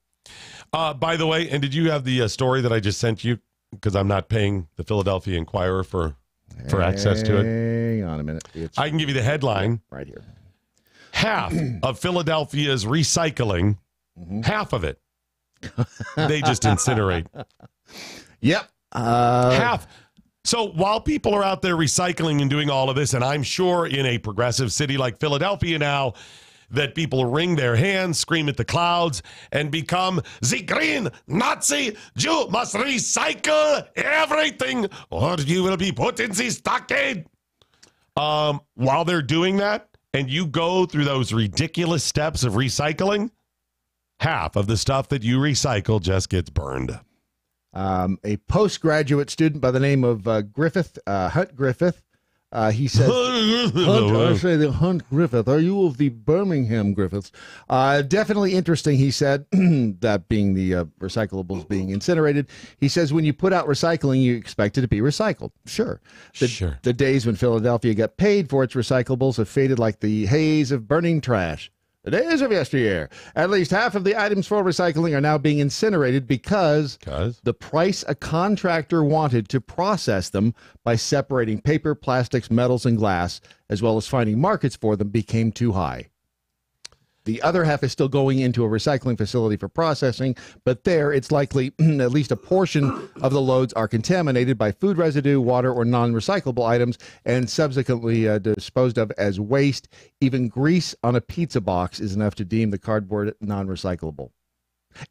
By the way, and did you have the story that I just sent you? Because I'm not paying the Philadelphia Inquirer for access to it. Hang on a minute. I can give you the headline. Right here. Half of Philadelphia's recycling, half of it, they just incinerate. Yep. Half. So while people are out there recycling and doing all of this, and I'm sure in a progressive city like Philadelphia now, that people wring their hands, scream at the clouds, and become the green Nazi. You must recycle everything, or you will be put in the stockade. While they're doing that, and you go through those ridiculous steps of recycling, half of the stuff that you recycle just gets burned. A postgraduate student by the name of Hunt Griffith, he says, Hunt Griffith, are you of the Birmingham Griffiths? Definitely interesting, he said, that being the recyclables being incinerated. He says, when you put out recycling, you expect it to be recycled. Sure. The days when Philadelphia got paid for its recyclables have faded like the haze of burning trash. The days of yesteryear. At least half of the items for recycling are now being incinerated because the price a contractor wanted to process them by separating paper, plastics, metals, and glass, as well as finding markets for them, became too high. The other half is still going into a recycling facility for processing, but there it's likely at least a portion of the loads are contaminated by food residue, water, or non-recyclable items and subsequently disposed of as waste. Even grease on a pizza box is enough to deem the cardboard non-recyclable.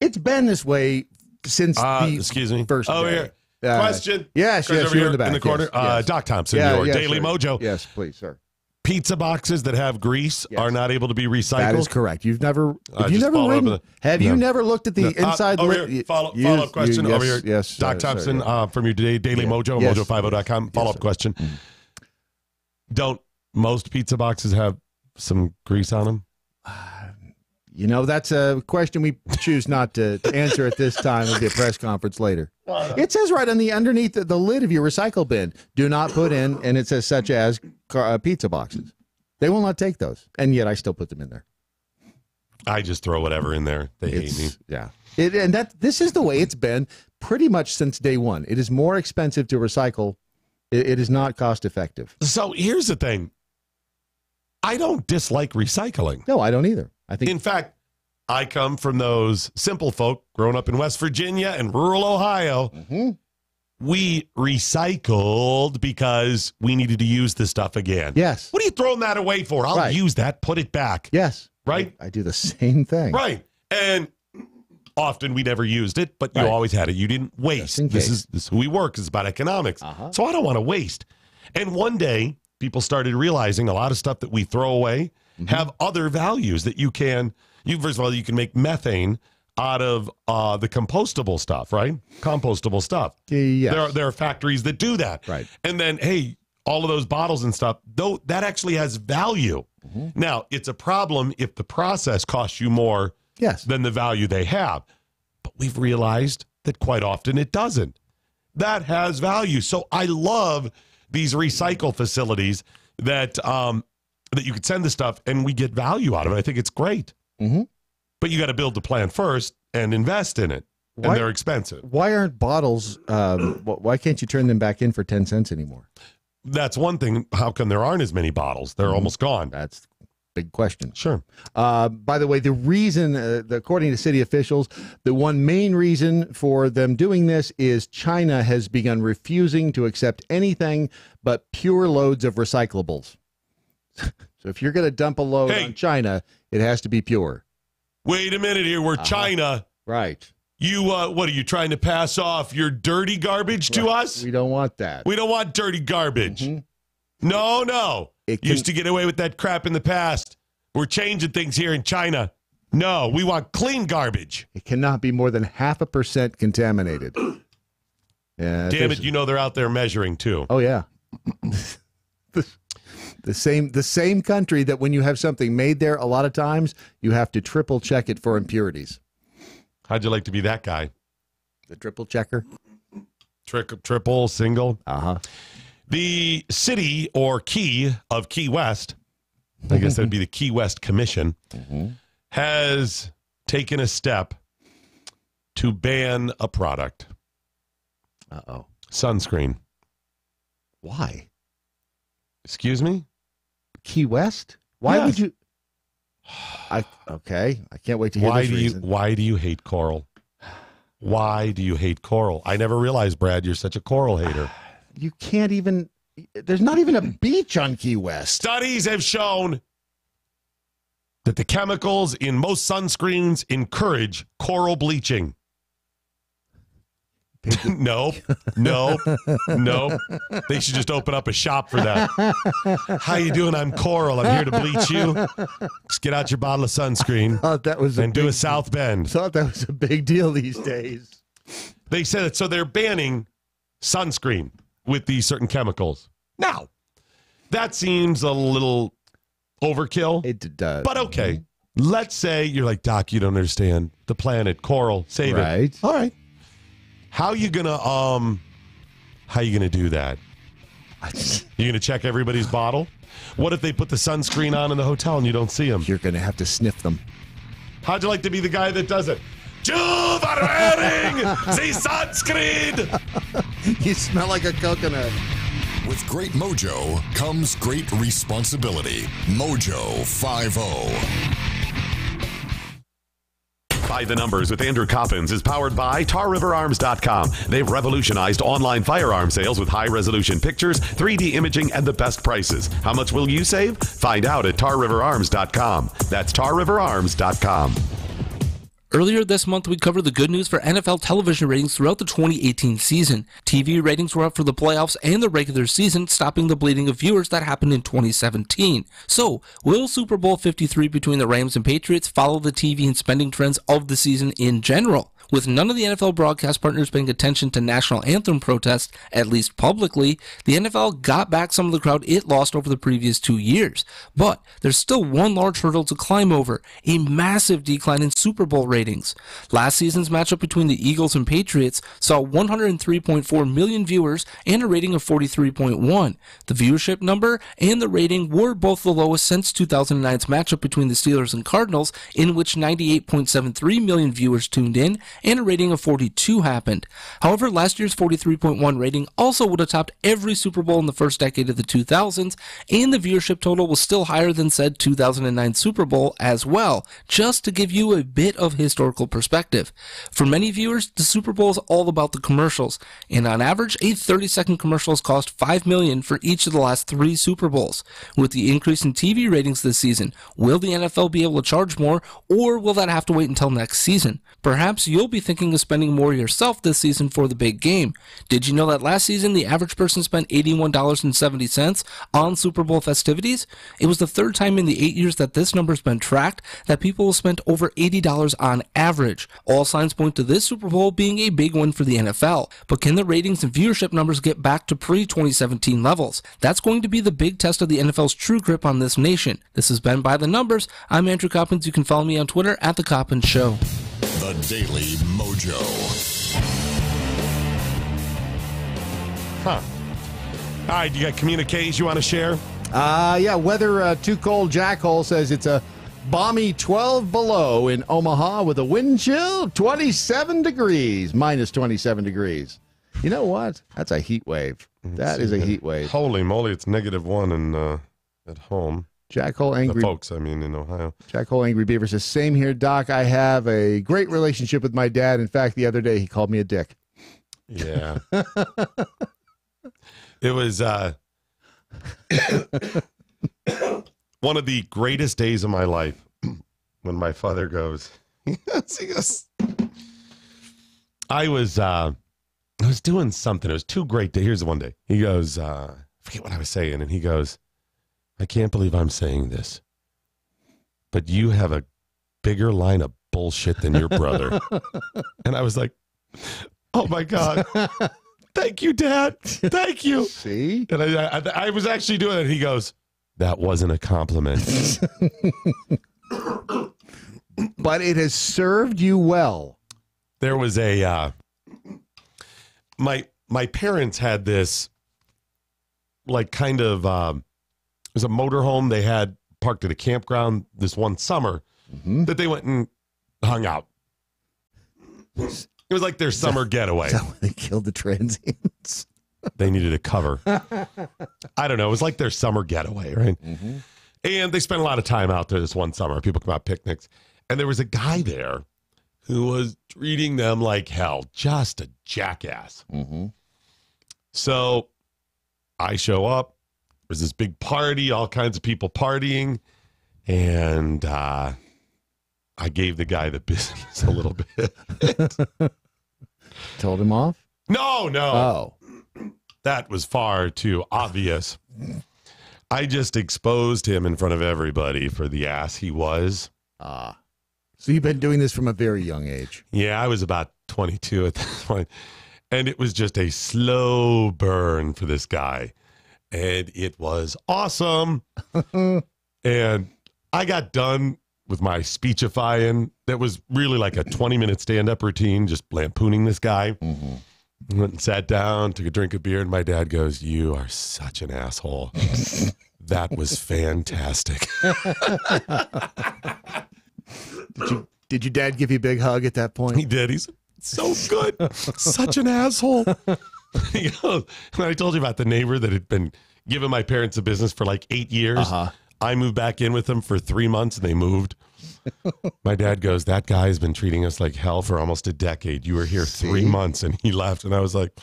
It's been this way since the first day. Here. Question. Yes, over you're in the back. In the corner. Yes. Doc Thompson, your Daily sir. MoJo. Yes, please, sir. Pizza boxes that have grease are not able to be recycled. That is correct. You've never, you never looked at the inside? Follow-up question over here. Yes, Doc Thompson from your Daily MoJo, MoJo50.com. Follow-up question. Don't most pizza boxes have some grease on them? You know, that's a question we choose not to answer at this time. It'll be a press conference later. It says right on the underneath the lid of your recycle bin, do not put in, and it says such as pizza boxes. They will not take those, and yet I still put them in there. I just throw whatever in there. They hate me. Yeah. This is the way it's been pretty much since day one. It is more expensive to recycle. It is not cost effective. So here's the thing. I don't dislike recycling. No, I don't either. In fact, I come from those simple folk growing up in West Virginia and rural Ohio. Mm-hmm. We recycled because we needed to use the stuff again. Yes. What are you throwing that away for? I'll use that, put it back. Yes. Right? I do the same thing. Right. And often we never used it, but you always had it. You didn't waste. This is who we work. It's about economics. So I don't want to waste. And one day, people started realizing a lot of stuff that we throw away have other values that you can, first of all, you can make methane out of the compostable stuff, right? Compostable stuff. Yes. There are factories that do that. Right. And then, hey, all of those bottles and stuff, though, that actually has value. Now, it's a problem if the process costs you more than the value they have. But we've realized that quite often it doesn't. That has value. So I love these recycle facilities that that you could send the stuff and we get value out of it. I think it's great. But you got to build the plant first and invest in it. And they're expensive. Why aren't bottles, why can't you turn them back in for 10 cents anymore? That's one thing. How come there aren't as many bottles? They're almost gone. That's a big question. Sure. By the way, the reason, according to city officials, the one main reason for them doing this is China has begun refusing to accept anything but pure loads of recyclables. So if you're going to dump a load on China, it has to be pure. Wait a minute here. We're China. Right. You, what are you trying to pass off your dirty garbage to us? We don't want that. We don't want dirty garbage. No. Used to get away with that crap in the past. We're changing things here in China. No, we want clean garbage. It cannot be more than 0.5% contaminated. Damn it, you know they're out there measuring too. Oh, yeah. The same country that when you have something made there, a lot of times you have to triple check it for impurities. How'd you like to be that guy? The triple checker? Triple, single? Uh-huh. The city or key of Key West, I guess that'd be the Key West Commission, has taken a step to ban a product. Uh-oh. Sunscreen. Why? Excuse me? Key West? Why would you? Okay. I can't wait to hear this reason. Why do you hate coral? Why do you hate coral? I never realized, Brad, you're such a coral hater. You can't even. There's not even a beach on Key West. Studies have shown that the chemicals in most sunscreens encourage coral bleaching. No. They should just open up a shop for that. How you doing? I'm Coral. I'm here to bleach you. Just get out your bottle of sunscreen and do a South Bend. Thought that was a big deal these days. They said it, so they're banning sunscreen with these certain chemicals. Now, that seems a little overkill. It does. But okay. Let's say you're like, Doc, you don't understand. The planet, coral, save it. All right. How you gonna do that? You gonna check everybody's bottle? What if they put the sunscreen on in the hotel and you don't see them? You're gonna have to sniff them. How'd you like to be the guy that does it? You are wearing the sunscreen. You smell like a coconut. With great mojo comes great responsibility. MoJo 50. By the Numbers with Andrew Coppins is powered by TarRiverArms.com. They've revolutionized online firearm sales with high-resolution pictures, 3D imaging, and the best prices. How much will you save? Find out at TarRiverArms.com. That's TarRiverArms.com. Earlier this month, we covered the good news for NFL television ratings throughout the 2018 season. TV ratings were up for the playoffs and the regular season, stopping the bleeding of viewers that happened in 2017. So, will Super Bowl 53 between the Rams and Patriots follow the TV and spending trends of the season in general? With none of the NFL broadcast partners paying attention to national anthem protests, at least publicly, the NFL got back some of the crowd it lost over the previous 2 years. But there's still one large hurdle to climb over, a massive decline in Super Bowl ratings. Last season's matchup between the Eagles and Patriots saw 103.4 million viewers and a rating of 43.1. The viewership number and the rating were both the lowest since 2009's matchup between the Steelers and Cardinals, in which 98.73 million viewers tuned in and a rating of 42 happened. However, last year's 43.1 rating also would have topped every Super Bowl in the first decade of the 2000s, and the viewership total was still higher than said 2009 Super Bowl as well, just to give you a bit of historical perspective. For many viewers, the Super Bowl is all about the commercials, and on average, a 30-second commercial has cost $5 million for each of the last 3 Super Bowls. With the increase in TV ratings this season, will the NFL be able to charge more, or will that have to wait until next season? Perhaps you'll be thinking of spending more yourself this season for the big game. Did you know that last season the average person spent $81.70 on Super Bowl festivities? It was the third time in the 8 years that this number's been tracked that people have spent over $80 on average. All signs point to this Super Bowl being a big one for the NFL. But can the ratings and viewership numbers get back to pre-2017 levels? That's going to be the big test of the NFL's true grip on this nation. This has been By the Numbers. I'm Andrew Coppins. You can follow me on Twitter at The Coppins Show. The Daily Mojo. Huh. All right, you got communiques you want to share? Yeah, weather too cold. Jackhole says it's a balmy 12 below in Omaha with a wind chill 27 degrees, minus 27 degrees. You know what? That's a heat wave. That is a heat wave. Holy moly, it's -1 at home. Jackhole Angry. The folks, in Ohio. Jackhole Angry Beaver says, same here, Doc. I have a great relationship with my dad. In fact, the other day he called me a dick. Yeah. It was one of the greatest days of my life when my father goes, I was doing something. It was too great to. Here's the one day. He goes, I forget what I was saying, and he goes, I can't believe I'm saying this, but you have a bigger line of bullshit than your brother. And I was like, oh my God. Thank you, Dad. Thank you. See? And I was actually doing it. He goes, that wasn't a compliment. But it has served you well. There was a, my parents had this, like, kind of, it was a motorhome they had parked at a campground this one summer that they went and hung out. It was like their summer getaway. Is that why they killed the transients? They needed a cover. I don't know. It was like their summer getaway, right? Mm-hmm. And they spent a lot of time out there this one summer. People come out picnics. And there was a guy there who was treating them like hell. Just a jackass. Mm-hmm. So I show up. There's this big party, all kinds of people partying. And I gave the guy the business a little bit. Told him off? No. Oh. That was far too obvious. I just exposed him in front of everybody for the ass he was. So you've been doing this from a very young age. Yeah, I was about 22 at this point. And it was just a slow burn for this guy. And it was awesome. And I got done with my speechifying. That was really like a 20-minute stand-up routine, just lampooning this guy. Mm-hmm. Went and sat down, took a drink of beer, and my dad goes, "You are such an asshole." That was fantastic. Did your dad give you a big hug at that point? He did. He's so good. Such an asshole. He goes, when I told you about the neighbor that had been giving my parents a business for like 8 years, I moved back in with them for 3 months and they moved. My dad goes, that guy has been treating us like hell for almost a decade. You were here 3 months and he left. And I was like,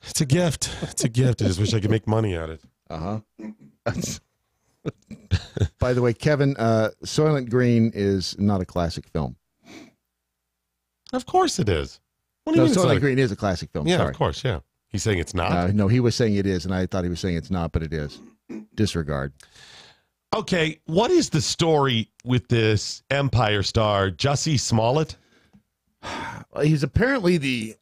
it's a gift. It's a gift. I just wish I could make money at it. By the way, Kevin, Soylent Green is not a classic film. Of course it is. What do you No, mean Soylent Green is a classic film. Yeah, Sorry. of course, yeah. He's saying it's not? No, he was saying it is, and I thought he was saying it's not, but it is. Disregard. Okay, what is the story with this Empire star, Jussie Smollett? He's apparently the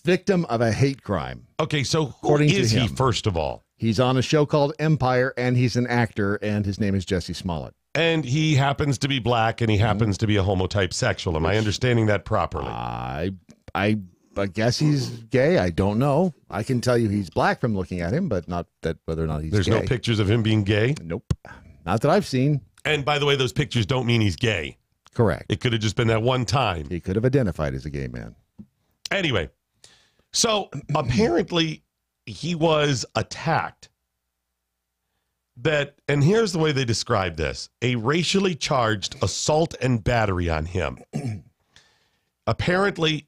victim of a hate crime. Okay, so who According to is he, him. first of all? He's on a show called Empire, and he's an actor, and his name is Jussie Smollett. And he happens to be black, and he happens to be a homotype sexual. Am I understanding that properly? I guess he's gay. I don't know. I can tell you he's black from looking at him, but not that whether or not he's There's gay. no pictures of him being gay? Nope. Not that I've seen. And by the way, those pictures don't mean he's gay. Correct. It could have just been that one time. He could have identified as a gay man. Anyway, so apparently he was attacked. And here's the way they describe this: a racially charged assault and battery on him. Apparently,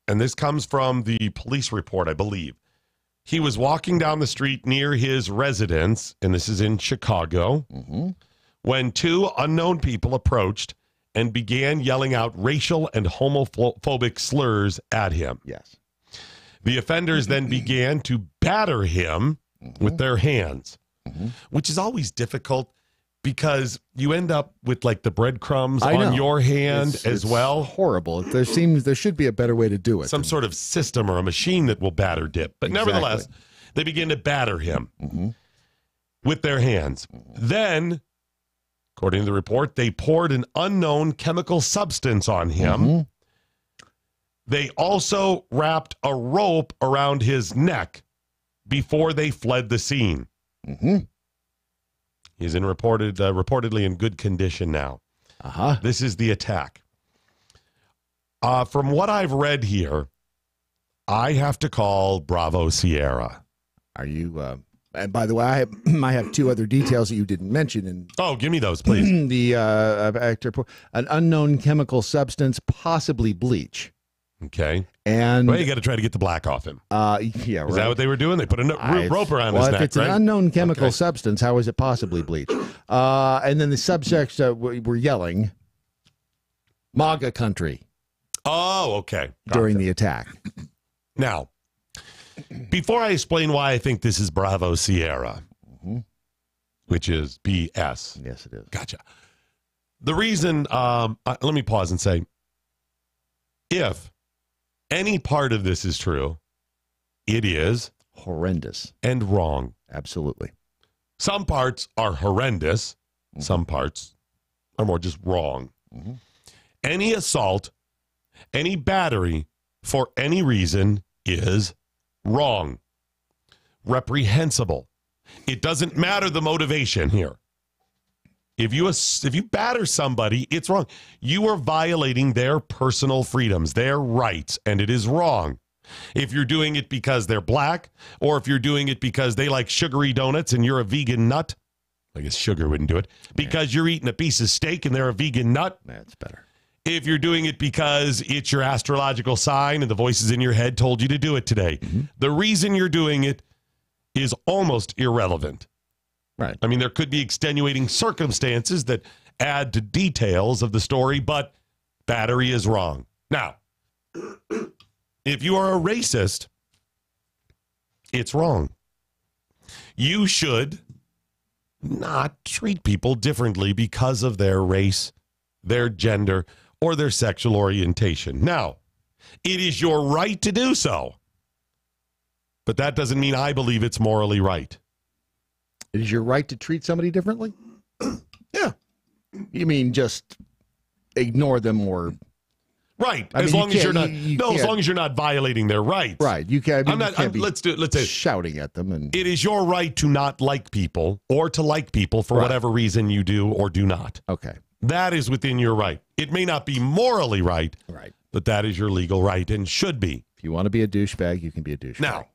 and this comes from the police report, I believe, he was walking down the street near his residence, and this is in Chicago, when two unknown people approached and began yelling out racial and homophobic slurs at him. Yes. The offenders then began to batter him with their hands, which is always difficult because you end up with like the breadcrumbs on your hand as well. Horrible. There should be a better way to do it. Some sort of system or a machine that will batter dip. But nevertheless, they begin to batter him with their hands. Then, according to the report, they poured an unknown chemical substance on him. They also wrapped a rope around his neck before they fled the scene. He's reportedly in good condition now. This is the attack. From what I've read here, I have to call Bravo Sierra. Are you... and by the way, I have two other details that you didn't mention. And give me those, please. The an unknown chemical substance, possibly bleach. Okay. And you got to try to get the black off him. Yeah, right. Is that what they were doing? They put a rope around his neck, if it's right? an unknown chemical substance, how is it possibly bleach? And then the subjects were yelling, MAGA country. Oh, okay. During the attack. Now, before I explain why I think this is Bravo Sierra, which is BS. Yes, it is. Gotcha. The reason, let me pause and say, if any part of this is true, it is horrendous and wrong. Absolutely. Some parts are horrendous. Some parts are more just wrong. Any assault, any battery for any reason is wrong, reprehensible. It doesn't matter the motivation here. If you batter somebody, it's wrong. You are violating their personal freedoms, their rights, and it is wrong. If you're doing it because they're black, or if you're doing it because they like sugary donuts and you're a vegan nut, I guess sugar wouldn't do it, because you're eating a piece of steak and they're a vegan nut. That's better. If you're doing it because it's your astrological sign and the voices in your head told you to do it today, the reason you're doing it is almost irrelevant. Right. I mean, there could be extenuating circumstances that add to details of the story, but battery is wrong. Now, if you are a racist, it's wrong. You should not treat people differently because of their race, their gender, or their sexual orientation. Now, it is your right to do so, but that doesn't mean I believe it's morally right. It is your right to treat somebody differently? Yeah. You mean just ignore them or... Right. As long as you're not violating their rights. Right. You can't. Let's say shouting at them, and it is your right to not like people or to like people for whatever reason you do or do not. Okay. That is within your right. It may not be morally right. Right. But that is your legal right and should be. If you want to be a douchebag, you can be a douchebag. Now,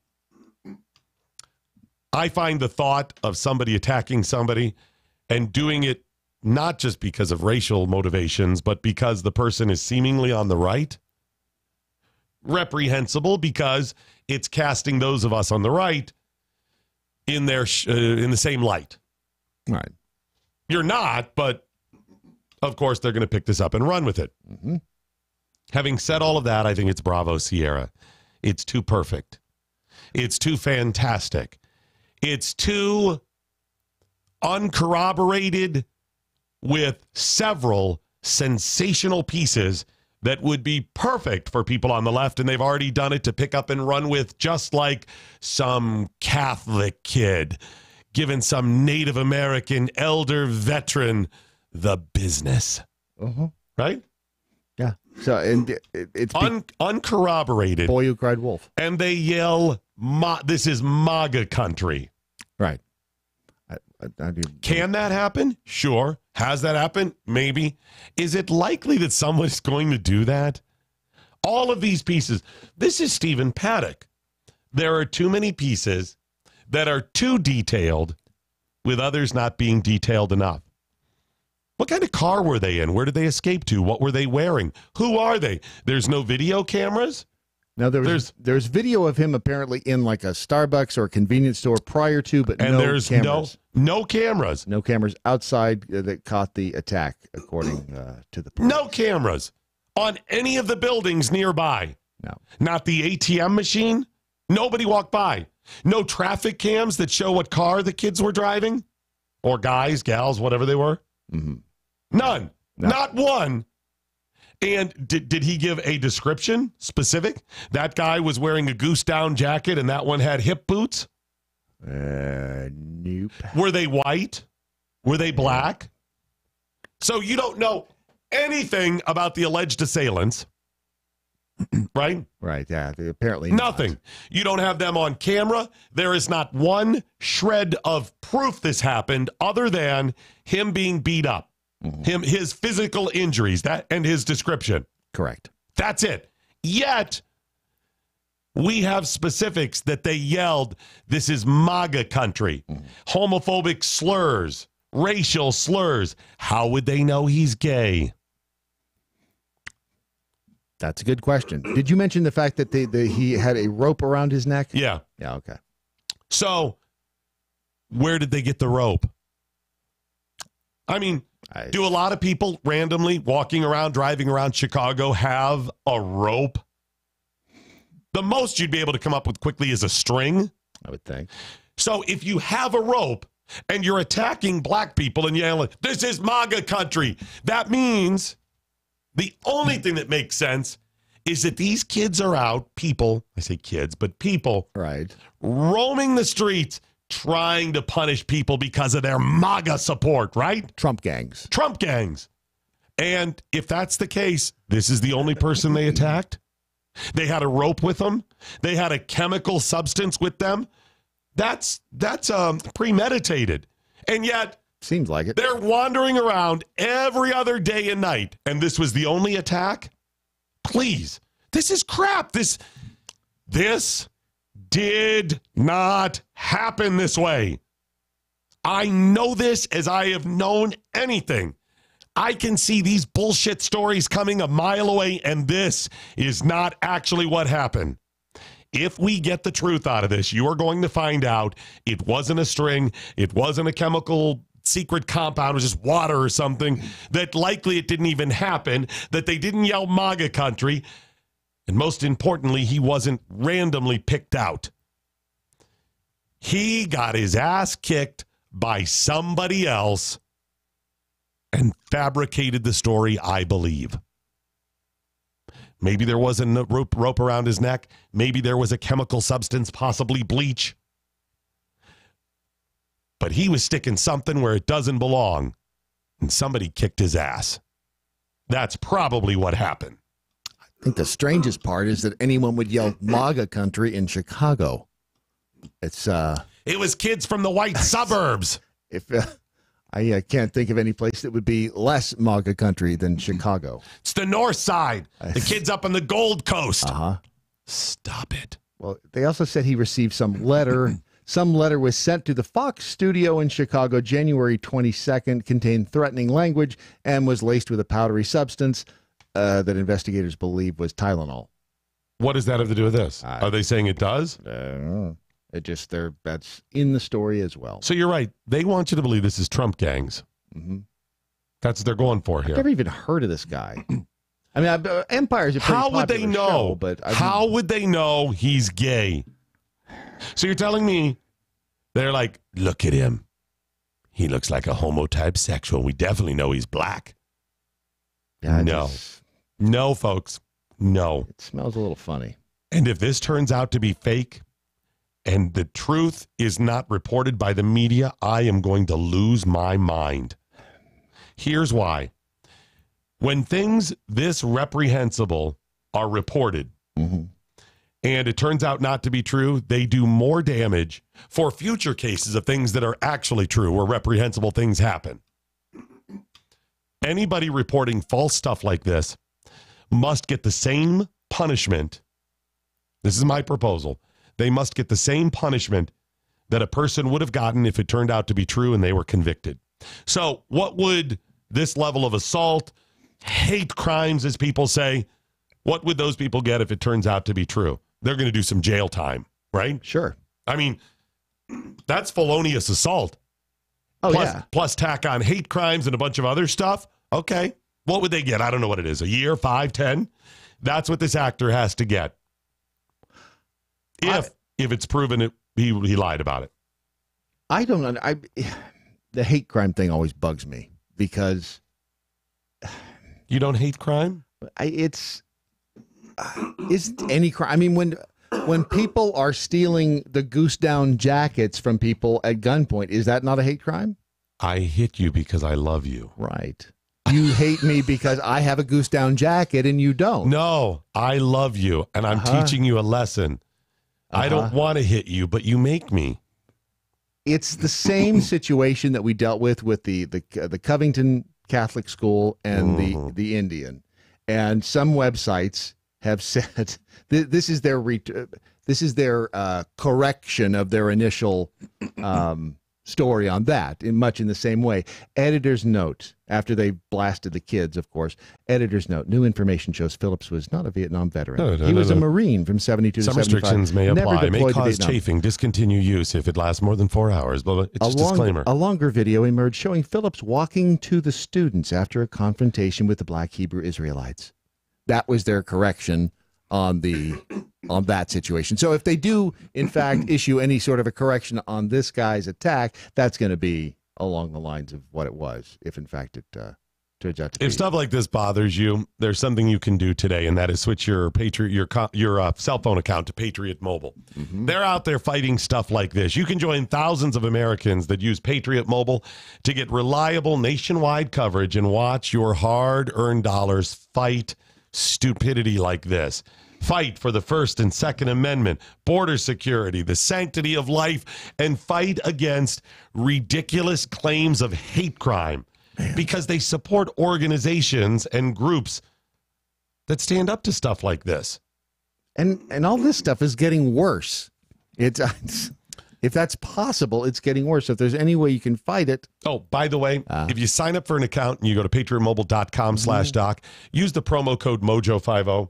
I find the thought of somebody attacking somebody and doing it not just because of racial motivations, but because the person is seemingly on the right, reprehensible, because it's casting those of us on the right in the same light. Right. You're not, but of course they're going to pick this up and run with it. Having said all of that, I think it's Bravo Sierra. It's too perfect. It's too fantastic. It's too uncorroborated with several sensational pieces that would be perfect for people on the left, and they've already done it to pick up and run with, just like some Catholic kid giving some Native American elder veteran the business. Right? Yeah. So, and it's uncorroborated. Boy who cried wolf. And they yell, this is MAGA country. Right. Can that happen? Sure. Has that happened? Maybe. Is it likely that someone's going to do that? All of these pieces. This is Stephen Paddock. There are too many pieces that are too detailed, with others not being detailed enough. What kind of car were they in? Where did they escape to? What were they wearing? Who are they? There's no video cameras? Now there's video of him apparently in like a Starbucks or a convenience store prior to, but and no there's cameras. no cameras. No cameras outside that caught the attack, according to the police. No cameras on any of the buildings nearby. No. Not the ATM machine. Nobody walked by. No traffic cams that show what car the kids were driving. Or guys, gals, whatever they were. Mm-hmm. None. No. Not one. And did he give a description specific? That guy was wearing a goose down jacket and that one had hip boots? Nope. Were they white? Were they black? So you don't know anything about the alleged assailants, right? Right, yeah. Apparently nothing. Not. You don't have them on camera. There is not one shred of proof this happened other than him being beat up. Mm-hmm. His physical injuries, and his description. Correct. That's it. Yet, we have specifics that they yelled, this is MAGA country. Mm-hmm. Homophobic slurs, racial slurs. How would they know he's gay? That's a good question. Did you mention the fact that he had a rope around his neck? Yeah. Yeah, okay. So, where did they get the rope? I mean, do a lot of people randomly walking around, driving around Chicago have a rope? The most you'd be able to come up with quickly is a string. I would think. So if you have a rope and you're attacking black people and yelling, this is MAGA country, that means the only thing that makes sense is that these kids are out, people, I say kids, but people, right, roaming the streets, trying to punish people because of their MAGA support, right? Trump gangs. Trump gangs. And if that's the case, this is the only person they attacked? They had a rope with them? They had a chemical substance with them? That's premeditated. And yet, seems like it. They're wandering around every other day and night. And this was the only attack? Please. This is crap. This did not happen this way. I know this as I have known anything. I can see these bullshit stories coming a mile away, and this is not actually what happened. If we get the truth out of this, you are going to find out it wasn't a string, it wasn't a chemical secret compound, it was just water or something, that likely it didn't even happen, that they didn't yell MAGA country. And most importantly, he wasn't randomly picked out. He got his ass kicked by somebody else and fabricated the story, I believe. Maybe there wasn't a rope around his neck. Maybe there was a chemical substance, possibly bleach. But he was sticking something where it doesn't belong, and somebody kicked his ass. That's probably what happened. I think the strangest part is that anyone would yell MAGA country in Chicago. It was kids from the white suburbs. I can't think of any place that would be less MAGA country than Chicago. It's the north side. The kids up on the Gold Coast. Uh-huh. Stop it. Well, they also said he received some letter. Some letter was sent to the Fox studio in Chicago January 22nd, contained threatening language, and was laced with a powdery substance that investigators believe was Tylenol. What does that have to do with this? Are they saying it does? That's in the story as well. So you're right. They want you to believe this is Trump gangs. Mm-hmm. That's what they're going for here. I've never even heard of this guy. I mean, Empire's a pretty How would they know? Show, but how would they know he's gay? So you're telling me they're like, look at him. He looks like a homo-type sexual. We definitely know he's black. Yeah, No, folks. No. It smells a little funny. And if this turns out to be fake and the truth is not reported by the media, I am going to lose my mind. Here's why. When things this reprehensible are reported, mm-hmm. and it turns out not to be true, they do more damage for future cases of things that are actually true where reprehensible things happen. Anybody reporting false stuff like this must get the same punishment. This is my proposal. They must get the same punishment that a person would have gotten if it turned out to be true and they were convicted. So what would this level of assault, hate crimes, as people say, What would those people get if it turns out to be true? They're going to do some jail time, right? Sure. I mean, that's felonious assault. Oh, plus tack on hate crimes and a bunch of other stuff. Okay. What would they get? I don't know what it is. A year, 5, 10? That's what this actor has to get. If it's proven he lied about it. I don't know. The hate crime thing always bugs me because you don't hate crime. It's any crime. I mean, when people are stealing the goose down jackets from people at gunpoint, is that not a hate crime? I hit you because I love you. Right. You hate me because I have a goose down jacket and you don't. No, I love you and I'm teaching you a lesson. I don't want to hit you, but you make me. It's the same situation that we dealt with the Covington Catholic School and the Indian. And some websites have said this is their correction of their initial story on that, much in the same way. Editor's note, after they blasted the kids, of course. Editor's note, new information shows Phillips was not a Vietnam veteran. He was a Marine from 72 to 75. Some restrictions may apply. May cause Vietnam. chafing. Discontinue use if it lasts more than 4 hours. But it's just a disclaimer. A longer video emerged showing Phillips walking to the students after a confrontation with the black Hebrew Israelites. That was their correction on that situation. So if they do, in fact, issue any sort of a correction on this guy's attack, that's going to be along the lines of what it was, if in fact it turns out to be. If stuff like this bothers you, there's something you can do today, and that is switch your cell phone account to Patriot Mobile. They're out there fighting stuff like this. You can join thousands of Americans that use Patriot Mobile to get reliable nationwide coverage and watch your hard-earned dollars fight stupidity like this. Fight for the First and Second Amendment, border security, the sanctity of life, and fight against ridiculous claims of hate crime because they support organizations and groups that stand up to stuff like this. And all this stuff is getting worse. It's if that's possible, it's getting worse. If there's any way you can fight it. Oh, by the way, if you sign up for an account and you go to patriotmobile.com/doc, use the promo code MoJo50.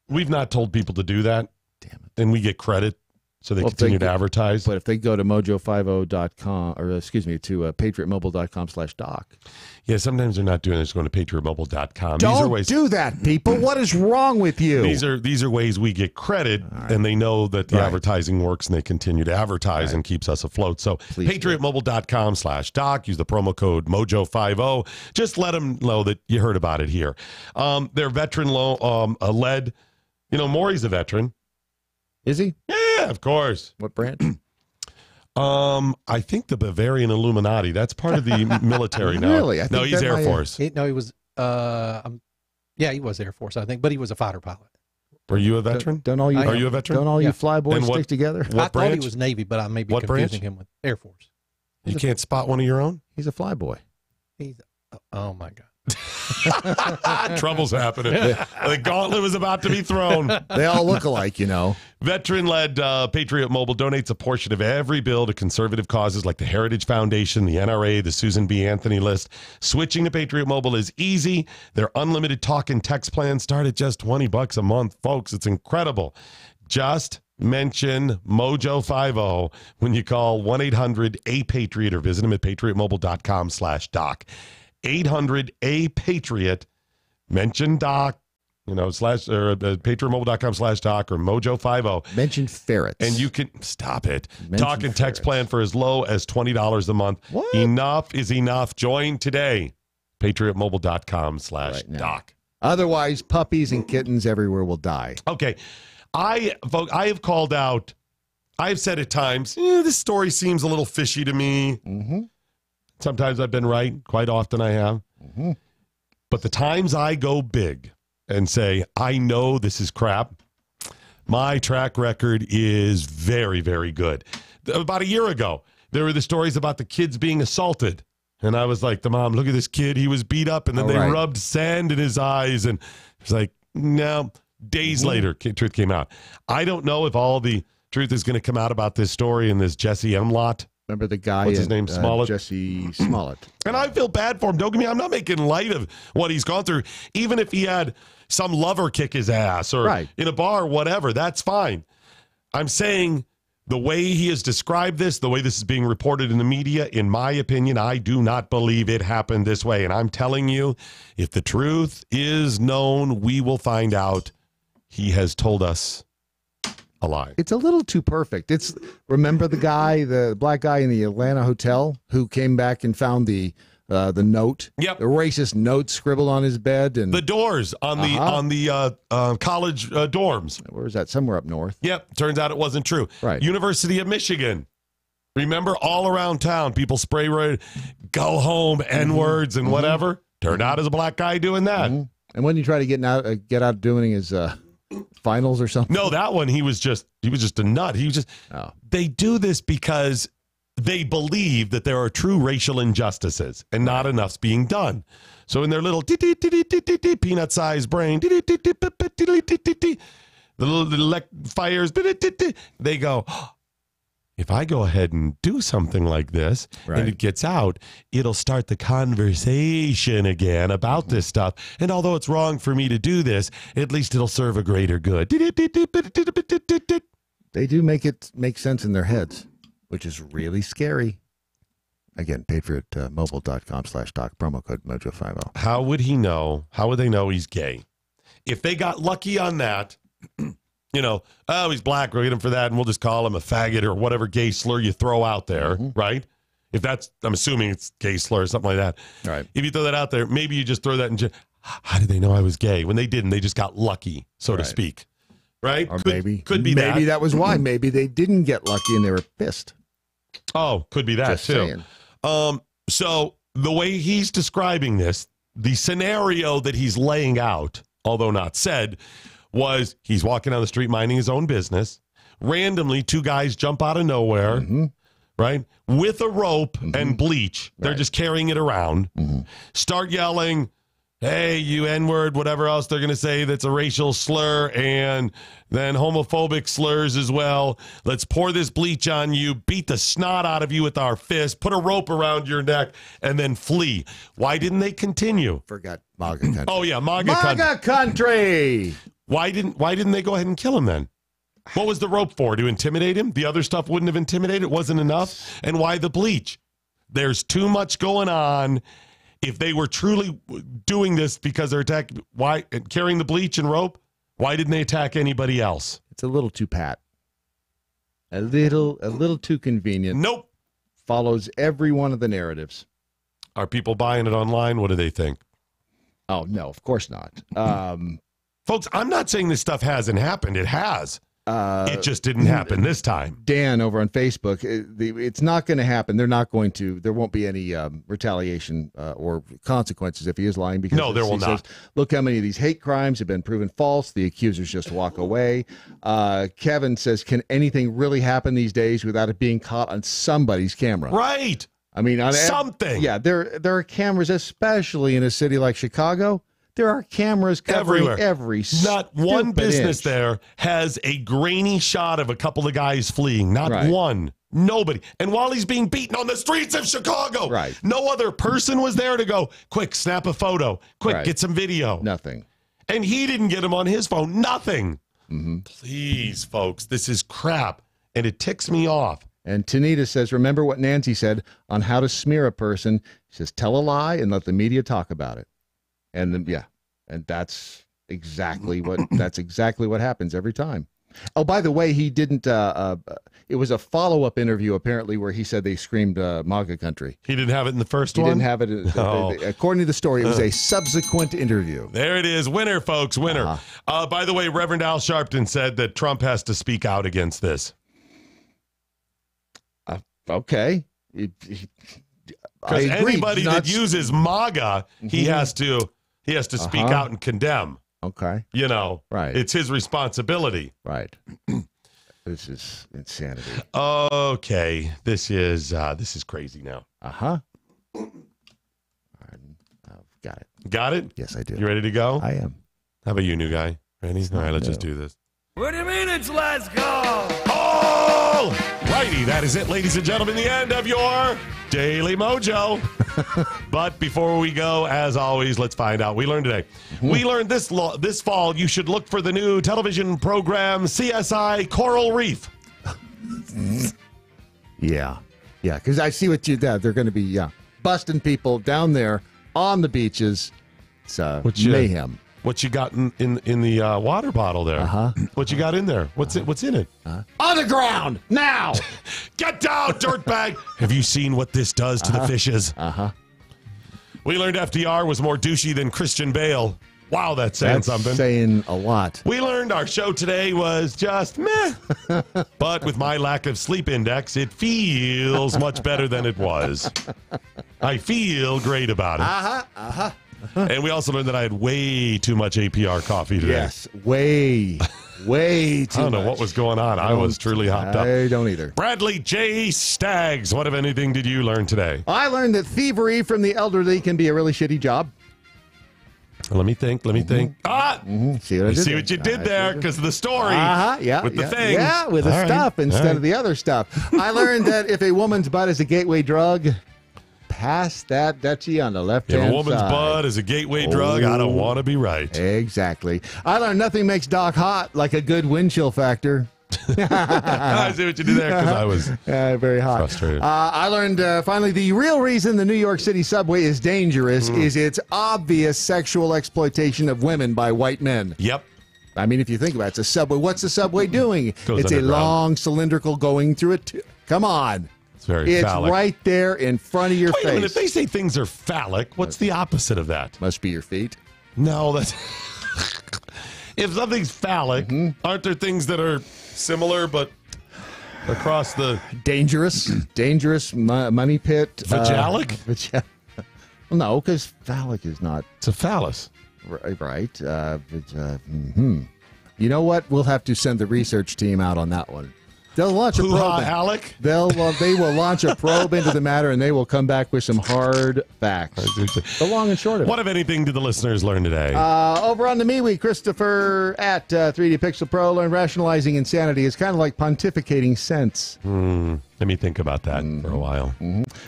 We've not told people to do that. Damn it. And we get credit, so they continue to advertise. But if they go to mojo50.com, or excuse me, to patriotmobile.com/doc. Yeah, sometimes they're not doing it. They're just going to patriotmobile.com. Don't do that, people. What is wrong with you? These are ways we get credit, and they know that the advertising works, and they continue to advertise and keeps us afloat. So patriotmobile.com/doc. Use the promo code MoJo50. Just let them know that you heard about it here. Their veteran-led, Maury's a veteran. Is he? Yeah, of course. What branch? I think the Bavarian Illuminati. That's part of the military now. Really? No, he's Air Force. He was. He was Air Force, I think, but he was a fighter pilot. Were you a veteran? Are you a veteran? Don't all you fly boys stick together? I thought he was Navy, but I may be confusing him with Air Force. You can't spot one of your own? He's a fly boy. Oh my God. Trouble's happening. The gauntlet was about to be thrown. They all look alike, Veteran-led Patriot Mobile donates a portion of every bill to conservative causes like the Heritage Foundation, the NRA, the Susan B. Anthony list. Switching to Patriot Mobile is easy. Their unlimited talk and text plans start at just $20 a month. Folks, it's incredible. Just mention MoJo50 when you call 1-800-A-PATRIOT or visit them at patriotmobile.com/doc. 800-A-PATRIOT, mention doc, patriotmobile.com/doc or MoJo50. Mention ferrets. And you can, stop it. Talk and text plan for as low as $20 a month. What? Enough is enough. Join today. patriotmobile.com/doc. Otherwise, puppies and kittens everywhere will die. Okay. I have called out, I've said at times, this story seems a little fishy to me. Sometimes I've been right. Quite often I have. But the times I go big and say, I know this is crap, my track record is very, very good. About a year ago, there were the stories about the kids being assaulted. And I was like, the mom, look at this kid. He was beat up. And then they rubbed sand in his eyes. And it's like, no. Days later, truth came out. I don't know if all the truth is going to come out about this story and this Jesse M. lot. Remember the guy? What's his name? Smollett? Jesse Smollett. And I feel bad for him. Don't get me. I'm not making light of what he's gone through. Even if he had some lover kick his ass or in a bar, whatever. That's fine. I'm saying the way he has described this, the way this is being reported in the media, in my opinion, I do not believe it happened this way. And I'm telling you, if the truth is known, we will find out he has told us a lie. It's a little too perfect. Remember the guy, the black guy in the Atlanta hotel who came back and found the note, the racist note scribbled on his bed, and the doors on the college dorms. Where is that? Somewhere up north. Yep. Turns out it wasn't true. Right. University of Michigan. Remember, all around town, people spray go home, N-words and whatever. Turned out as a black guy doing that. And when you try to get out doing his finals or something. No, that one he was just a nut. He was just. They do this because they believe that there are true racial injustices and not enough's being done. So in their little peanut-sized brain, the little fires, they go, if I go ahead and do something like this and it gets out, it'll start the conversation again about this stuff. And although it's wrong for me to do this, at least it'll serve a greater good. They do make it make sense in their heads, which is really scary. Again, paid for at mobile.com/doc, promo code MoJo50. How would he know? How would they know he's gay? If they got lucky on that, oh, he's black, we'll get him for that, and we'll just call him a faggot or whatever gay slur you throw out there, right? If that's, I'm assuming it's gay slur or something like that. Right. If you throw that out there, maybe you just throw that in. How did they know I was gay? When they didn't, they just got lucky, so to speak. Right? Or could be maybe that was why. Maybe they didn't get lucky and they were pissed. Oh, could be that Just too. saying. So the way he's describing this, the scenario that he's laying out, although not said, was he's walking down the street minding his own business. Randomly, two guys jump out of nowhere, right, with a rope and bleach. They're just carrying it around. Start yelling, hey, you N-word, whatever else they're going to say that's a racial slur, and then homophobic slurs as well. Let's pour this bleach on you, beat the snot out of you with our fist, put a rope around your neck, and then flee. Why didn't they continue? Forgot MAGA country. Oh, yeah, MAGA country. Why didn't they go ahead and kill him then? What was the rope for? To intimidate him? The other stuff wouldn't have intimidated? It wasn't enough? And why the bleach? There's too much going on. If they were truly doing this because they're carrying the bleach and rope, why didn't they attack anybody else? It's a little too pat. A little too convenient. Nope. Follows every one of the narratives. Are people buying it online? What do they think? Oh, no, of course not. Folks, I'm not saying this stuff hasn't happened. It has. It just didn't happen this time. Dan over on Facebook, it's not going to happen. There won't be any retaliation or consequences if he is lying. Because no, there will not. Look how many of these hate crimes have been proven false. The accusers just walk away. Kevin says, can anything really happen these days without it being caught on somebody's camera? Right. I mean, on something. Yeah, there are cameras, especially in a city like Chicago. There are cameras covering every Not one business there has a grainy shot of a couple of guys fleeing. Not one. Nobody. And while he's being beaten on the streets of Chicago, no other person was there to go, quick, snap a photo. Quick, get some video. Nothing. And he didn't get him on his phone. Nothing. Please, folks, this is crap. And it ticks me off. And Tanita says, remember what Nancy said on how to smear a person. She says, tell a lie and let the media talk about it. And then, and that's exactly what happens every time. Oh, by the way, he didn't. It was a follow-up interview apparently where he said they screamed MAGA country. He didn't have it in the first one. He didn't have it. According to the story, it was a subsequent interview. There it is, winner, folks, winner. By the way, Reverend Al Sharpton said that Trump has to speak out against this. Okay. Because anybody that uses MAGA, he has to speak out and condemn. Okay. Right. It's his responsibility. Right. This is insanity. Okay. This is crazy now. Got it. Got it? Yes, I do. You ready to go? I am. How about you, new guy? Ready? All right, let's just do this. What do you mean it's let's go? All right. righty, that is it, ladies and gentlemen, the end of your Daily Mojo. But before we go, as always, let's find out. We learned today. We learned this fall you should look for the new television program CSI Coral Reef. Yeah, because I see what you did. They're going to be busting people down there on the beaches. It's mayhem. What you got in the water bottle there? What you got in there? What's in it? On the ground now. Get down, dirtbag. Have you seen what this does to the fishes? We learned FDR was more douchey than Christian Bale. Wow, that's saying something. Saying a lot. We learned our show today was just meh. But with my lack of sleep index, it feels much better than it was. I feel great about it. And we also learned that I had way too much APR coffee today. Yes, way too much. I don't know what was going on. I was truly hopped up. I don't either. Bradley J. Staggs, what, if anything, did you learn today? I learned that thievery from the elderly can be a really shitty job. Let me think. See what you did there because of the story. With the thing. Yeah, with the stuff instead of the other stuff. I learned that if a woman's butt is a gateway drug, pass that Dutchie on the left-hand side. If a woman's butt is a gateway drug, I don't want to be right. Exactly. I learned nothing makes Doc hot like a good wind chill factor. I see what you did there because I was very hot. Frustrated. I learned finally the real reason the New York City subway is dangerous is its obvious sexual exploitation of women by white men. Yep. I mean, if you think about it, it's a subway. What's the subway doing? It's a long cylindrical going through it. Come on. It's very phallic. Right there in front of your face. Wait a minute, if they say things are phallic, what's the opposite of that? Must be your feet. No, that's... If something's phallic, aren't there things that are similar but across the... Dangerous money pit. Vagalic? Well, no, because phallic is not... It's a phallus. Right. You know what? We'll have to send the research team out on that one. They'll launch a probe. Alec? They will launch a probe into the matter, and they will come back with some hard facts. The long and short of it. What, if anything, did the listeners learn today? Over on the MeWe, Christopher at 3D Pixel Pro learned rationalizing insanity is kind of like pontificating sense. Let me think about that for a while.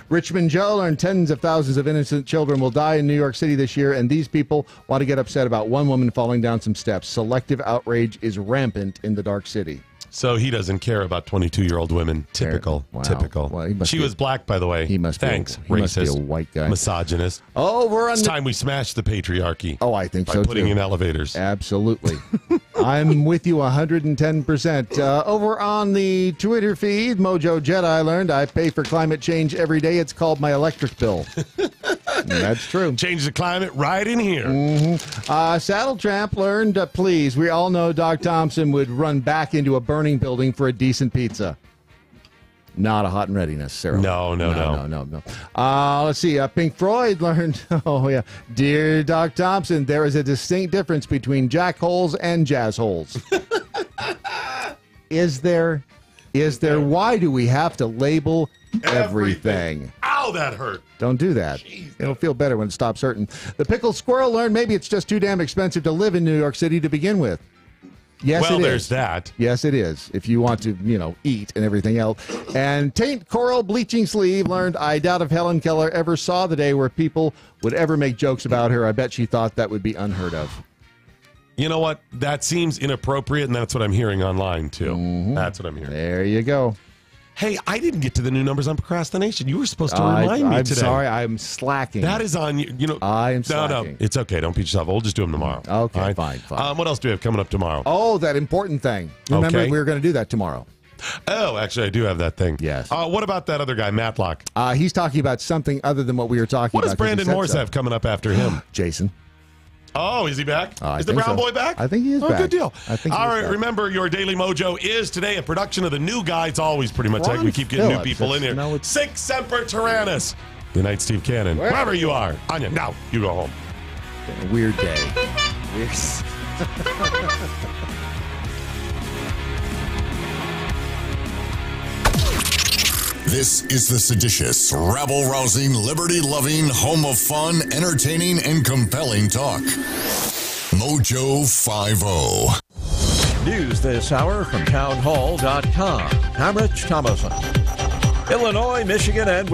Richmond Joe learned tens of thousands of innocent children will die in New York City this year, and these people want to get upset about one woman falling down some steps. Selective outrage is rampant in the dark city. So he doesn't care about 22-year-old women. Typical. Wow. Typical. Well, she was black, by the way. He must Thanks, he must be a white guy. Misogynist. It's time we smash the patriarchy. Oh, I think by so, putting too. in elevators. Absolutely. I'm with you 110%. Over on the Twitter feed, Mojo Jedi learned I pay for climate change every day. It's called my electric bill. That's true. Change the climate right in here. Saddle Tramp learned, please, we all know Doc Thompson would run back into a burning building for a decent pizza. Not a hot and ready necessarily. No. Let's see. Pink Floyd learned, Dear Doc Thompson, there is a distinct difference between jackholes and jazz holes. Is there? Why do we have to label everything? Ow, that hurt. Don't do that. It'll feel better when it stops hurting. The pickled squirrel learned maybe it's just too damn expensive to live in New York City to begin with. Yes, well, it is. there's that. Yes, it is. If you want to, eat and everything else. And Taint Coral Bleaching Sleeve learned, I doubt if Helen Keller ever saw the day where people would ever make jokes about her. I bet she thought that would be unheard of. You know what? That seems inappropriate, and that's what I'm hearing online, too. That's what I'm hearing. There you go. Hey, I didn't get to the new numbers on procrastination. You were supposed to remind me today. I'm sorry. I'm slacking. That is on you. I am slacking. No, it's okay. Don't beat yourself. We'll just do them tomorrow. Okay, right? fine. What else do we have coming up tomorrow? Oh, that important thing. Remember, we were going to do that tomorrow. Oh, actually, I do have that thing. Yes. What about that other guy, Matlock? He's talking about something other than what we were talking about. What does Brandon Morse have coming up after him? Jason. Oh, is he back? Is the Brown Boy back? I think he is back. Good deal. I think all right, remember, your Daily Mojo is today a production of the new guy. It's always pretty much like we keep getting new people in here. Sic Semper Tyrannis. Good night, Steve Cannon. Wherever you are. Anya, now you go home. Weird day. This is the seditious, rabble-rousing, liberty-loving, home of fun, entertaining, and compelling talk. MoJo 50. News this hour from townhall.com. I'm Rich Thomason. Illinois, Michigan, and